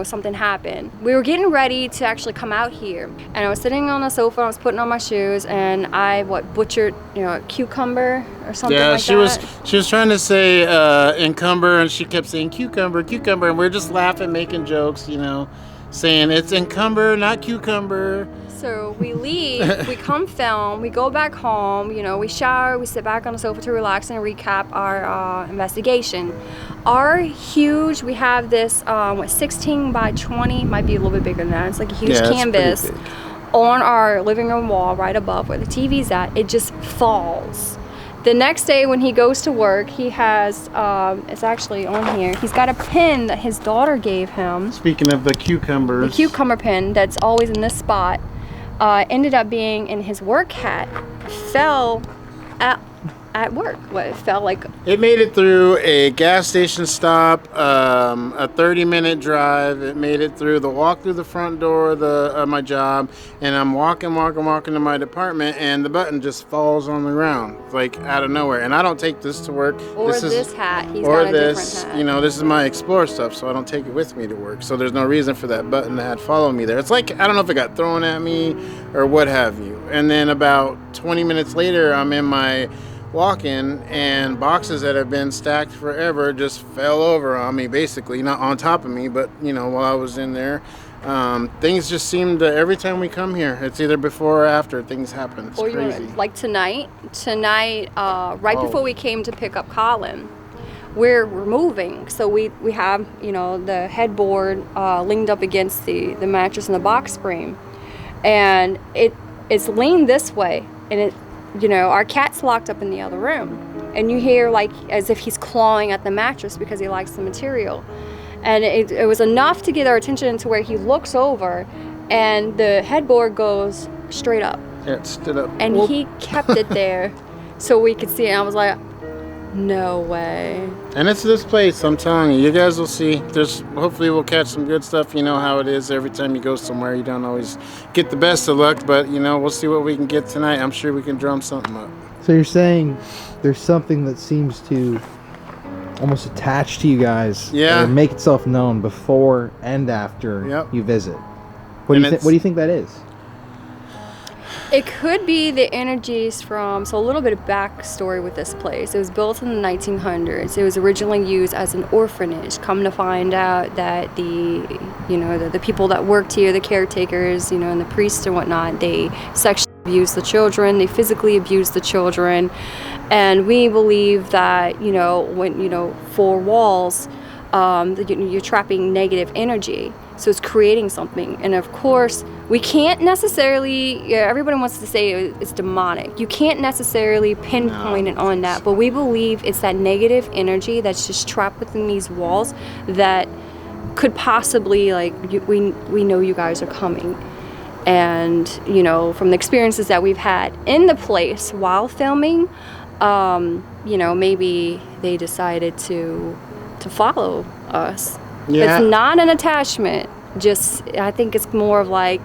something happened, we were getting ready to actually come out here, and I was sitting on a sofa, I was putting on my shoes, and I butchered a cucumber or something like that. Yeah, she was trying to say encumber, and she kept saying cucumber, and we are just laughing, making jokes, saying it's encumber, not cucumber. So we leave, we come film, we go back home, we shower, we sit back on the sofa to relax and recap our investigation. We have this 16 by 20, might be a little bit bigger than that. It's like a huge canvas on our living room wall right above where the TV's at. It just falls. The next day when he goes to work, he has, it's actually on here, he's got a pin that his daughter gave him. Speaking of the cucumbers. The cucumber pin that's always in this spot. Ended up being in his work hat, fell at work. It felt like it made it through a gas station stop, a 30-minute drive. It made it through the walk through the front door of my job, and I'm walking to my department, and the button just falls on the ground like out of nowhere. And I don't take this to work. Or this hat. He's got a different hat. This is my Explorer stuff, so I don't take it with me to work. So there's no reason for that button to have followed me there. It's like, I don't know if it got thrown at me or what have you. And then about 20 minutes later, I'm in my walk-in, and boxes that have been stacked forever just fell over on me, basically, not on top of me, but while I was in there. Things just seem to, every time we come here, it's either before or after things happen. It's crazy. Like tonight, right before we came to pick up Colin, we're moving, so we have the headboard leaned up against the mattress and the box spring, and it's leaned this way, and our cat's locked up in the other room, and you hear like as if he's clawing at the mattress because he likes the material. And it was enough to get our attention to where he looks over and the headboard goes straight up. Yeah, it stood up. And he kept it there so we could see it. And I was like, no way. And it's this place, I'm telling you guys will see. Hopefully we'll catch some good stuff. You know how it is every time you go somewhere, you don't always get the best of luck, but we'll see what we can get tonight. I'm sure we can drum something up. So you're saying there's something that seems to almost attach to you guys, or make itself known before and after you visit. What do you think that is? It could be the energies from, so a little bit of backstory with this place. It was built in the 1900s. It was originally used as an orphanage. Come to find out that the people that worked here, the caretakers, and the priests and whatnot, they sexually abused the children, they physically abused the children. And we believe that, when, 4 walls, you're trapping negative energy. So it's creating something. And of course, we can't necessarily, everybody wants to say it's demonic. You can't necessarily pinpoint it on that, but we believe it's that negative energy that's just trapped within these walls that could possibly, we know you guys are coming. And, from the experiences that we've had in the place while filming, maybe they decided to follow us. Yeah. It's not an attachment. I think it's more of like,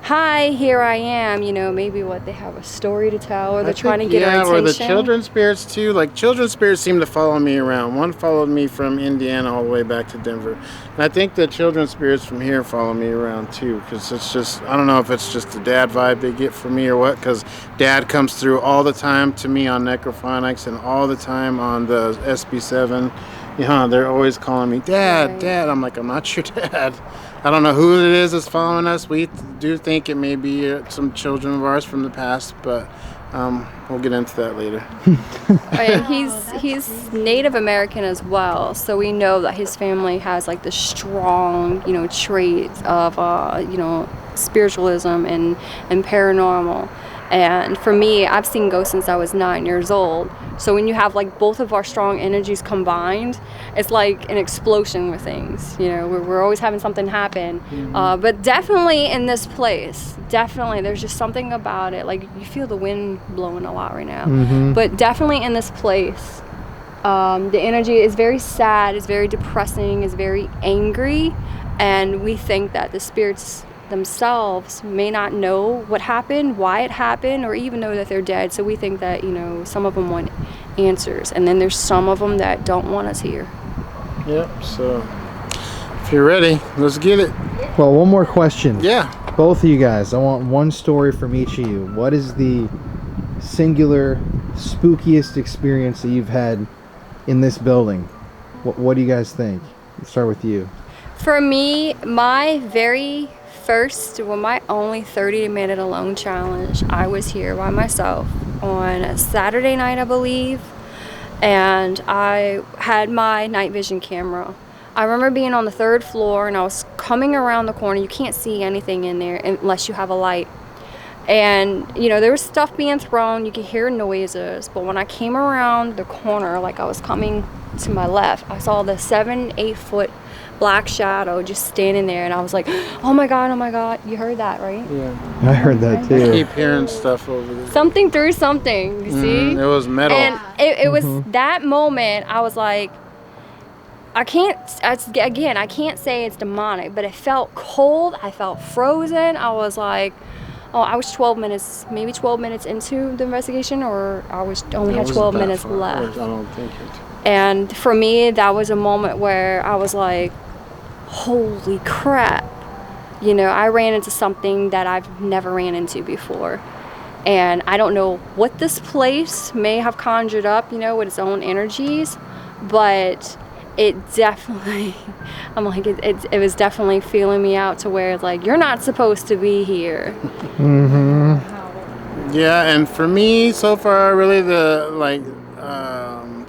hi, here I am. Maybe they have a story to tell, or they're trying to get our attention. Or the children's spirits too. Like, children's spirits seem to follow me around. One followed me from Indiana all the way back to Denver. And I think the children's spirits from here follow me around too, because it's just, I don't know if it's just the dad vibe they get from me or what, because dad comes through all the time to me on Necrophonics and all the time on the SB7. They're always calling me Dad, Dad. I'm like, I'm not your dad. I don't know who it is that's following us. We do think it may be some children of ours from the past, but we'll get into that later. He's Native American as well, so we know that his family has like the strong, traits of, spiritualism and paranormal. And for me, I've seen ghosts since I was 9 years old. So when you have like both of our strong energies combined, it's like an explosion with things. We're always having something happen. But definitely in this place, there's just something about it. Like you feel the wind blowing a lot right now. But definitely in this place, the energy is very sad, it's very depressing, it's very angry. And we think that the spirits themselves may not know what happened, why it happened, or even know that they're dead. So we think that, some of them want answers, and then there's some of them that don't want us here. Yep, so if you're ready, let's get it. Well, one more question. Yeah. Both of you guys, I want one story from each of you. What is the singular, spookiest experience that you've had in this building? What do you guys think? Let's start with you. For me, my only 30-minute alone challenge, I was here by myself on a Saturday night, I believe, and I had my night vision camera. I remember being on the 3rd floor, and I was coming around the corner. You can't see anything in there unless you have a light. And, there was stuff being thrown. You could hear noises. But when I came around the corner, like I was coming to my left, I saw the 7-8 foot black shadow just standing there, and I was like, oh my god, you heard that, right? Yeah, I heard that too. I keep hearing stuff over there. Something through something, you see? It was metal. And it was that moment, I was like, I can't say it's demonic, but it felt cold, I felt frozen. I was like, I was 12 minutes into the investigation, or I only had 12 minutes left. I don't think it. And for me, that was a moment where I was like, holy crap. I ran into something that I've never ran into before. And I don't know what this place may have conjured up, with its own energies, but it definitely, I'm like, it was definitely feeling me out to where it's like, you're not supposed to be here. Yeah, and for me, so far, really the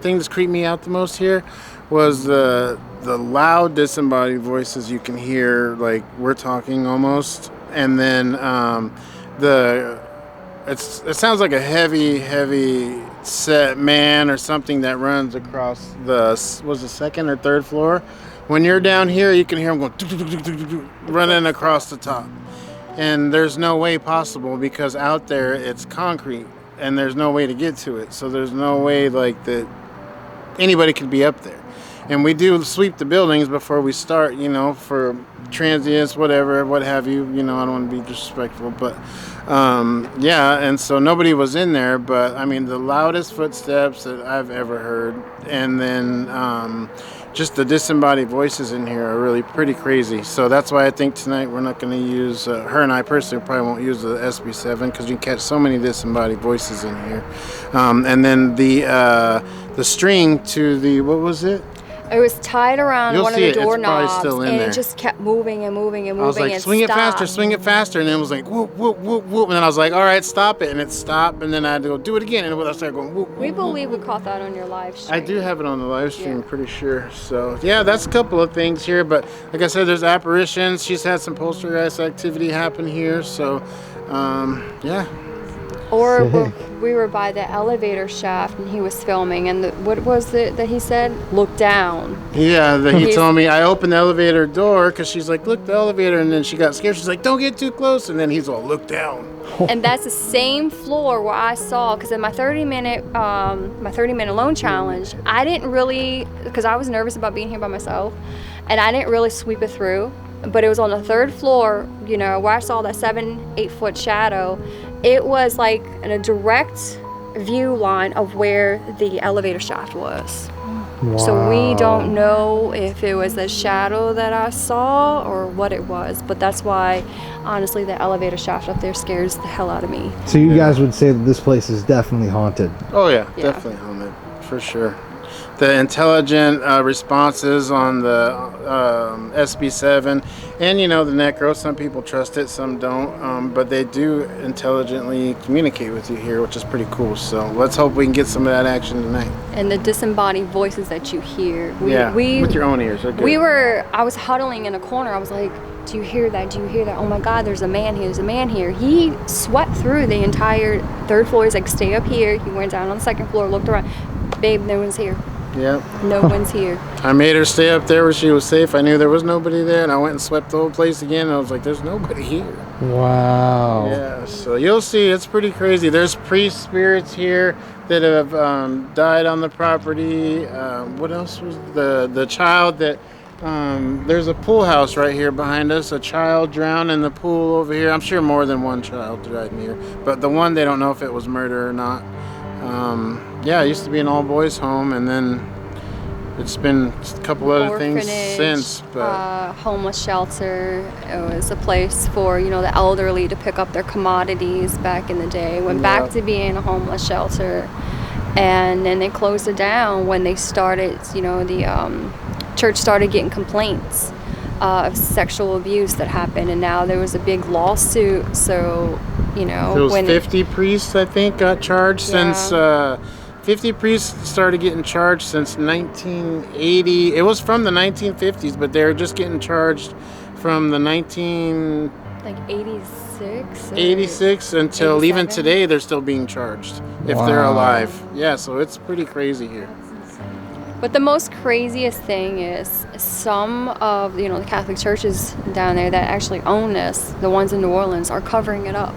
thing that's creeped me out the most here was the loud disembodied voices you can hear, like we're talking almost, and then it sounds like a heavy set man or something that runs across the 2nd or 3rd floor. When you're down here, you can hear him going running across the top, and there's no way possible because out there it's concrete and there's no way to get to it, so there's no way like that anybody could be up there. And we do sweep the buildings before we start, for transients, whatever, what have you. I don't want to be disrespectful, but and so nobody was in there. But I mean, the loudest footsteps that I've ever heard, and then just the disembodied voices in here are really pretty crazy. So that's why I think tonight we're not going to use, her and I personally probably won't use the SB7 because you can catch so many disembodied voices in here. And then the string to the, what was it? It was tied around one of the doorknobs, and it just kept moving and moving and moving. I was like, and swing stopped. it faster, and then it was like, whoop, whoop, whoop, whoop, and then I was like, all right, stop it, and it stopped, and then I had to go do it again, and I started going, whoop, whoop. We believe we caught that on your live stream. I do have it on the live stream, I'm pretty sure. So yeah, that's a couple of things here, but like I said, there's apparitions. She's had some poltergeist activity happen here, so yeah. Or we were by the elevator shaft and he was filming, and what was it that he said? Look down. Yeah, he told me, I opened the elevator door because she's like, look, the elevator, and then she got scared. She's like, don't get too close, and then he's all, look down. And that's the same floor where I saw, because in my 30-minute alone challenge, I didn't really, because I was nervous about being here by myself, and I didn't really sweep it through. But it was on the 3rd floor, where I saw that 7-8 foot shadow. It was like in a direct view line of where the elevator shaft was. Wow. So we don't know if it was a shadow that I saw or what it was, but that's why, honestly, the elevator shaft up there scares the hell out of me. So you guys would say that this place is definitely haunted? Oh yeah. Definitely haunted, for sure. the intelligent responses on the SB7, and you know, the necro. Some people trust it, some don't, but they do intelligently communicate with you here, which is pretty cool. So let's hope we can get some of that action tonight. And the disembodied voices that you hear. With your own ears. Okay. I was huddling in a corner. I was like, do you hear that? Do you hear that? Oh my God, there's a man here. There's a man here. He swept through the entire 3rd floor. He's like, stay up here. He went down on the 2nd floor, looked around. Babe, no one's here. Yep. No one's here. I made her stay up there where she was safe. I knew there was nobody there, and I went and swept the whole place again. And I was like, there's nobody here. Wow. Yeah, so you'll see, it's pretty crazy. There's priest spirits here that have died on the property. What else was the child that... there's a pool house right here behind us. A child drowned in the pool over here. I'm sure more than one child died in here, but the one, they don't know if it was murder or not. Yeah, it used to be an all-boys home, and then it's been a couple other things since. But homeless shelter. It was a place for, you know, the elderly to pick up their commodities back in the day. Went back to being a homeless shelter, and then they closed it down when they started, you know, the church started getting complaints of sexual abuse that happened, and now there was a big lawsuit. So, you know, there was 50 priests, I think, got charged since 50 priests started getting charged since 1980. It was from the 1950s, but they're just getting charged from the 86 until 87? Even today they're still being charged if they're alive. Yeah, so it's pretty crazy here. But the most craziest thing is some of, you know, the Catholic churches down there that actually own this, the ones in New Orleans, are covering it up.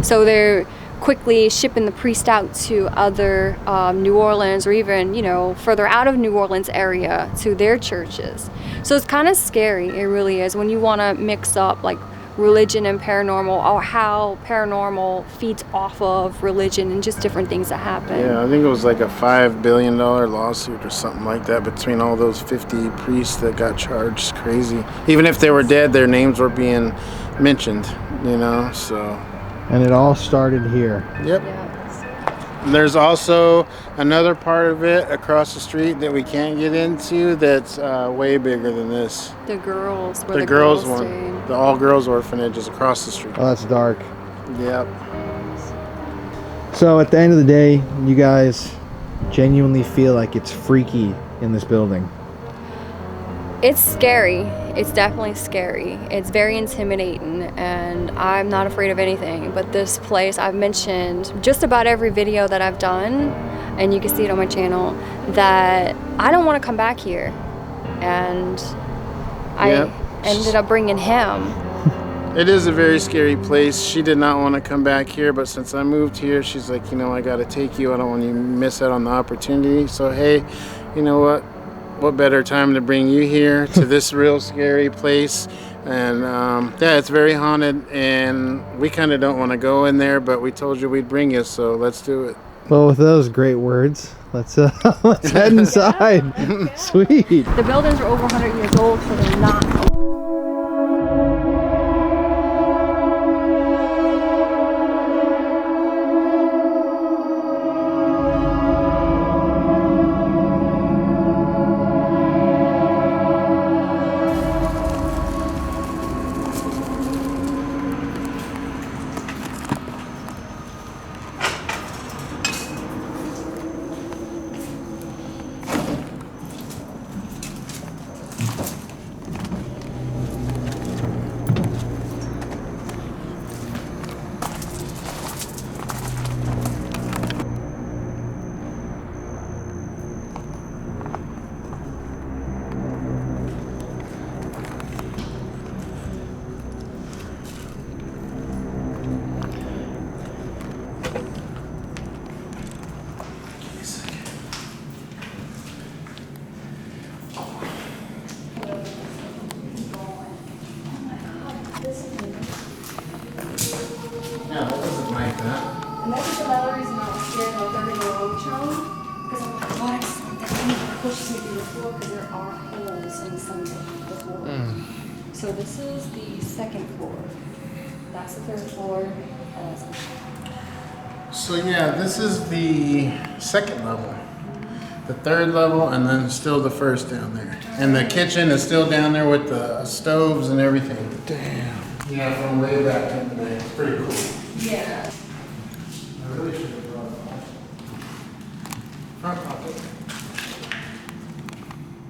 So they're quickly shipping the priest out to other New Orleans, or even, you know, further out of New Orleans area to their churches. So it's kind of scary, it really is, when you want to mix up like religion and paranormal, or how paranormal feeds off of religion and just different things that happen. Yeah, I think it was like a $5 billion lawsuit or something like that between all those 50 priests that got charged. It's crazy. Even if they were dead, their names were being mentioned, you know, so. And it all started here. Yep. There's also another part of it across the street that we can't get into that's way bigger than this. The girls, the girls one. The all-girls orphanage is across the street. Oh, that's dark. Yep. So at the end of the day, you guys genuinely feel like it's freaky in this building? It's scary. It's definitely scary. It's very intimidating, and I'm not afraid of anything. But this place, I've mentioned just about every video that I've done, and you can see it on my channel, that I don't want to come back here. And I ended up bringing him. It is a very scary place. She did not want to come back here, but since I moved here, she's like, you know, I got to take you. I don't want you to miss out on the opportunity. So, hey, you know what? What better time to bring you here to this real scary place? And yeah, it's very haunted, and we kind of don't want to go in there, but we told you we'd bring you, so let's do it. Well, with those great words, let's head inside. Sweet. The buildings are over 100 years old, so they're not. And that's another reason I was scared of every road show. Because I'm like, what if something pushes me through the floor? Because there are holes in some of the floors. So this is the second floor. That's the third floor. And that's So yeah, this is the second level. The 3rd level, and then still the 1st down there. And the kitchen is still down there with the stoves and everything. Damn. Yeah, from way back in the day. It's pretty cool. Yeah. I really should have brought a front pocket.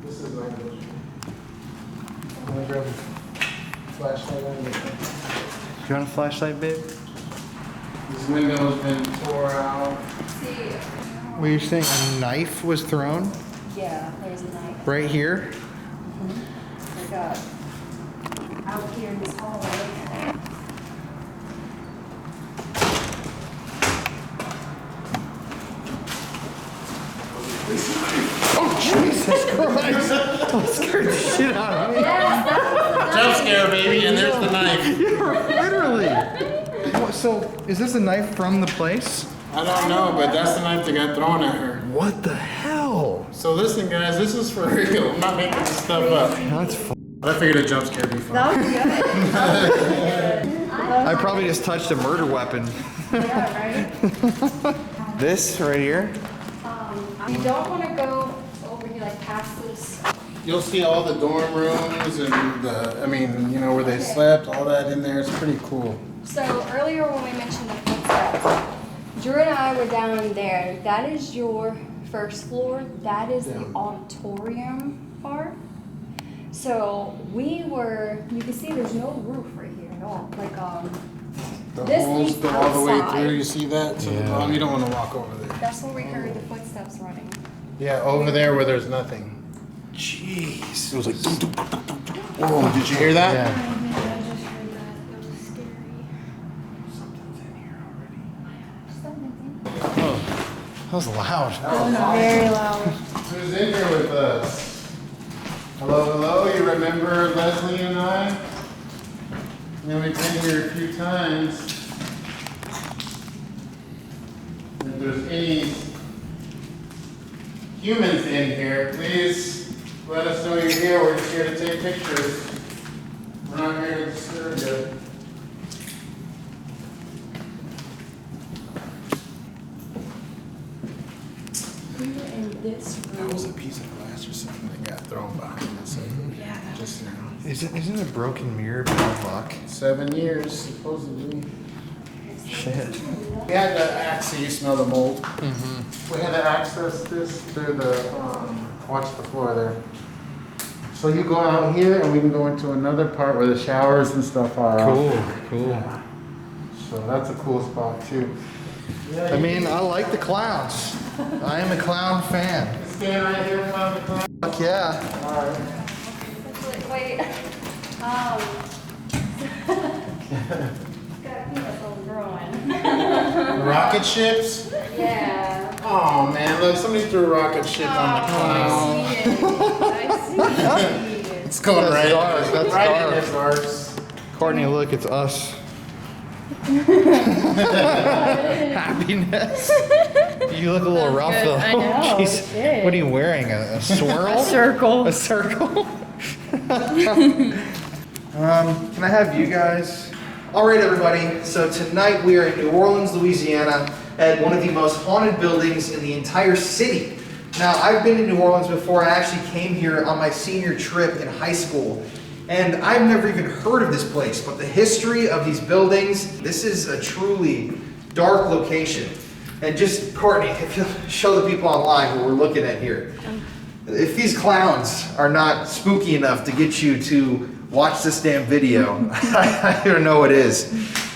This is like I'm gonna grab a flashlight on you. You want a flashlight, babe? This window's been tore out. See, Were you saying a knife was thrown yeah, there's a knife. right here? Like out here in this hallway. Jesus Christ! That scared the shit out of me. Yes, that's Jump scare, baby, and there's the knife. Literally. So, is this a knife from the place? I don't know, but that's the knife that got thrown at her. What the hell? So listen, guys, this is for real. I'm not making this stuff up. That's I figured a jump scare would be fun. that was good. I probably just touched a murder weapon. Yeah, right? This right here? You don't want to go over here like past this. You'll see all the dorm rooms and the, I mean, you know, where they slept, all that in there. It's pretty cool. So earlier when we mentioned the footsteps, Drew and I were down there. That is your 1st floor. That is the auditorium part. So we were, you can see there's no roof right here at all. Like, The this holes is go all the way outside. through. You see that? To the bottom. You don't want to walk over there. That's where we heard the footsteps running. Yeah, over there where there's nothing. Jeez. It was like, whoa, did you hear that? Yeah. I just heard that. That was scary. Something's in here already. Something. That was loud. Very loud. Who's in here with us? Hello, hello. You remember Leslie and I? You know, we've been here a few times. If there's any humans in here, please let us know you're here. We're just here to take pictures. We're not here to disturb you. We were in this That room. was a piece of glass or something that got thrown behind us. Yeah. Just now. Isn't a broken mirror bad luck? 7 years, supposedly. Shit. We had to access, you smell the mold. We had to access this through the, watch the floor there. So you go out here and we can go into another part where the showers and stuff are. Cool. So that's a cool spot too. I mean, I like the clowns. I am a clown fan. Stand right here in front of the clown. Fuck yeah. Alright. Wait. Got penis all growing. Rocket ships? Yeah. Oh man, look, somebody threw a rocket ship on the clown. I see it. It's going That's right, dark, that's right dark. in his arse. Courtney, look, it's us. Happiness. You look a little rough though. I know, Jeez. shit. What are you wearing? A swirl? Circle. A circle? Can I have you guys? All right, everybody. So tonight we are in New Orleans, Louisiana, at one of the most haunted buildings in the entire city. Now, I've been to New Orleans before. I actually came here on my senior trip in high school. And I've never even heard of this place, but the history of these buildings, this is a truly dark location. And just, Courtney, if you'll show the people online what we're looking at here. If these clowns are not spooky enough to get you to watch this damn video, I don't know what is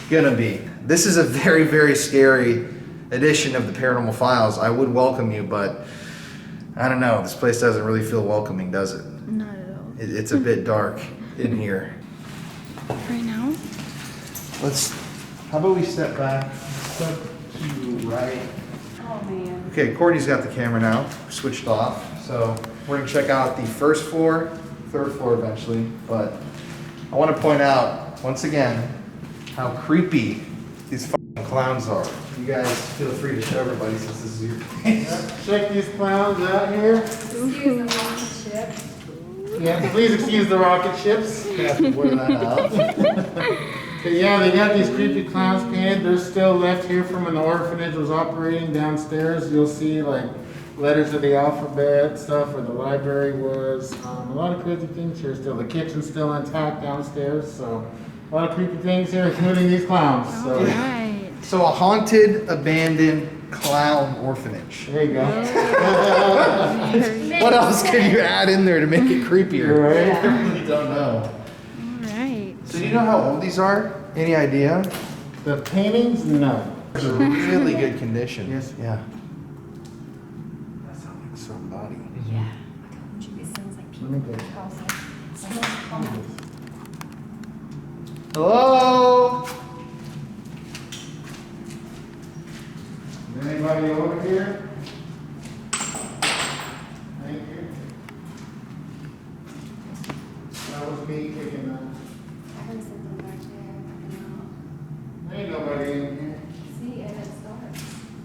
gonna be. This is a very, very scary edition of the Paranormal Files. I would welcome you, but I don't know. This place doesn't really feel welcoming, does it? Not at all. It's a bit dark in here. Right now? How about we step back, step to the right. Oh man. Okay, Courtney's got the camera now, switched off. So we're gonna check out the first floor, third floor eventually. But I wanna point out, once again, how creepy these fucking clowns are. You guys feel free to show everybody since this is your place. Check these clowns out here. Excuse the rocket ship. Yeah, please excuse the rocket ships. You have to blur that out. But yeah, they got these creepy clowns painted. They're still left here from when the orphanage was operating downstairs. You'll see like letters of the alphabet stuff where the library was. A lot of crazy things here still. The kitchen's still intact downstairs, so a lot of creepy things here, including these clowns. So. Right. So a haunted, abandoned clown orphanage. There you go. What else could you add in there to make it creepier? Right. I really don't know. All right. So do you know how old these are? Any idea? The paintings, no. They're really good condition. Yes. Yeah. That sounds like somebody. Yeah. It sounds like people in the house. Hello? Anybody over here? Thank you. That was me kicking that. I heard something back there. Ain't nobody in here. See, and it's dark.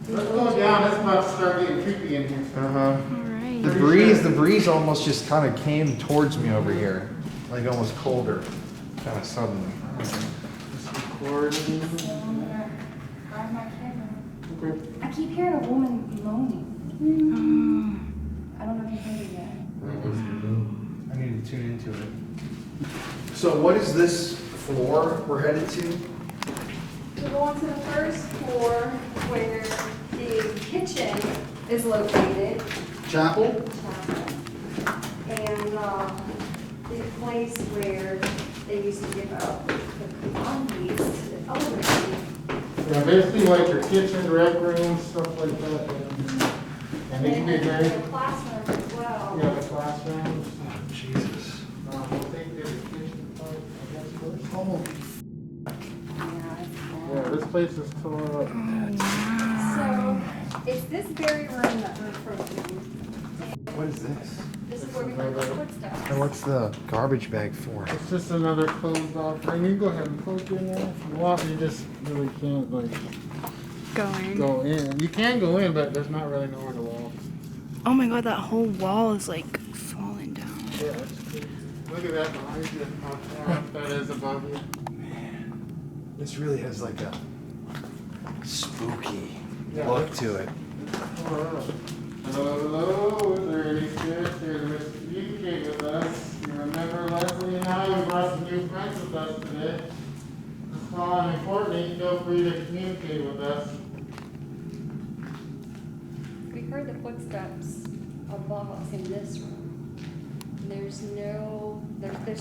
Let's go down. It's about to start getting creepy in here. Uh-huh. All right. The breeze almost just kind of came towards me over here. Like almost colder. Kind of suddenly. Just recording. So I'm gonna grab my camera. Okay. I keep hearing a woman moaning. I don't know if you heard it yet. I need to tune into it. So what is this floor we're headed to? We're going to the first floor where the kitchen is located. Chapel? And the place where they used to give out the coupon keys to the elderly. Yeah, basically like your kitchen, rec room, stuff like that. And they can be very, The classroom as well. yeah, the classrooms. Oh, Jesus. We'll take the kitchen part, I guess, first. Oh, Yeah, it's cool. Yeah, this place is tore up. So, it's this very room that we're approaching. what is this? This is where we put the footsteps. And what's the garbage bag for? It's just another closed off thing. You can go ahead and poke in there if you want. You just really can't like Go in. go in. You can go in, but there's not really nowhere to walk. Oh my god, that whole wall is like falling down. Yeah, that's cool. Look at that behind you. How far up that is above you. This really has like a spooky Yeah, look to it. Tore up. Hello, hello. Is there any spirits here to communicate with us? You remember Leslie and I? We brought some new friends with us today. Miss Colin and Courtney, feel free to communicate with us. We heard the footsteps above us in this room. There's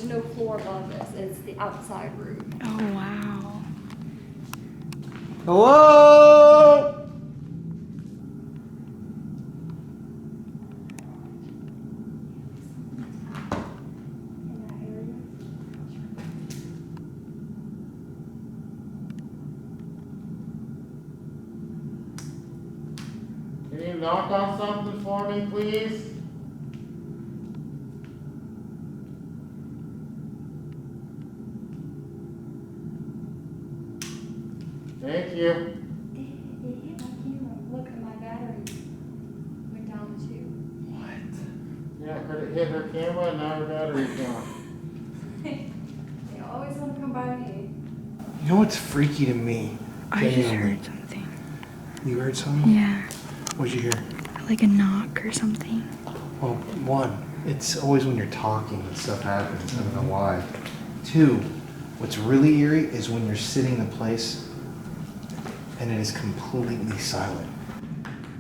no floor above us. It's the outside room. Oh wow. Hello? In that area. Can you knock on something for me, please? Thank you. It hit my camera. Look at my battery. Went down too. Yeah, but it hit her camera and now her battery's gone. They always want to come by me. You know what's freaky to me? I just Genuinely. heard something. You heard something? Yeah. What'd you hear? Like a knock or something. Well, one, it's always when you're talking that stuff happens. I don't know why. Two, what's really eerie is when you're sitting in a place and it is completely silent.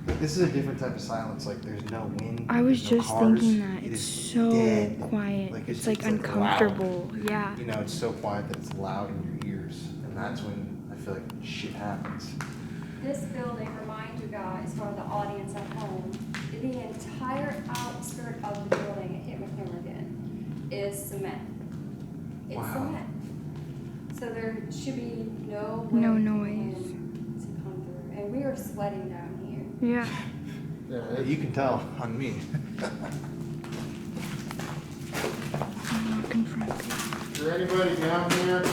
Like, this is a different type of silence. Like there's no wind. I was there's no just cars. thinking that. It It's is so dead. quiet. Like, it's it's like like uncomfortable. Yeah. You know, it's so quiet that it's loud in your ears, and that's when I feel like shit happens. This building, remind you guys, for the audience at home, the entire outskirt of the building, it hit my camera again, is cement. It's Wow. cement. So there should be no No way noise. to come through. And we are sweating down here. Yeah. Yeah, You can tell on me. I'm looking for a picture. is there anybody down here?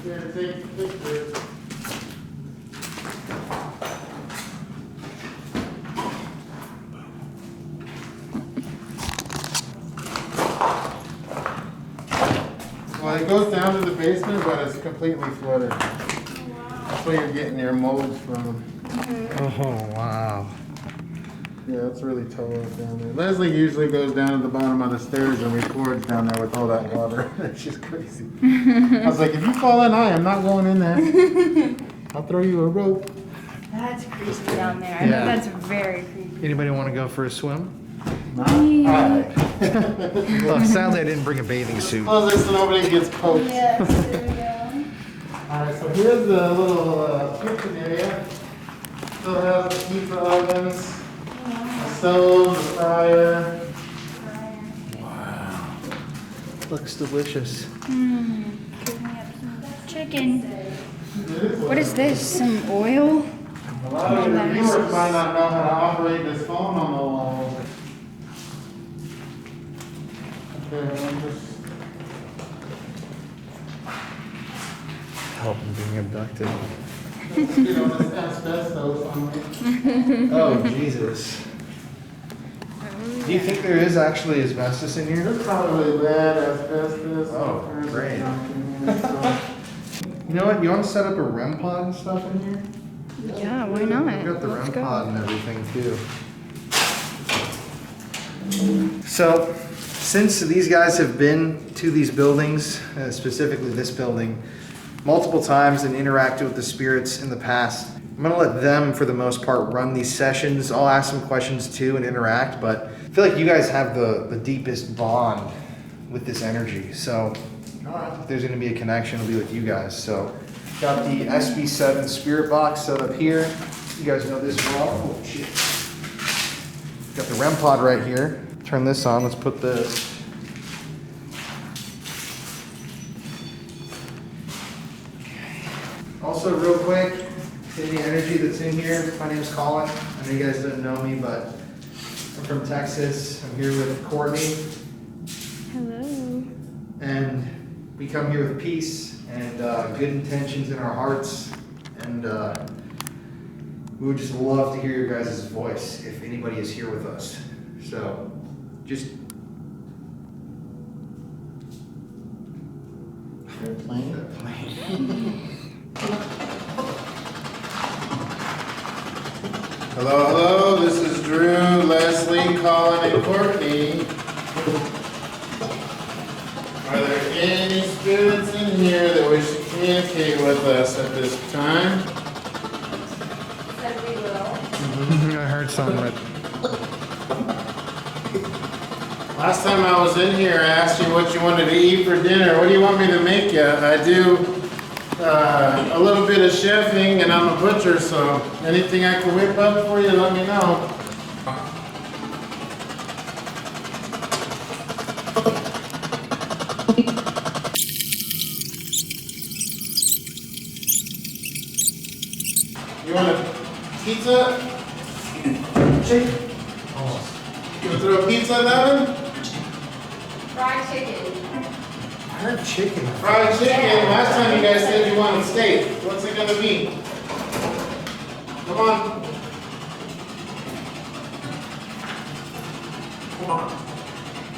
Here to take pictures. Well, it goes down to the basement, but it's completely flooded. That's where you're getting your molds from. Oh wow. Yeah, it's really tall down there. Leslie usually goes down to the bottom of the stairs and records down there with all that water. That's just crazy. I was like, if you fall in, I am not going in there. I'll throw you a rope. That's creepy down there. I Yeah. think that's very creepy. Anybody want to go for a swim? Alright. Well, sadly, I didn't bring a bathing suit. Close this so nobody gets poked. Yes, there we go. Alright, so here's the little kitchen area. Still has the pizza ovens, the stove, the fryer. Looks delicious. Chicken. What is this? Some oil? A lot of your viewers might not know how to operate this phone on the wall. Okay, I'm just... Help him being abducted. You know, this asbestos on me. Oh, Jesus. Do you think there is actually asbestos in here? There's probably lead, asbestos. Oh, all kinds of great. junk in here, so- You know what? You want to set up a REM pod and stuff in here? Yeah, why not? We've got the Let's REM go. pod and everything too. So, since these guys have been to these buildings, specifically this building, multiple times and interacted with the spirits in the past, I'm gonna let them, for the most part, run these sessions. I'll ask some questions too and interact, but I feel like you guys have the deepest bond with this energy. So, if there's gonna be a connection, it'll be with you guys. So, got the SB7 spirit box set up here. You guys know this well. Oh shit. Got the REM pod right here. Turn this on. Let's put this. Also, real quick, any energy that's in here. My name's Colin. I know you guys don't know me, but I'm from Texas. I'm here with Courtney, Hello. and we come here with peace and good intentions in our hearts. And we would just love to hear your guys' voice if anybody is here with us. So, just. They're playing? They're playing. Hello, hello, this is Drew, Leslie, Colin, and Courtney. Are there any spirits in here that wish to communicate with us at this time? Said we will. I heard something. Last time I was in here, I asked you what you wanted to eat for dinner. What do you want me to make you? I do a little bit of chefing, and I'm a butcher, so anything I can whip up for you, let me know. You want a pizza? Chicken? You want to throw a pizza in the oven? Fried chicken. I heard chicken. Fried chicken. Last time you guys said you wanted steak. What's it gonna be? Come on. Come on.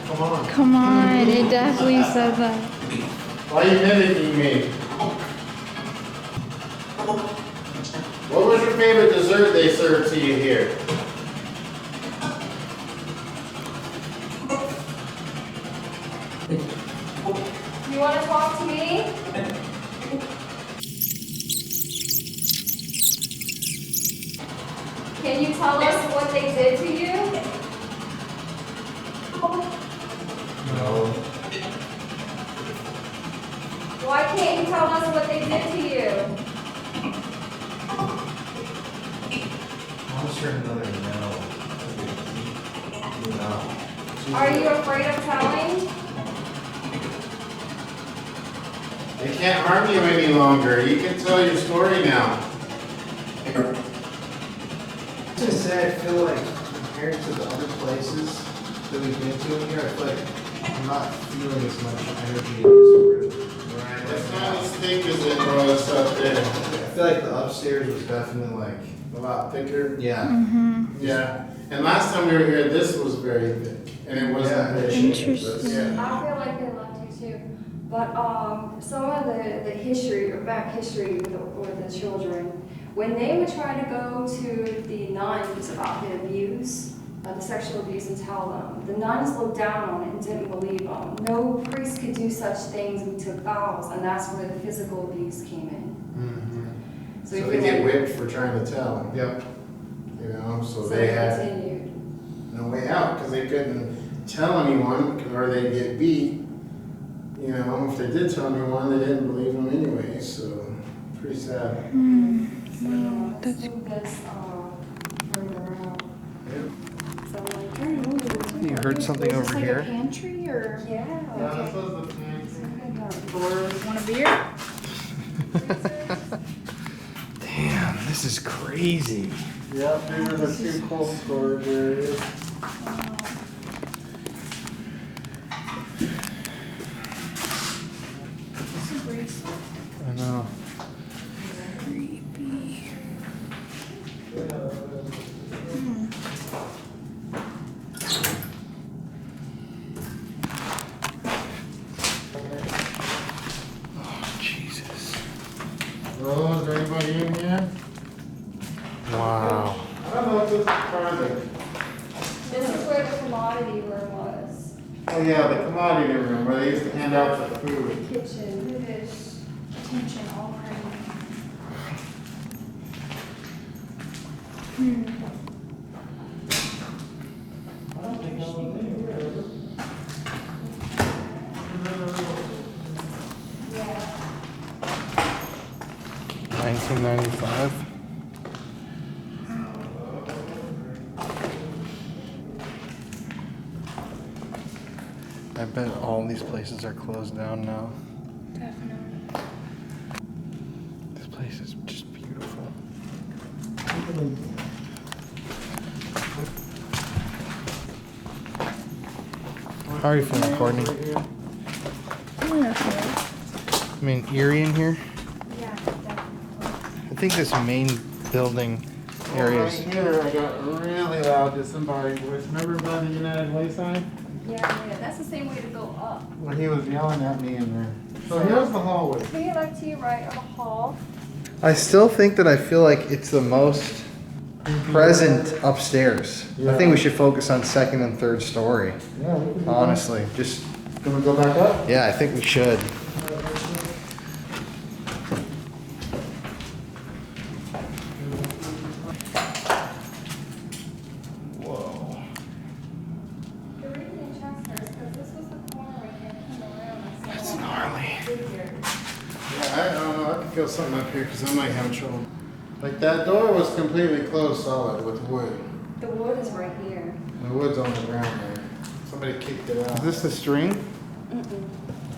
Come on. Come on, it definitely said that. Why are you mimicking me? What was your favorite dessert they served to you here? You want to talk to me? Can you tell us what they did to you? No. Why can't you tell us what they did to you? I'm sure another no. No. Are you afraid of telling? They can't harm you any longer. You can tell your story now. I was gonna say, I feel like compared to the other places that we've been to in here, I feel like I'm not feeling as much energy in this room. Right. It's not as thick as it was up there. I feel like the upstairs was definitely like, A lot thicker. yeah. Yeah. And last time we were here, this was very thick, and it wasn't Yeah. very Interesting. Yeah. I feel like they left you too. But some of the history, or back history with the children, when they would try to go to the nuns about the abuse, the sexual abuse and tell them. The nuns looked down on it and didn't believe them. No priest could do such things. We took vows, and that's where the physical abuse came in. Mm-hmm. So, So if they you get like- whipped for trying to tell. Yep. You know, so So they they had continued. no way out because they couldn't tell anyone or they'd get beat. You know, if they did tell anyone, they didn't believe them anyway. So pretty sad. So, let's move this further around. Yep. So I'm like, trying to move it. You heard something Is this over like here? a pantry or? Yeah. This was the fancy. Want a beer? Damn, this is crazy. Yep, these are the two cold storage areas. I know. Oh, Jesus. Oh, is there anybody in here? Wow. I don't know if this is private. This is where the commodity room was. Oh yeah, the commodity room where they used to hand out the food. Kitchen. Look at this. Attention already. I don't think I was in here. Yeah. 1995. I bet all these places are closed down now. Definitely. This place is just beautiful. How are you feeling, Courtney? I mean, eerie in here? Yeah, definitely. I think this main building area Right is. here, I got really loud disembodied voice. Remember by the United Way sign? Yeah, that's the same way to go up. When he was yelling at me in there. So here's the hallway. To your left, to your right of a hall. I still think that I feel like it's the most present upstairs. I think we should focus on second and third story. Yeah, we can go Honestly, just back. Can we go back up? yeah, I think we should. Whoa. The reason in Chester is because this was the corner right here. Came around and saw That's gnarly. figure. Yeah, I don't know. I can feel something up here because I might have trouble. Like that door was completely closed solid with wood. The wood is right here. The wood's on the ground there. Somebody kicked it out. Is this the string? Mm-mm.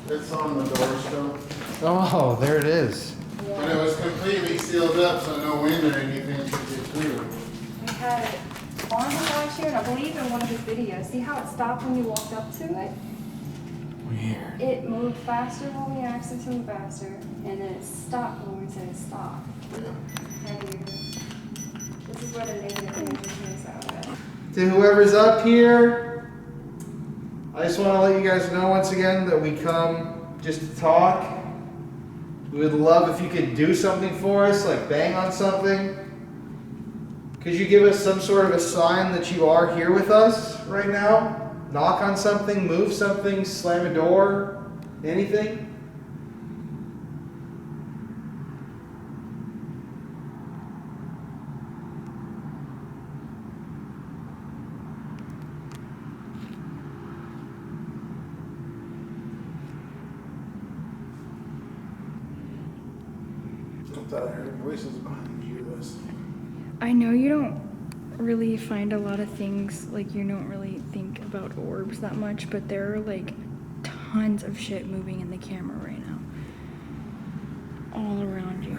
It's on the door still. Oh, there it is. But it was completely sealed up so no wind or anything could get through. We had it on him last year, and I believe in one of his videos. See how it stopped when you walked up to it? Weird. It moved faster when we asked it to move faster, and then it stopped when we said it stopped. Yeah. Heavier. This is where the negative energy is out of. To whoever's up here, I just want to let you guys know once again that we come just to talk. We would love if you could do something for us, like bang on something. Could you give us some sort of a sign that you are here with us right now? Knock on something, move something, slam a door, anything? I thought I heard voices behind you. I know you don't really find a lot of things, like you don't really think about orbs that much, but there are like tons of shit moving in the camera right now. All around you.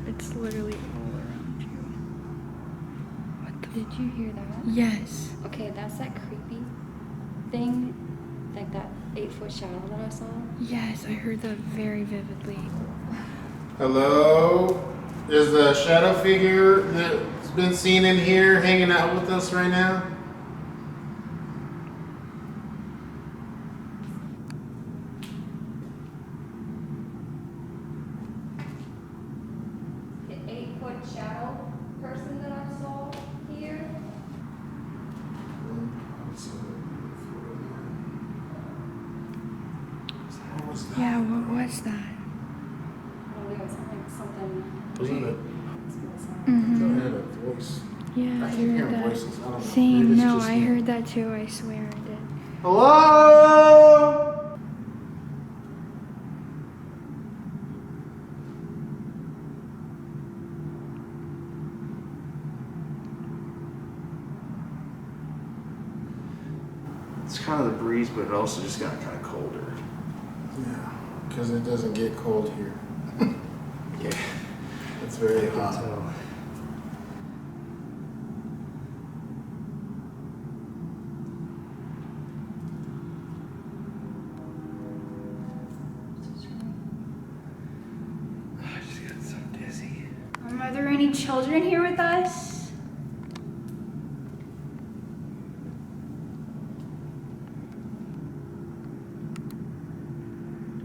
It's literally all around you. What the? Did you hear that? Yes. Okay, that's that creepy thing, like that 8-foot shadow that I saw. Yes, I heard that very vividly. Hello? Is the shadow figure that's been seen in here hanging out with us right now? The 8-foot shadow person that I saw here. was that? Yeah, what was that? I don't know, it sounded like something. Wasn't it? Mm-hmm. I heard a voice. Yeah, I I keep heard hearing that. voices. I don't know. Same, Maybe it's no, just I me. heard that too, I swear I did. Hello? It's kind of the breeze, but it also just got kind of colder. Yeah, because it doesn't get cold here. Yeah. It's very hot. I just got so dizzy. Are there any children here with us?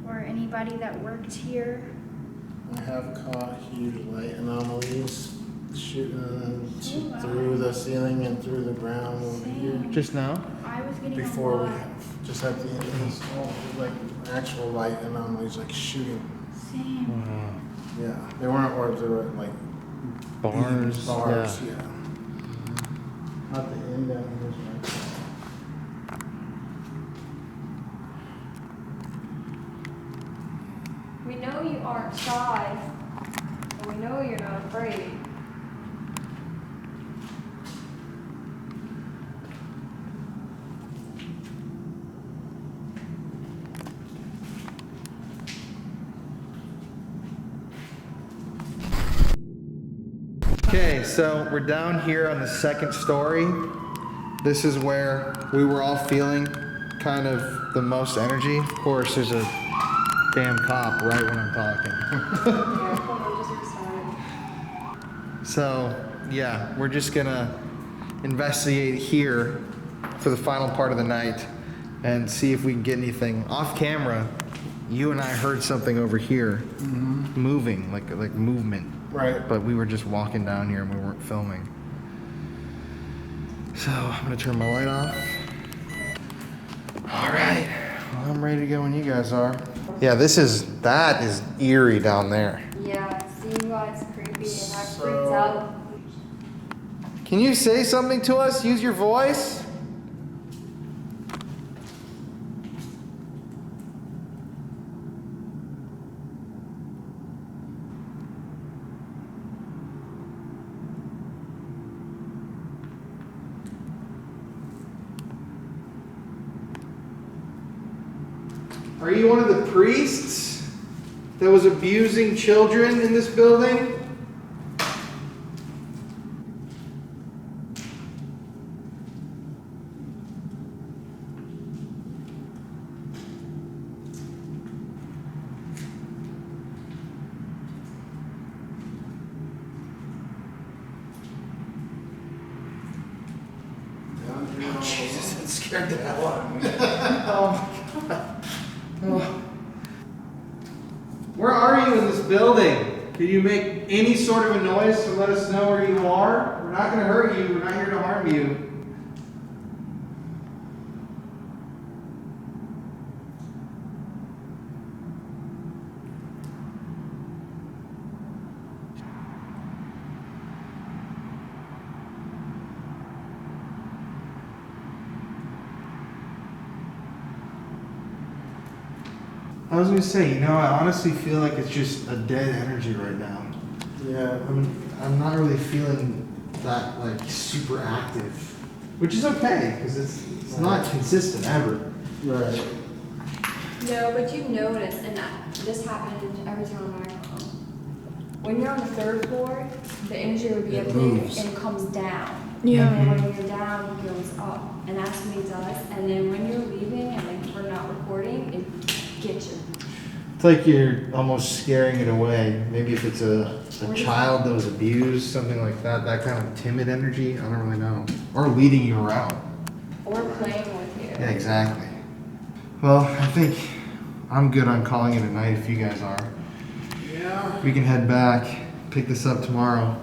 Or anybody that worked here? I have caught huge light anomalies shooting through the ceiling and through the ground over here. Just now? I was getting Before a we lot. just had the enemies, like actual light anomalies, like shooting. Same. Yeah, they weren't orbs, they were like Bars. bars. Yeah. Not the end down here. We know you aren't shy, and we know you're not afraid. Okay, so we're down here on the second story. This is where we were all feeling kind of the most energy. Of course, there's a damn cop right when I'm talking. Yeah, hold on, just restarted. So, yeah, we're just gonna investigate here for the final part of the night and see if we can get anything off camera. You and I heard something over here moving, like movement. Right. But we were just walking down here and we weren't filming. So I'm gonna turn my light off. All right, well, I'm ready to go when you guys are. Yeah, that is eerie down there. Yeah, see why it's creepy and I freaked out. Can you say something to us? Use your voice. Are you one of the priests that was abusing children in this building? Oh, Jesus, that scared the hell out of me. Oh my God. Oh. Where are you in this building? Can you make any sort of a noise to let us know where you are? We're not going to hurt you. We're not here to harm you. I was gonna say, I honestly feel like it's just a dead energy right now. Yeah. I'm not really feeling that like super active, which is okay because it's not consistent ever. Right. No, but you notice, and this happened every time I come. When you're on the third floor, the energy would be It up there and moves. it comes down. Yeah. And then when you're down, it goes up. And that's what it does. And then when you're leaving and like we're not recording, it gets you. It's like you're almost scaring it away. Maybe if it's a child that was abused, something like that, that kind of timid energy. I don't really know. Or leading you around. Or playing with you. Yeah, exactly. Well, I think I'm good on calling it a night if you guys are. Yeah. We can head back, pick this up tomorrow.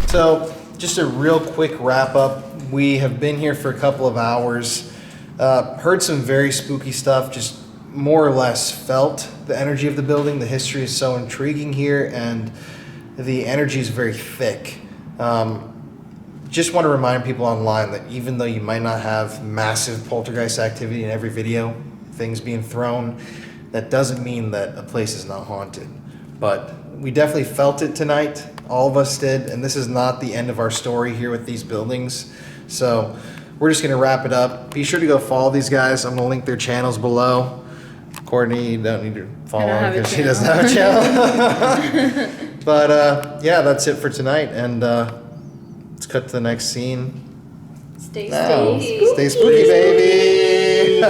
So, just a real quick wrap up. We have been here for a couple of hours. Heard some very spooky stuff, just more or less felt the energy of the building. The history is so intriguing here, and the energy is very thick. Just want to remind people online that even though you might not have massive poltergeist activity in every video, things being thrown, that doesn't mean that a place is not haunted. But we definitely felt it tonight. All of us did, and this is not the end of our story here with these buildings. So we're just going to wrap it up. Be sure to go follow these guys. I'm going to link their channels below. Courtney, you don't need to follow her because she doesn't have a channel. But yeah, that's it for tonight. And let's cut to the next scene. Stay spooky, baby.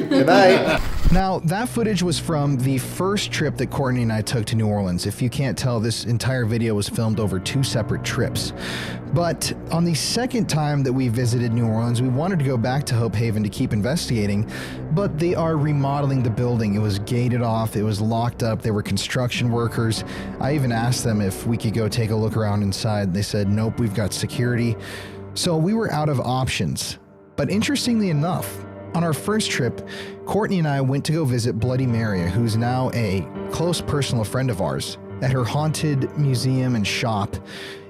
Good night. Now, that footage was from the first trip that Courtney and I took to New Orleans. If you can't tell, this entire video was filmed over 2 separate trips. But on the second time that we visited New Orleans, we wanted to go back to Hope Haven to keep investigating, but they are remodeling the building. It was gated off, it was locked up, there were construction workers. I even asked them if we could go take a look around inside. They said, nope, we've got security. So we were out of options. But interestingly enough, on our first trip, Courtney and I went to go visit Bloody Mary, who's now a close personal friend of ours, at her haunted museum and shop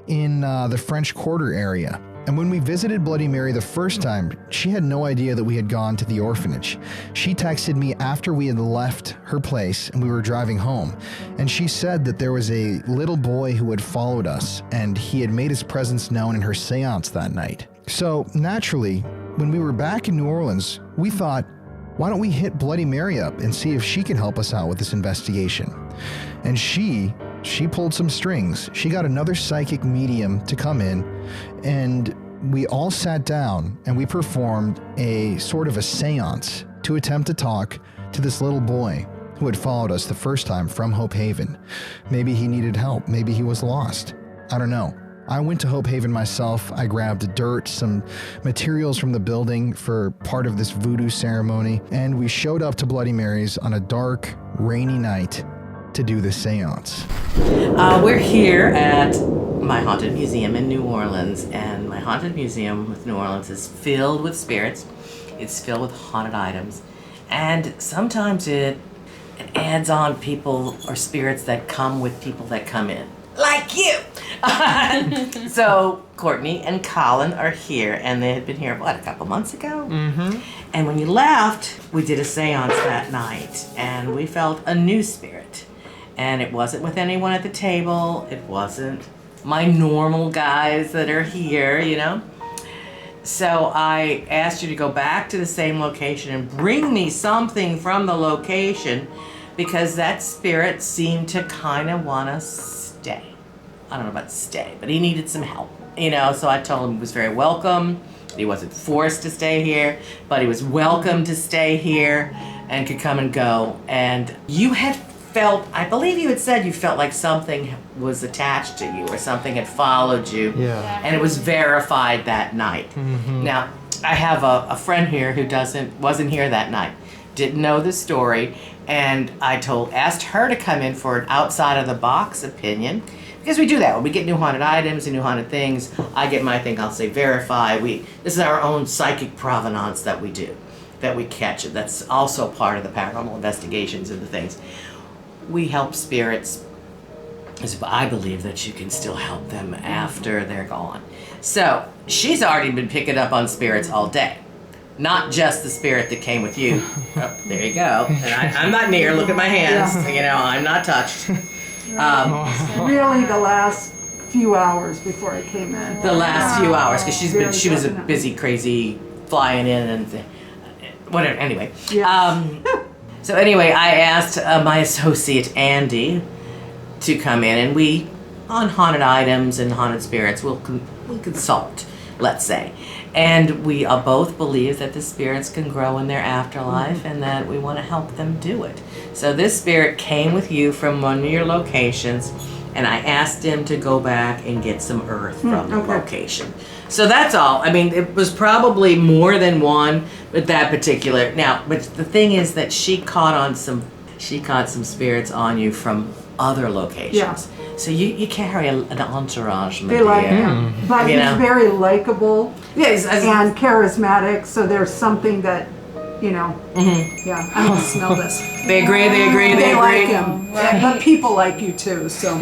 in the French Quarter area. And when we visited Bloody Mary the first time, she had no idea that we had gone to the orphanage. She texted me after we had left her place and we were driving home, and she said that there was a little boy who had followed us and he had made his presence known in her seance that night. So naturally, when we were back in New Orleans, we thought, why don't we hit Bloody Mary up and see if she can help us out with this investigation? And she pulled some strings. She got another psychic medium to come in, and we all sat down and we performed a sort of a seance to attempt to talk to this little boy who had followed us the first time from Hope Haven. Maybe he needed help. Maybe he was lost. I don't know. I went to Hope Haven myself. I grabbed dirt, some materials from the building for part of this voodoo ceremony, and we showed up to Bloody Mary's on a dark, rainy night to do this seance. We're here at my haunted museum in New Orleans, and my haunted museum with New Orleans is filled with spirits. It's filled with haunted items, and sometimes it adds on people or spirits that come with people that come in. Like you! So Courtney and Colin are here, and they had been here, a couple months ago? Mm-hmm. And when you left, we did a seance that night, and we felt a new spirit. And it wasn't with anyone at the table. It wasn't my normal guys that are here, you know? So I asked you to go back to the same location and bring me something from the location, because that spirit seemed to kind of want to stay. I don't know about stay, but he needed some help, you know? So I told him he was very welcome. He wasn't forced to stay here, but he was welcome to stay here and could come and go. And you had felt, I believe you had said you felt like something was attached to you or something had followed you. Yeah. And it was verified that night. Mm-hmm. Now, I have a friend here who wasn't here that night, didn't know the story, and I asked her to come in for an outside of the box opinion, because we do that when we get new haunted items and new haunted things. I get my thing, I'll say verify. This is our own psychic provenance that we do, that we catch it. That's also part of the paranormal investigations and the things. We help spirits, because I believe that you can still help them after they're gone. So she's already been picking up on spirits all day. Not just the spirit that came with you. Oh, there you go. And I'm not near. Look at my hands. Yeah. You know, I'm not touched. Really, the last few hours before I came in. The last few hours, because she was a busy, crazy flying in and whatever. Anyway. Yeah. So anyway, I asked my associate Andy to come in, and we, on haunted items and haunted spirits, we consult, let's say. And we both believe that the spirits can grow in their afterlife, and that we want to help them do it. So this spirit came with you from one of your locations, and I asked him to go back and get some earth from the location. So that's all. I mean, it was probably more than one, but that particular. Now, but the thing is that she caught some spirits on you from other locations. Yeah. So you carry an entourage, my dear. They like him, but he's very likable and charismatic. So there's something that you know. Mm-hmm. Yeah, I don't smell this. They agree. They agree. They They like agree. him, but people like you too. So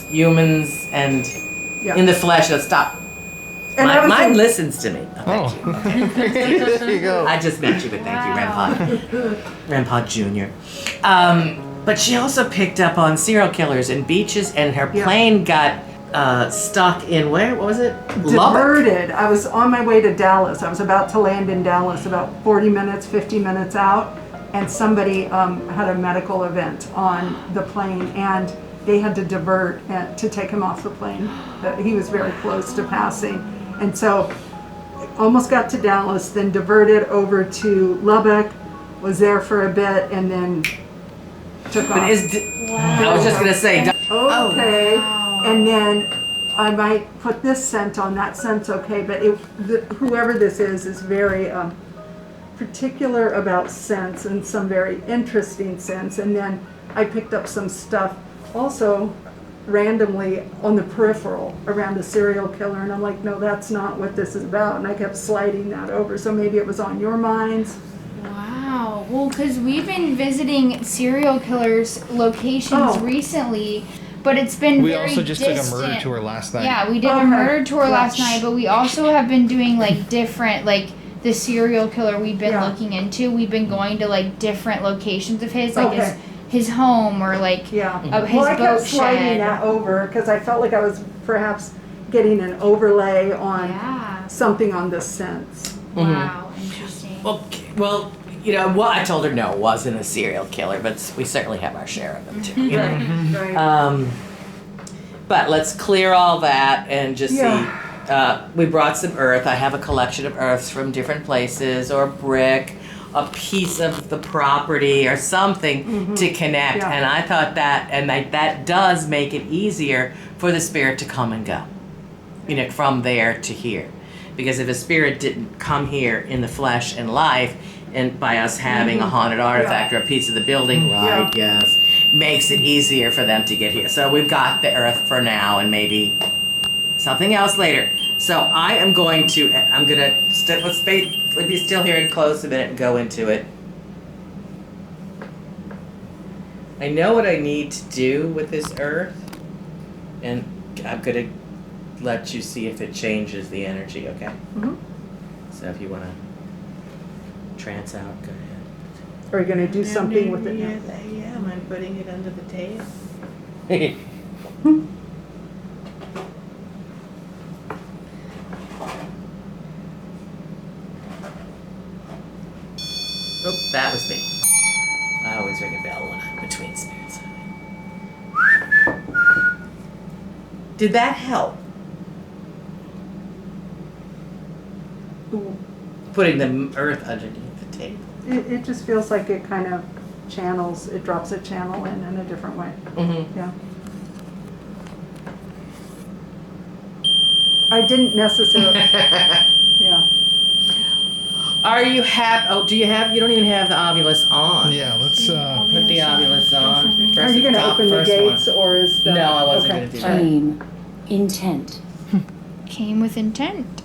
Humans, and yeah. in the flesh. Let's stop. And I was Mine in- listens to me. Oh, thank you. There you go. I just met you, but thank you, Grandpa Jr. But she also picked up on serial killers and beaches, and her plane got stuck in where? What was it? Lubbock. diverted. I was on my way to Dallas. I was about to land in Dallas, about 40 minutes, 50 minutes out, and somebody had a medical event on the plane, and they had to divert to take him off the plane. He was very close to passing, and so almost got to Dallas, then diverted over to Lubbock, was there for a bit, and then took off. But I was just gonna say. Okay, and then I might put this scent on. That scent's okay, but whoever this is very particular about scents and some very interesting scents. And then I picked up some stuff also randomly on the peripheral around a serial killer, and I'm like, no, that's not what this is about. And I kept sliding that over, so maybe it was on your minds. Wow. Well, because we've been visiting serial killers locations recently, but it's been We very also just distant. took a murder tour last night. Yeah, we did a murder tour last night, but we also have been doing like different, like the serial killer we've been looking into. We've been going to like different locations of his, like his home or like his Well, I kept boat sliding shed. that over because I felt like I was perhaps getting an overlay on something on the scents. Wow, interesting. Well, you know what? I told her no, it wasn't a serial killer, but we certainly have our share of them too. You know? Right. But let's clear all that and just see. We brought some earth. I have a collection of earths from different places, or brick, a piece of the property, or something to connect. And I thought that does make it easier for the spirit to come and go. You know, from there to here. Because if a spirit didn't come here in the flesh and life, and by us having a haunted artifact or a piece of the building, makes it easier for them to get here. So we've got the earth for now, and maybe something else later. So I'm gonna let's be still here and close a minute and go into it. I know what I need to do with this earth, and I'm gonna let you see if it changes the energy, okay? So if you wanna trance out, go ahead. Are you going to do something with it now? Yeah, I'm putting it under the table. Oh, that was me. I always ring a bell when I'm between spirits. Did that help? Putting the earth underneath the table. It just feels like it kind of channels, it drops a channel in a different way. Yeah. I didn't necessarily, Are you happy? Oh, you don't even have the ovulus on. Yeah, let's put the ovulus on. Are you going to open the gates or is that? No, I wasn't going to do that. Came intent. Came with intent.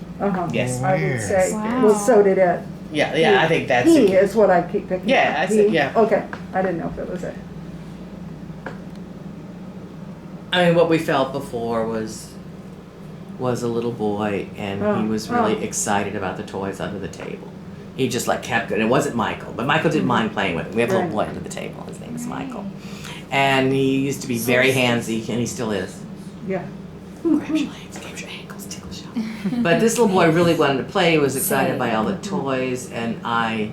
Yes. I would say. Wow. Well, so did it. Yeah, I think that's He is what I keep picking Yeah, up. I said, He? yeah. Okay, I didn't know if it was it. I mean, what we felt before was a little boy, and he was really excited about the toys under the table. He just like kept going. It wasn't Michael, but Michael didn't mind playing with him. We have a little boy under the table. His name is Michael, and he used to be very handsy, and he still is. Yeah. Grabs your legs, grabs your ankles, tickles you. But this little boy really wanted to play. He was excited by all the toys, and I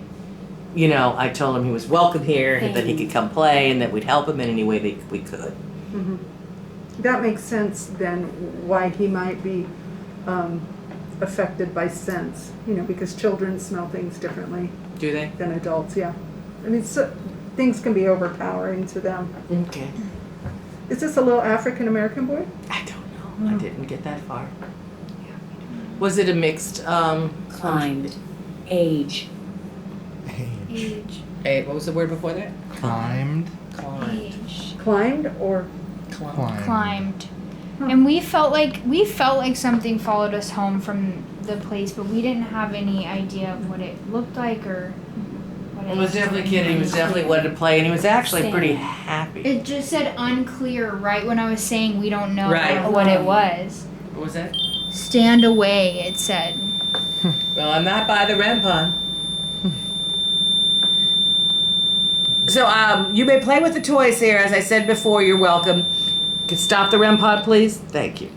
told him he was welcome here, and that he could come play, and that we'd help him in any way that we could. That makes sense then why he might be affected by sense, because children smell things differently. Do they? Than adults, yeah. I mean, things can be overpowering to them. Okay. Is this a little African American boy? I don't know. I didn't get that far. Was it a mixed Climbed. Age. Age. Hey, what was the word before that? climbed. Climbed. Age. Climbed or? Climbed. And we felt like something followed us home from the place, but we didn't have any idea of what it looked like or what He was definitely kidding. He was definitely wanted to play, and he was actually pretty happy. It just said unclear right when I was saying we don't know Right. what it was. What was that? Stand away, it said. Well, I'm not by the REM pod. So, you may play with the toys here. As I said before, you're welcome. Can stop the REM pod, please? Thank you.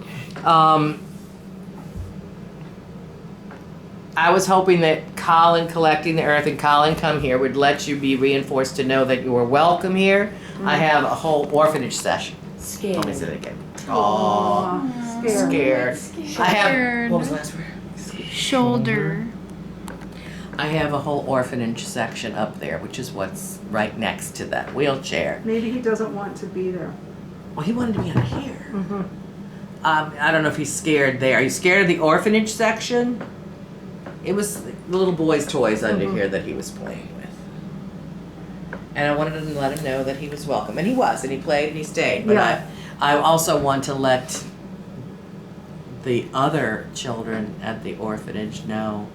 I was hoping that Colin collecting the earth and Colin come here would let you be reinforced to know that you are welcome here. I have a whole orphanage session. Scared. Let me say that again. Oh, scared. I have. What was the last word? Shoulder. I have a whole orphanage section up there, which is what's right next to that wheelchair. Maybe he doesn't want to be there. Well, he wanted to be out here. I don't know if he's scared there. Are you scared of the orphanage section? It was the little boy's toys under here that he was playing with. And I wanted to let him know that he was welcome. And he was, and he played and he stayed. But I also want to let the other children at the orphanage know,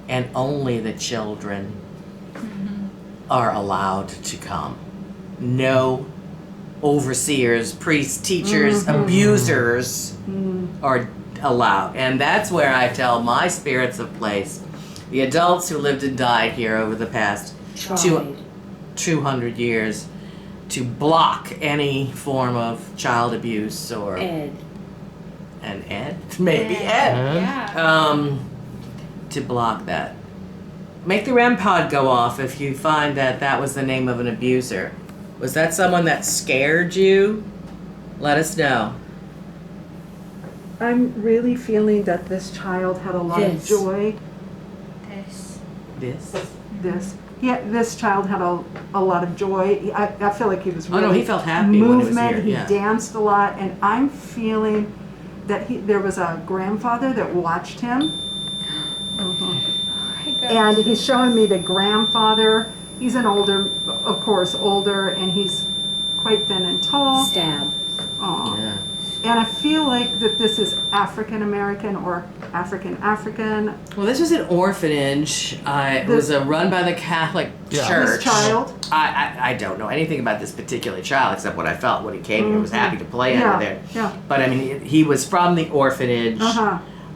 and only the children are allowed to come. No overseers, priests, teachers, abusers are allowed. And that's where I tell my spirits of place, the adults who lived and died here over the past 200 years, to block any form of child abuse or Ed. And Ed? Maybe Ed. Yeah. To block that. Make the REM pod go off if you find that that was the name of an abuser. Was that someone that scared you? Let us know. I'm really feeling that this child had a lot of joy. This child had a lot of joy. I feel like he was really he felt happy when he was here. He danced a lot, and I'm feeling that there was a grandfather that watched him. And he's showing me the grandfather. He's an older, and he's quite thin and tall. Stab. Aw. Yeah. And I feel like that this is African American or African. Well, this was an orphanage. It was run by the Catholic Church. This child? I don't know anything about this particular child except what I felt when he came here. Was happy to play under there. Yeah. But I mean, he was from the orphanage.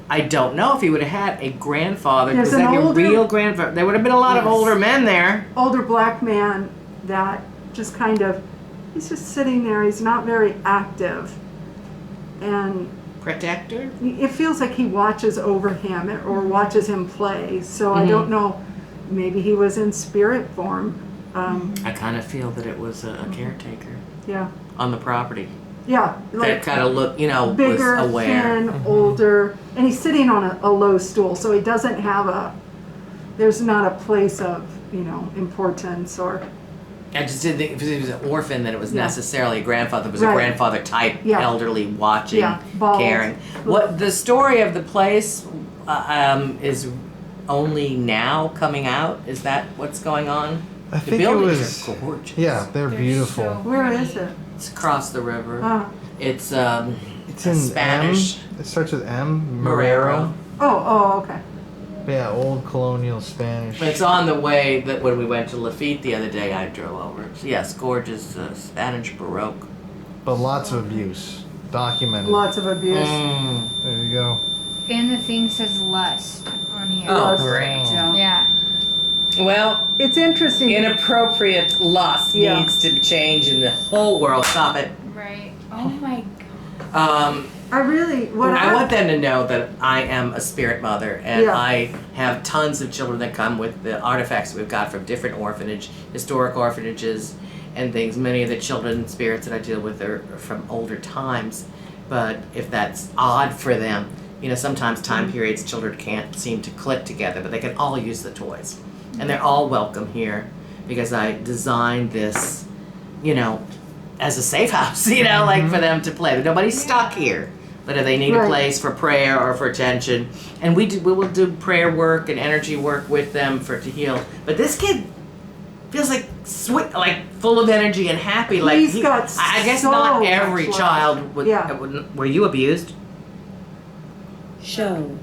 I don't know if he would have had a grandfather. Was that your real grandfather? There would have been a lot of older men there. Older black man that just kind of, he's just sitting there. He's not very active. And protector? It feels like he watches over him or watches him play. So I don't know. Maybe he was in spirit form. I kind of feel that it was a caretaker. Yeah. On the property. Yeah. That kind of looked, bigger, was aware. thin, older, and he's sitting on a low stool, so he doesn't have there's not a place of, importance or. I just didn't think if he was an orphan that it was necessarily a grandfather. It was a grandfather type, elderly, watching, caring. What the story of the place is only now coming out? Is that what's going on? I think it was. Are gorgeous. Yeah, they're beautiful. So where is it? It's across the river. It's in Spanish. It starts with M. Marrero. Oh, okay. Yeah, old colonial Spanish. It's on the way that when we went to Lafitte the other day, I drove over. Yes, gorgeous Spanish Baroque. But lots of abuse. Documented. Lots of abuse. There you go. And the thing says lust on here. Oh, great. Yeah. Well, it's interesting. Inappropriate lust needs to change in the whole world. Stop it. Right. Oh my God. I want them to know that I am a spirit mother, and I have tons of children that come with the artifacts that we've got from different historic orphanages and things. Many of the children spirits that I deal with are from older times, but if that's odd for them, sometimes time periods children can't seem to click together, but they can all use the toys. And they're all welcome here because I designed this, as a safe house, like for them to play. Nobody's stuck here. But if they need a place for prayer or for attention, and we will do prayer work and energy work with them to heal. But this kid feels like sweet, like full of energy and happy. Like He's got I guess so not every much child would. Yeah. Were you abused? Show.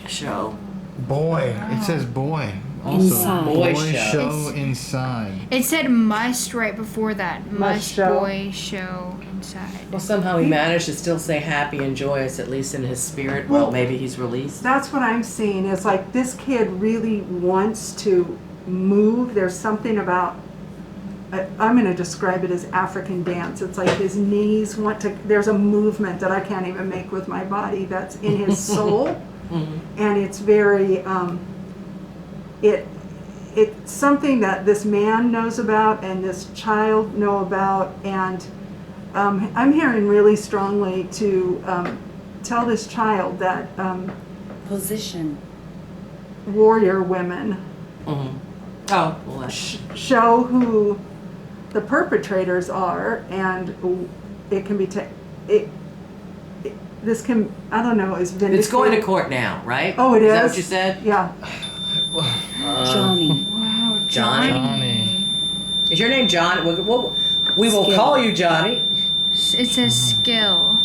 Show. Boy. It says boy. Also, Inside. Boy boy show. show inside. It said must right before that. Must show. boy show inside. Well, somehow he managed to still say happy and joyous, at least in his spirit. Well, maybe he's released. That's what I'm seeing. Is like this kid really wants to move. There's something about. I'm going to describe it as African dance. It's like his knees want to. There's a movement that I can't even make with my body. That's in his soul, and it's very. It's something that this man knows about and this child know about, and I'm hearing really strongly to tell this child that Position. warrior women Oh, well, that's... show who the perpetrators are, and it can be this can, I don't know, is vindicated. It's going to court now, right? Oh, it is? Is that what you said? Yeah. Johnny. Wow, Johnny? Is your name John? We will Skill. call you Johnny. It says skill.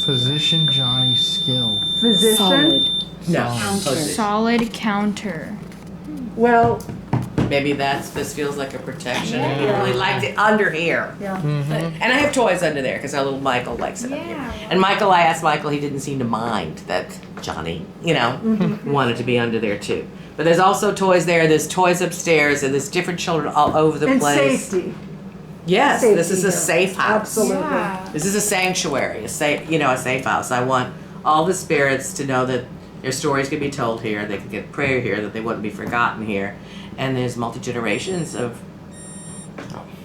Position Johnny skill. Physician. Solid. No. Counter. Position. Solid counter. Well, Maybe this feels like a protection. You really liked it under here. yeah. And I have toys under there because our little Michael likes it under here. And Michael, I asked Michael, he didn't seem to mind that Johnny, wanted to be under there too. But there's also toys there. There's toys upstairs, and there's different children all over the And place. safety. Yes, this Safety is a here. safe house. Absolutely. Yeah. This is a sanctuary, a safe house. I want all the spirits to know that their stories can be told here. They can get prayer here, that they wouldn't be forgotten here. And there's multi-generations of...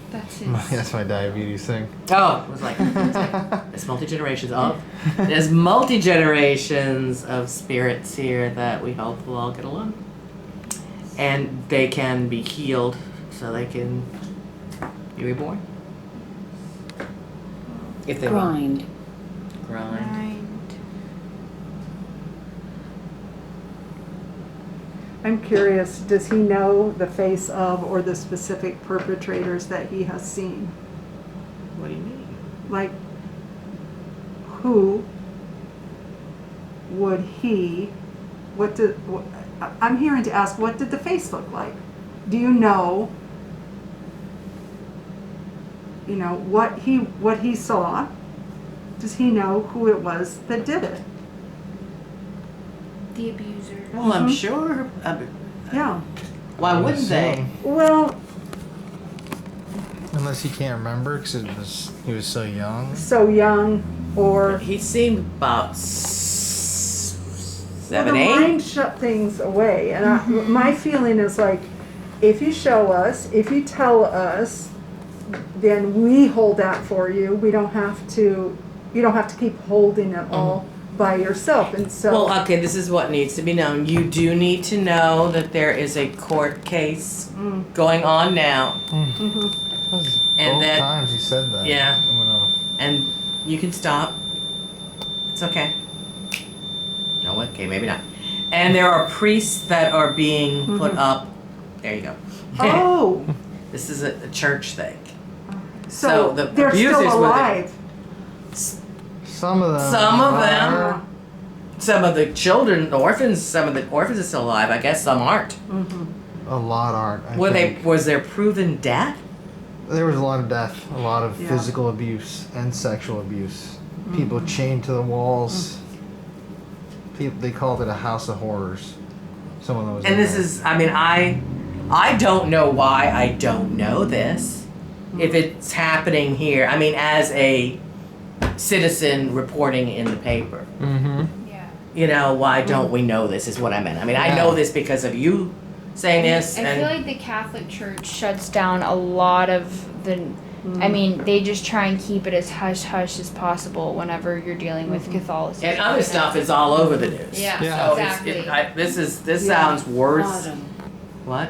That's it. That's my diabetes thing. Oh, it was like... there's multi-generations of... There's multi-generations of spirits here that we hope will all get along. And they can be healed so they can be reborn. If they want. Grind. I'm curious, does he know the face of or the specific perpetrators that he has seen? What do you mean? Like, who would he, I'm hearing to ask, what did the face look like? Do you know, what he saw? Does he know who it was that did it? The abuser. Well, I'm sure. Yeah. Why wouldn't they? Well, Unless he can't remember because he was so young. so young, or He seemed about well, 7, the 8. mind shut things away, and my feeling is like, if you show us, if you tell us, then we hold that for you. We don't have to. You don't have to keep holding it all by yourself, and so. Well, okay, this is what needs to be known. You do need to know that there is a court case going on now. And Both that- times he said that. Yeah. I'm gonna- And you can stop. It's okay. No, okay, maybe not. And there are priests that are being put up. There you go. Oh, This is a church thing. so the they're abusers still were the- alive. Some of them. Some of them. are. Some of the children, the orphans, some of the orphans are still alive. I guess some aren't. A lot aren't. I Were think. was there proven death? There was a lot of death, a lot of Yeah. physical abuse and sexual abuse. People chained to the walls. They called it a house of horrors. Someone that was. And in this there. is, I mean, I don't know why I don't know this. If it's happening here, I mean, as a citizen reporting in the paper. Yeah. Why don't we know this is what I meant. I mean, I know this because of you saying this. I and feel like the Catholic Church shuts down a lot of the. I mean, they just try and keep it as hush hush as possible whenever you're dealing with Catholicism. and other stuff is all over the news. Yeah, Yeah. So exactly. this sounds worse. Bottom. What?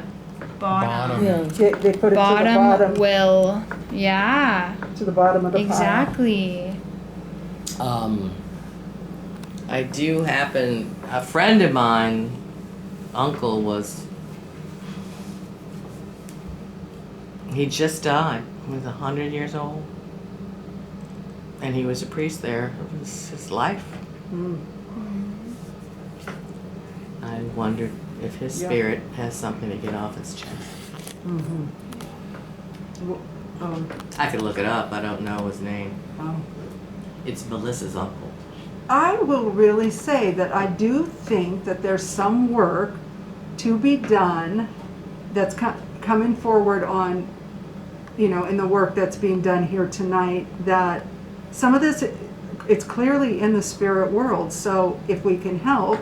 Bottom. Will. They put it to the Bottom will. Yeah. to the bottom of the pile. Exactly. I do happen, a friend of mine, uncle was He just died. He was 100 years old. And he was a priest there. It was his life. I wondered if his spirit has something to get off his chest. I could look it up. I don't know his name. It's Melissa's uncle. I will really say that I do think that there's some work to be done that's coming forward on, in the work that's being done here tonight, that some of this, it's clearly in the spirit world. So if we can help,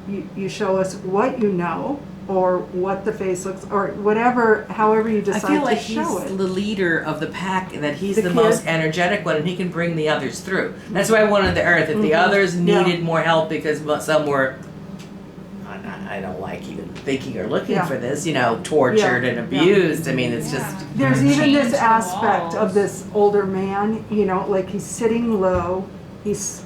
you show us what you know, or what the face looks, or whatever, however you decide to show it. I feel like he's the leader of the pack, that he's the kid? most energetic one, and he can bring the others through. That's why I wanted the earth. If the others needed more help because some were, I don't like even thinking or looking for this, tortured and abused. I mean, it's just... There's even this aspect of this older man, like he's sitting low, this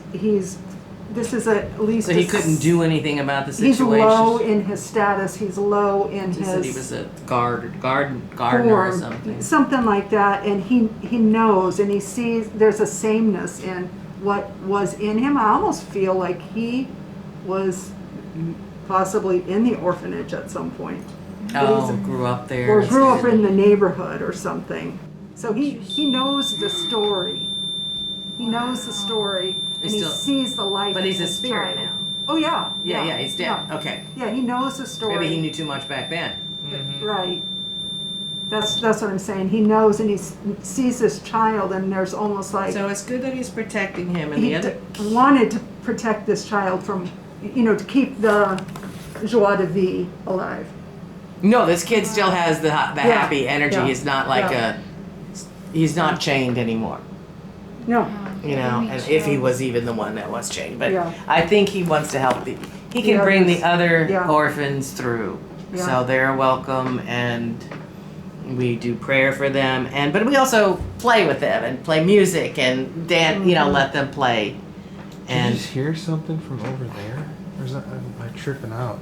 is at least... So he couldn't do anything about the situation? He's low in his status, he's low in He his... said he was a gardener or something. Something like that, and he knows, and he sees there's a sameness in what was in him. I almost feel like he was possibly in the orphanage at some point. Grew up there. Or grew up in the neighborhood or something. So he knows the story. He knows the story, and he sees the life. But he's in a his spirit child. now. Oh yeah. Yeah, he's dead. Yeah. Okay. Yeah, he knows the story. Maybe he knew too much back then. Right. That's what I'm saying. He knows, and he sees this child, and there's almost like... So it's good that he's protecting him, and he wanted to protect this child from, to keep the joie de vivre alive. No, this kid still has the happy energy. Yeah. He's not like he's not chained anymore. No. And if he was even the one that was chained. But Yeah. I think he wants to help he can bring the other Yeah. orphans through. Yeah. So they're welcome, and we do prayer for them, but we also play with them and play music and dance, let them play. Did you just hear something from over there? Or is that, am I tripping out?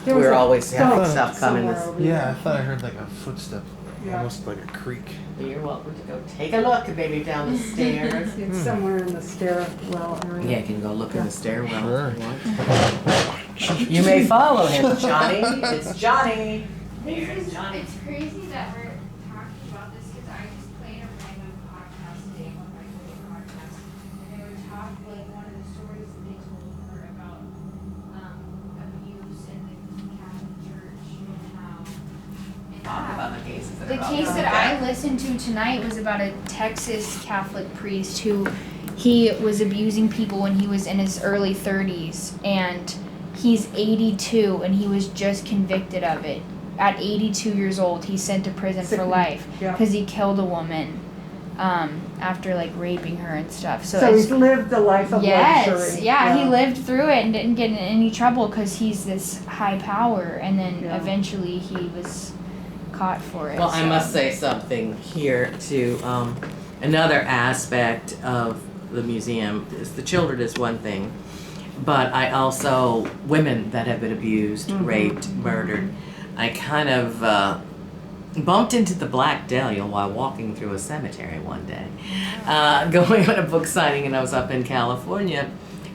We're always having stuff coming. Yeah, I thought I heard like a footstep, almost like a creak. You're welcome to go take a look, maybe down the stairs. It's somewhere in the stairwell area. Yeah, you can go look in the stairwell. Sure. You may follow him, Johnny. It's Johnny. It's crazy that we're talking about this because I just played a random podcast today, one of my favorite podcasts, and they were talking, one of the stories that they told her about abuse in the Catholic Church and how... Talk about the cases that The case that I listened to tonight was about a Texas Catholic priest who he was abusing people when he was in his early 30s, and he's 82 and he was just convicted of it. At 82 years old, he's sent to prison for life because he killed a woman after raping her and stuff. So he's lived the life of luxury. Yeah, he lived through it and didn't get in any trouble because he's this high power, and then eventually he was caught for it. Well, I must say something here too. Another aspect of the museum is the children is one thing, but I also, women that have been abused, raped, murdered. I kind of bumped into the Black Dahlia while walking through a cemetery one day, going on a book signing, and I was up in California,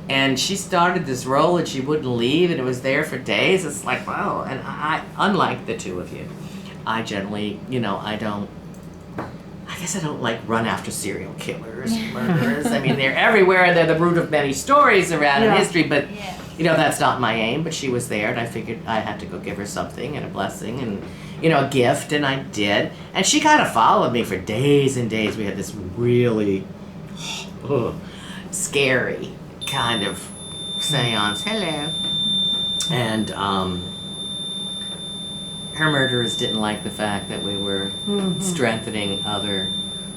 and she started this roll and she wouldn't leave, and it was there for days. It's like, wow. And I, unlike the two of you, I generally, I guess I don't run after serial killers, murderers. I mean, they're everywhere, and they're the root of many stories around in history, but that's not my aim. But she was there, and I figured I had to go give her something and a blessing and, a gift, and I did. And she kind of followed me for days and days. We had this really scary kind of seance. Hello. And her murderers didn't like the fact that we were strengthening other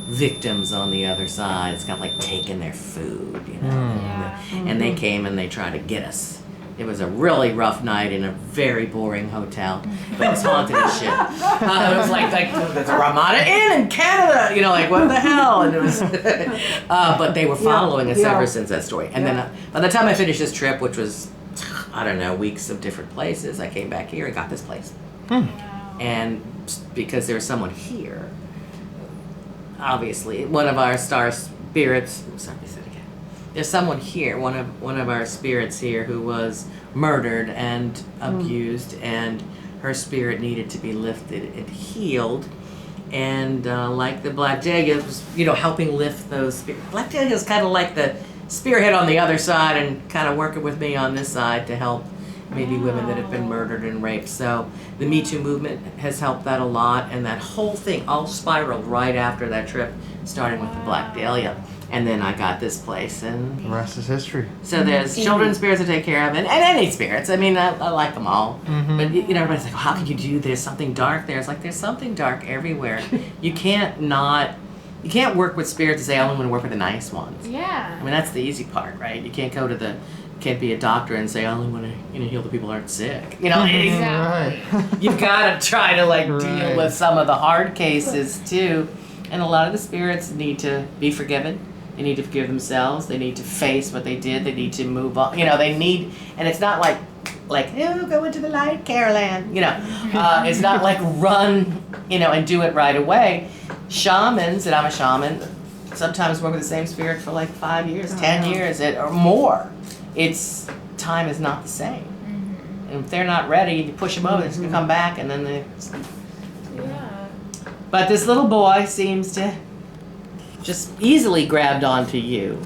victims on the other side. It's kind of like taking their food, And they came and they tried to get us. It was a really rough night in a very boring hotel, but it was haunted as shit. It was like there's a Ramada Inn in Canada, what the hell? And it was, but they were following us ever since that story. And then by the time I finished this trip, which was, I don't know, weeks of different places, I came back here and got this place. And because there's someone here. Obviously, one of our star spirits. Sorry, say it again. There's someone here. One of our spirits here who was murdered and abused, and her spirit needed to be lifted and healed. And like the Black Dahlia was, helping lift those spirits. Black Dahlia is kind of like the spearhead on the other side, and kind of working with me on this side to help maybe women that have been murdered and raped. So the Me Too movement has helped that a lot, and that whole thing all spiraled right after that trip, starting with the Black Dahlia. And then I got this place, and The rest is history. so there's children's spirits to take care of, and any spirits. I mean, I like them all. But everybody's like, well, how can you do this? Something dark there. It's like there's something dark everywhere. You can't work with spirits and say, I only want to work with the nice ones. Yeah. I mean, that's the easy part, right? You can't can't be a doctor and say, I only want to heal the people who aren't sick. Exactly. You've got to try to deal with some of the hard cases too. And a lot of the spirits need to be forgiven. They need to forgive themselves. They need to face what they did. They need to move on. They need, and it's not like oh, go into the light, Caroline. It's not like run, and do it right away. Shamans, and I'm a shaman, sometimes work with the same spirit for 5 years, 10 years, or more. Time is not the same. And if they're not ready, you push them over, they're just gonna come back, and then they. Yeah. But this little boy seems to just easily grabbed onto you.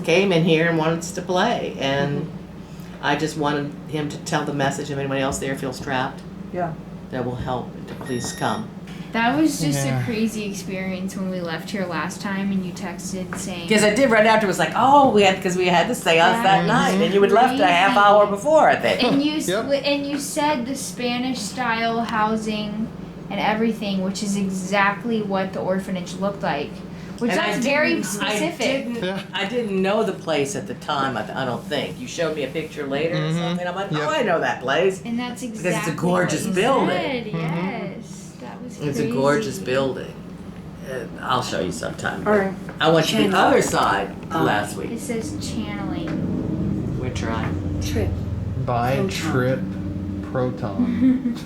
Came in here and wanted to play, and I just wanted him to tell the message. If anybody else there feels trapped, that will help. To please come. That was just a crazy experience when we left here last time, and you texted saying. Because I did right after. It was like, oh, we had the seance that night, and you had left a half hour before, I think. And you said the Spanish style housing and everything, which is exactly what the orphanage looked like. Which And that's very specific. I didn't know the place at the time. I don't think you showed me a picture later or something. I'm like, oh, I know that place. And that's exactly because it's a gorgeous what you building. said. Yes, that was crazy. It's a gorgeous building. I'll show you sometime. All right. I went to the other side last week. It says channeling. We're trying. Trip. Buy trip proton.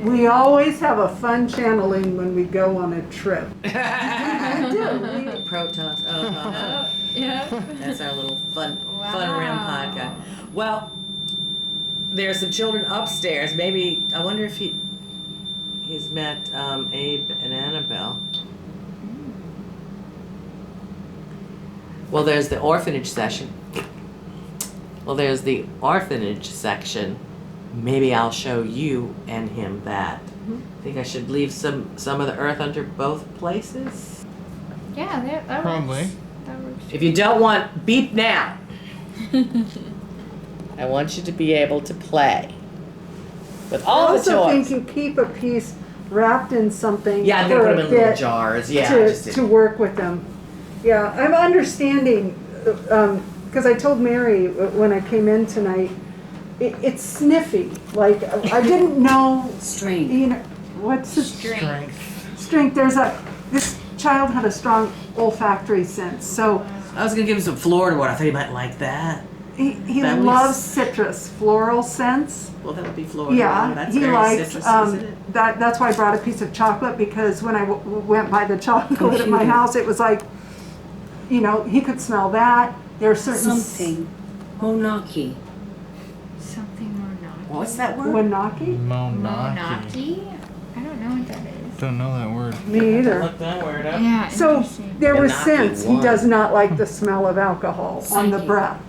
We always have a fun channeling when we go on a trip. We do. Protons. Yeah. That's our little fun rim podcast. Well, there are some children upstairs. Maybe I wonder if he's met Abe and Annabelle. Well, there's the orphanage section. Well, there's the orphanage section. Maybe I'll show you and him that. Think I should leave some of the earth under both places? Yeah, that Probably. works. That works. If you don't want, beep now. I want you to be able to play with all I the also toys. think you keep a piece wrapped in something Yeah, I'm for gonna put a them in little bit jars. Yeah, to work with them. Yeah, I'm understanding, because I told Mary when I came in tonight, it's sniffy. Like, I didn't know. Strength. What's the strength? This child had a strong olfactory sense. So I was gonna give him some Florida water. I thought he might like that. he loves citrus, floral scents. Well, that would be Florida. Yeah, That's he very likes citrusy, isn't it? that's why I brought a piece of chocolate, because when I went by the chocolate at my house, it was like, he could smell that. There are certain Monaki. Something Monaki. What's that word? Monaki? Monaki? I don't know what that is. Don't know that word. Me either. Look that word up. Yeah. So interesting. there were Monaki scents. He one. does not like the smell of alcohol on the breath.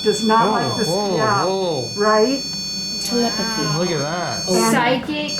Does not like the smell. Right? Telepathy. Look at that. Psychic.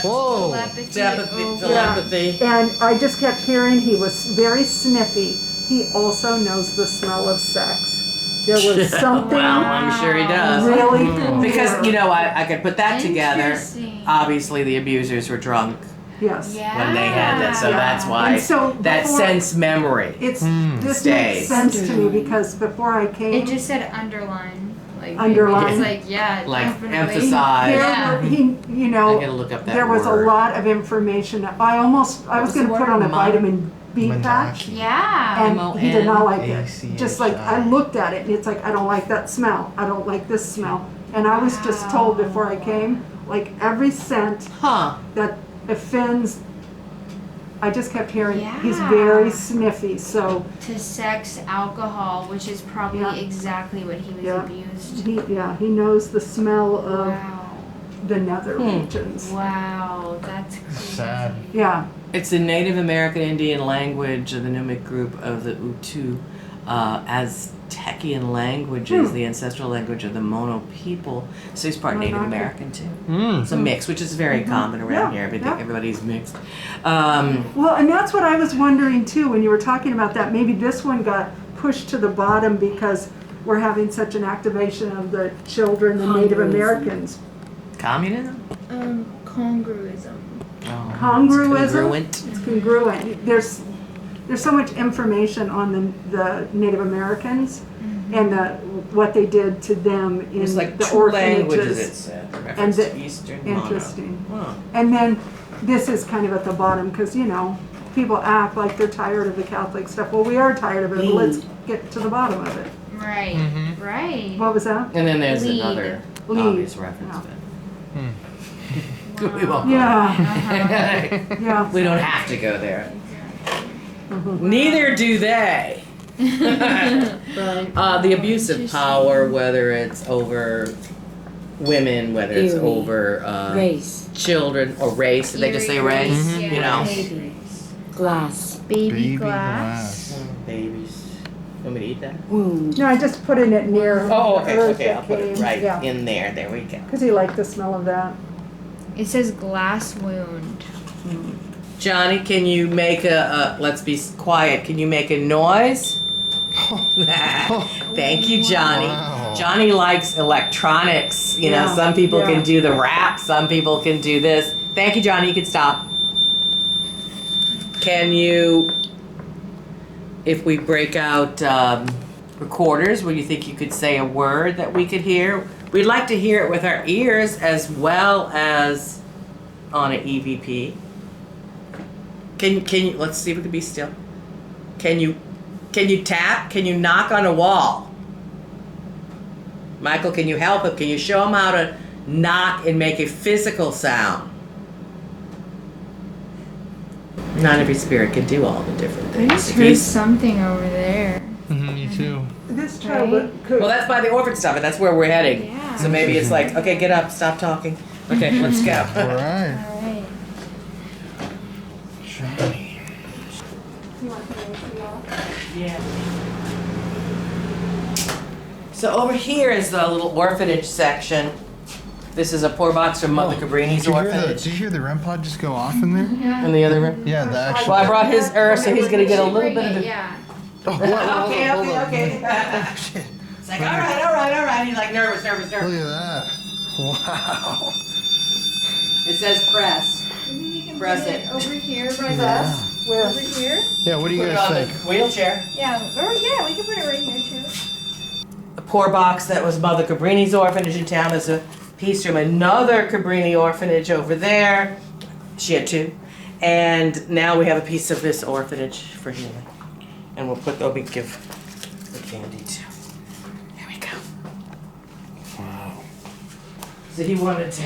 Whoa. Telepathy. And I just kept hearing he was very sniffy. He also knows the smell of sex. There was something Well, I'm sure he does. really Because, I could put that together. Interesting. Obviously, the abusers were drunk Yes. when they had that, so that's why And so that before- sense memory. This Stays. makes sense to me, because before I came, It just said underline. Like Underline. It's definitely. emphasize. there were, I gotta look up that there was word. a lot of information. I was was going to the put word? on a vitamin B patch. Yeah. And he did not like it. M-O-N-A-C-H-I. Just like, I looked at it and it's like, I don't like that smell. I don't like this smell. And I was just told before I came, like every scent that offends. I just kept hearing he's very sniffy, so. To sex, alcohol, which is probably exactly what he was abused. He knows the smell of the nether regions. Wow, that's crazy. Sad. Yeah. It's the Native American Indian language of the Numic group of the Utu. Aztecian languages, the ancestral language of the Mono people. So he's part Native American too. It's a mix, which is very common around here. Everybody's mixed. Well, and that's what I was wondering too when you were talking about that. Maybe this one got pushed to the bottom because we're having such an activation of the children, the Native Americans. Communism? Congruism. Oh, Congruism? It's congruent. It's congruent. There's so much information on the Native Americans and what they did to them in It's like the two orphanages. languages it said. And the, Eastern interesting. Mono. And then this is kind of at the bottom because, you know, people act like they're tired of the Catholic stuff. Well, we are tired of it, but let's get to the bottom of it. Right, right. What was that? And then there's Lead. another Lead. obvious reference. Yeah. But we won't. Yeah. We don't have to go there. Neither do they. The abuse of power, whether it's over women, whether it's over race, children, or race. Did they just say race? You know, babies, glass, baby glass. babies. Want me to eat that? No, I just put it near. Oh, the earth okay. that I'll put it came. right Yeah. in there. There we go. Because he liked the smell of that. It says glass wound. Johnny, can you make let's be quiet. Can you make a noise? Thank you, Johnny. Wow. Johnny likes electronics. You know, some people can do the rap, some people can do this. Thank you, Johnny. You can stop. Can you, if we break out recorders, where you think you could say a word that we could hear? We'd like to hear it with our ears as well as on an EVP. Can you, let's see if we can be still. Can you tap? Can you knock on a wall? Michael, can you help him? Can you show him how to knock and make a physical sound? Not every spirit can do all the different I things. just heard something over there. Me too. This child could. Well, that's by the orphan stuff, and that's where we're heading. Yeah. So maybe it's like, okay, get up, stop talking. Okay, let's go. All right. Alright. Johnny. Yeah. So over here is the little orphanage section. This is a poor box from Mother Cabrini's orphanage. Did you hear the REM pod just go off in there? In the other room? Yeah, the actual. Well, I brought his Earth, so he's gonna get a little bit of a. Yeah. Okay. It's like, all right. He's like nervous. Look at that. Wow. It says press. Maybe we can Press put it. it over here by this. Over here? Yeah, what do you Put it guys on think? the wheelchair. Yeah. Or yeah, we can put it right here too. A poor box that was Mother Cabrini's orphanage in town. There's a piece from another Cabrini orphanage over there. She had two. And now we have a piece of this orphanage for healing. And we'll give the candy too. There we go. Wow. So he wanted to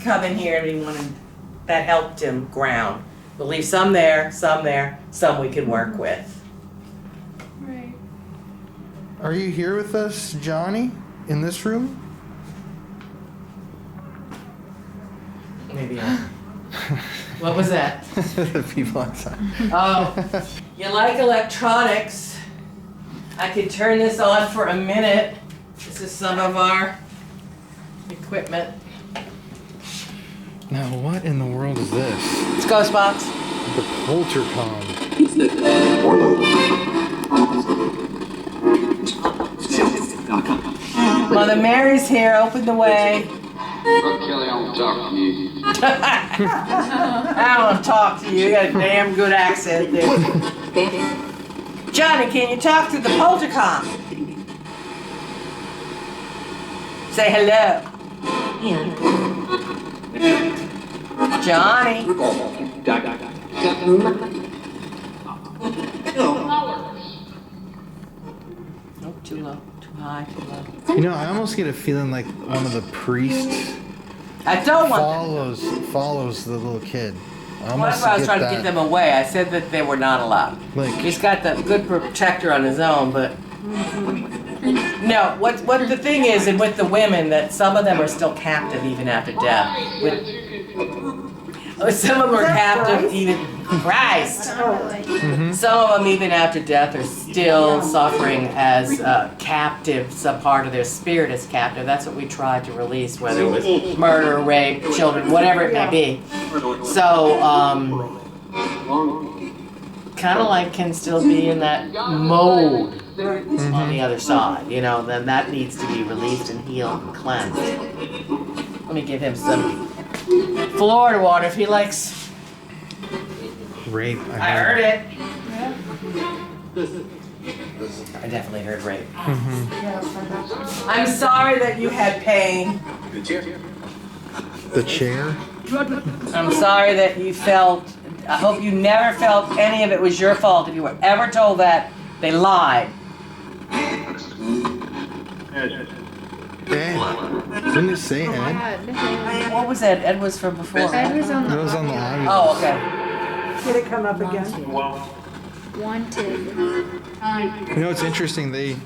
come in here and that helped him ground. We'll leave some there, some we can work with. Right. Are you here with us, Johnny, in this room? Maybe What was that? The people outside. Oh, you like electronics? I could turn this on for a minute. This is some of our equipment. Now, what in the world is this? It's Ghostbox. The Poltercom. Mother Mary's here. Open the way. Kelly, I want to talk to you. I don't want to talk to you. You got a damn good accent there. Johnny, can you talk to the Poltercom? Say hello. Johnny. Oh, too low, too high, too low. You know, I almost get a feeling like one of the priests I don't want follows the little kid. Well, that's why I was trying to get them away. I said that they were not allowed. He's got the good protector on his own, but no. What the thing is, and with the women, that some of them are still captive even after death. Some of them are captive even Christ. Some of them even after death are still suffering as captive. Some part of their spirit is captive. That's what we tried to release, whether it was murder, rape, children, whatever it may be. So, kind of like can still be in that mode on the other side, you know, then that needs to be released and healed and cleansed. Let me give him some Florida water if he likes. Rape. I heard it. I definitely heard rape. I'm sorry that you had pain. The chair? I'm sorry that you felt, I hope you never felt any of it was your fault. If you were ever told that, they lied. Ed. Didn't it say Ed? What was Ed? Ed was from before. Ed was on the It was on the audio. Oh, okay. Did it come up again? Wanted. You know, it's interesting. They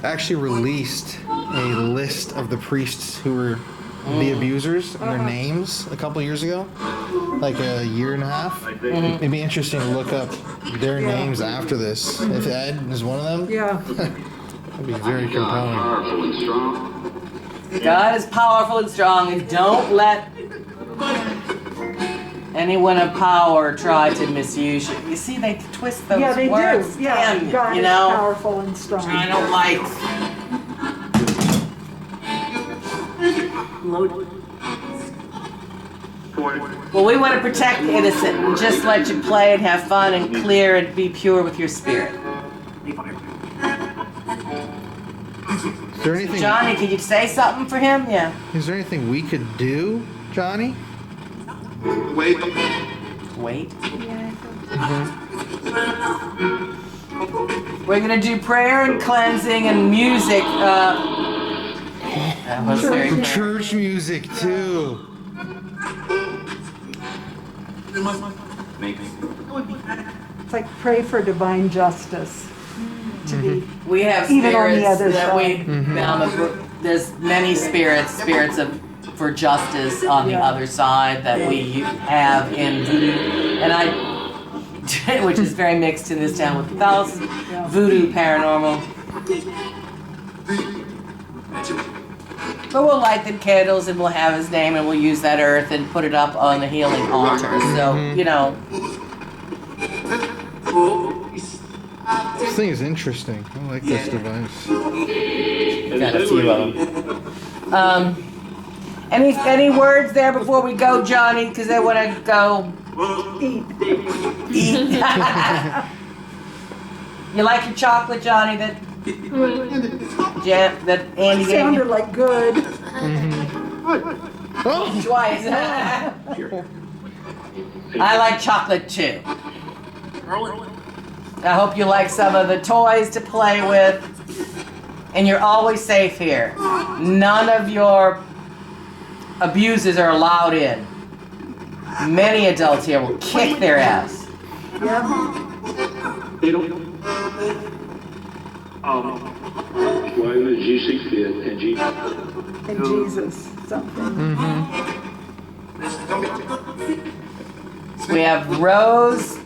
actually released a list of the priests who were the abusers and their names a couple years ago, like a year and a half. It'd be interesting to look up their names after this. If Ed is one of them, that'd be very compelling. God is powerful and strong, and don't let anyone of power try to misuse you. You see, they twist those they words. do. Yeah, Damn, God you is know? powerful and strong. I don't like. Well, we want to protect the innocent and just let you play and have fun and clear and be pure with your spirit. Is there anything? Johnny, can you say something for him? Yeah. Is there anything we could do, Johnny? Wait. Wait. We're gonna do prayer and cleansing and music. That was very Church music too. It's like pray for divine justice to be We have even on the spirits other that side. there's many spirits for justice on the other side that we have in voodoo, and which is very mixed in this town with Catholicism, voodoo, paranormal. But we'll light the candles and we'll have his name and we'll use that earth and put it up on the healing altar. So, you know. This thing is interesting. I like this device. Got a few of them. Any words there before we go, Johnny? Because they want to go eat. You like your chocolate, Johnny? That Andy gave you? Sounded like good. Twice. I like chocolate too. I hope you like some of the toys to play with. And you're always safe here. None of your abusers are allowed in. Many adults here will kick their ass. And Jesus, something. We have Rose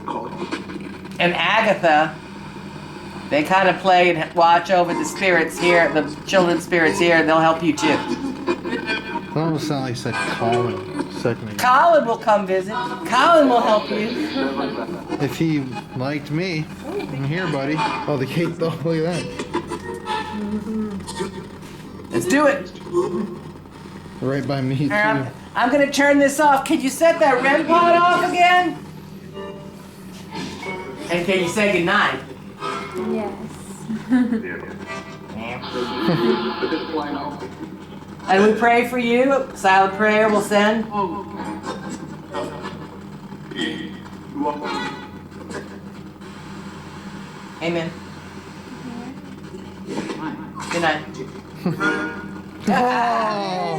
and Agatha. They kind of play and watch over the spirits here, the children's spirits here, and they'll help you too. That almost sound like said Colin a second ago. Colin will come visit. Colin will help you. If he liked me, I'm here, buddy. Oh, the cake though. Look at that. Let's do it. Right by me too. I'm gonna turn this off. Can you set that REM pod off again? And can you say goodnight? Yes. And we pray for you. Silent prayer we'll send. Amen. Good night. Oh,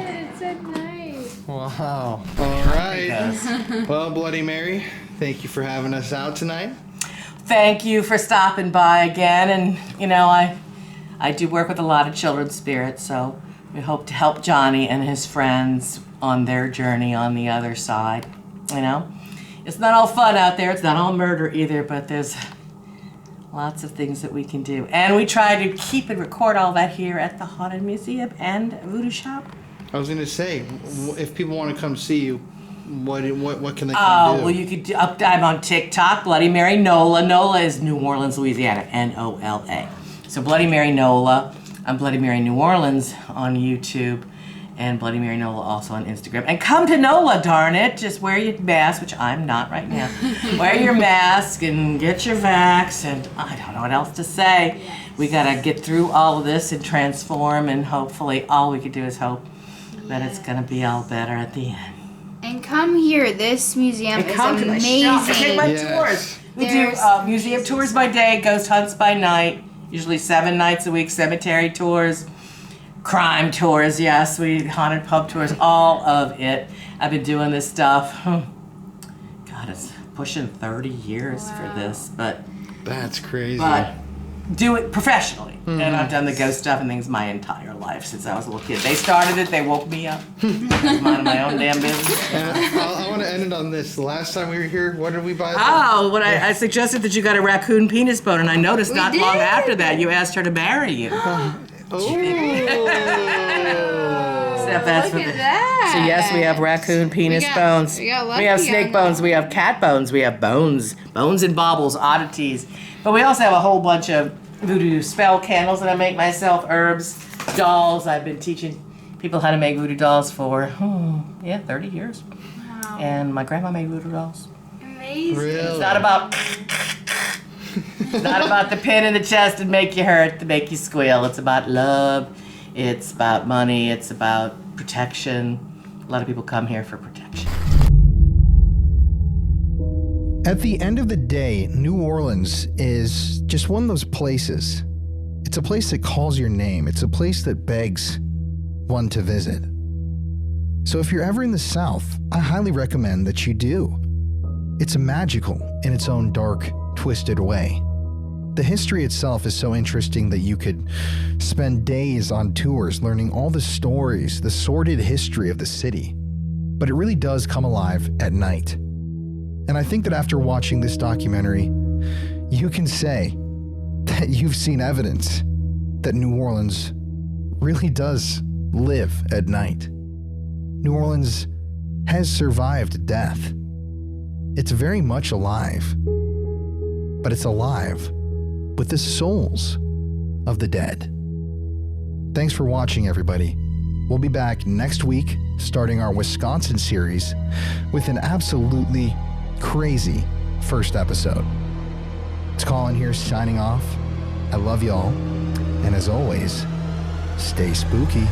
It's at night. wow. All right. Well, Bloody Mary, thank you for having us out tonight. Thank you for stopping by again. And, you know, I do work with a lot of children's spirits, so we hope to help Johnny and his friends on their journey on the other side. You know, it's not all fun out there. It's not all murder either, but there's lots of things that we can do. And we try to keep and record all that here at the Haunted Museum and Voodoo Shop. I was going to say, if people want to come see you, what can they come do? Oh, well, you could do, I'm on TikTok, Bloody Mary Nola. Nola is New Orleans, Louisiana, N-O-L-A. So Bloody Mary Nola. I'm Bloody Mary New Orleans on YouTube, and Bloody Mary Nola also on Instagram. And come to Nola, darn it. Just wear your mask, which I'm not right now. Wear your mask and get your vax, and I don't know what else to say. We got to get through all of this and transform, and hopefully all we can do is hope that it's going to be all better at the end. And come here. This museum is amazing. Take my tours. We do museum tours by day, ghost hunts by night, usually 7 nights a week, cemetery tours, crime tours, yes, haunted pub tours, all of it. I've been doing this stuff, God, it's pushing 30 years for this, but that's crazy. But do it professionally. Mm-hmm. And I've done the ghost stuff and things my entire life since I was a little kid. They started it, they woke me up. I was minding my own damn business. And I want to end it on this. The last time we were here, what did we buy? Oh, I suggested that you got a raccoon penis bone, and I noticed not long after that you asked her to marry you. That's Look at that. So yes, we have raccoon penis bones. We have snake bones. We have cat bones. We have bones and baubles, oddities. But we also have a whole bunch of voodoo spell candles that I make myself, herbs, dolls. I've been teaching people how to make voodoo dolls for 30 years. Wow. And my grandma made voodoo dolls. Amazing. Really? It's not about the pin in the chest and make you hurt to make you squeal. It's about love. It's about money. It's about protection. A lot of people come here for protection. At the end of the day, New Orleans is just one of those places. It's a place that calls your name. It's a place that begs one to visit. So if you're ever in the South, I highly recommend that you do. It's magical in its own dark, twisted way. The history itself is so interesting that you could spend days on tours learning all the stories, the sordid history of the city. But it really does come alive at night. And I think that after watching this documentary, you can say that you've seen evidence that New Orleans really does live at night. New Orleans has survived death. It's very much alive, but it's alive with the souls of the dead. Thanks for watching, everybody. We'll be back next week, starting our Wisconsin series with an absolutely crazy first episode. It's Colin here signing off. I love y'all, and as always, stay spooky.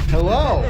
Hello.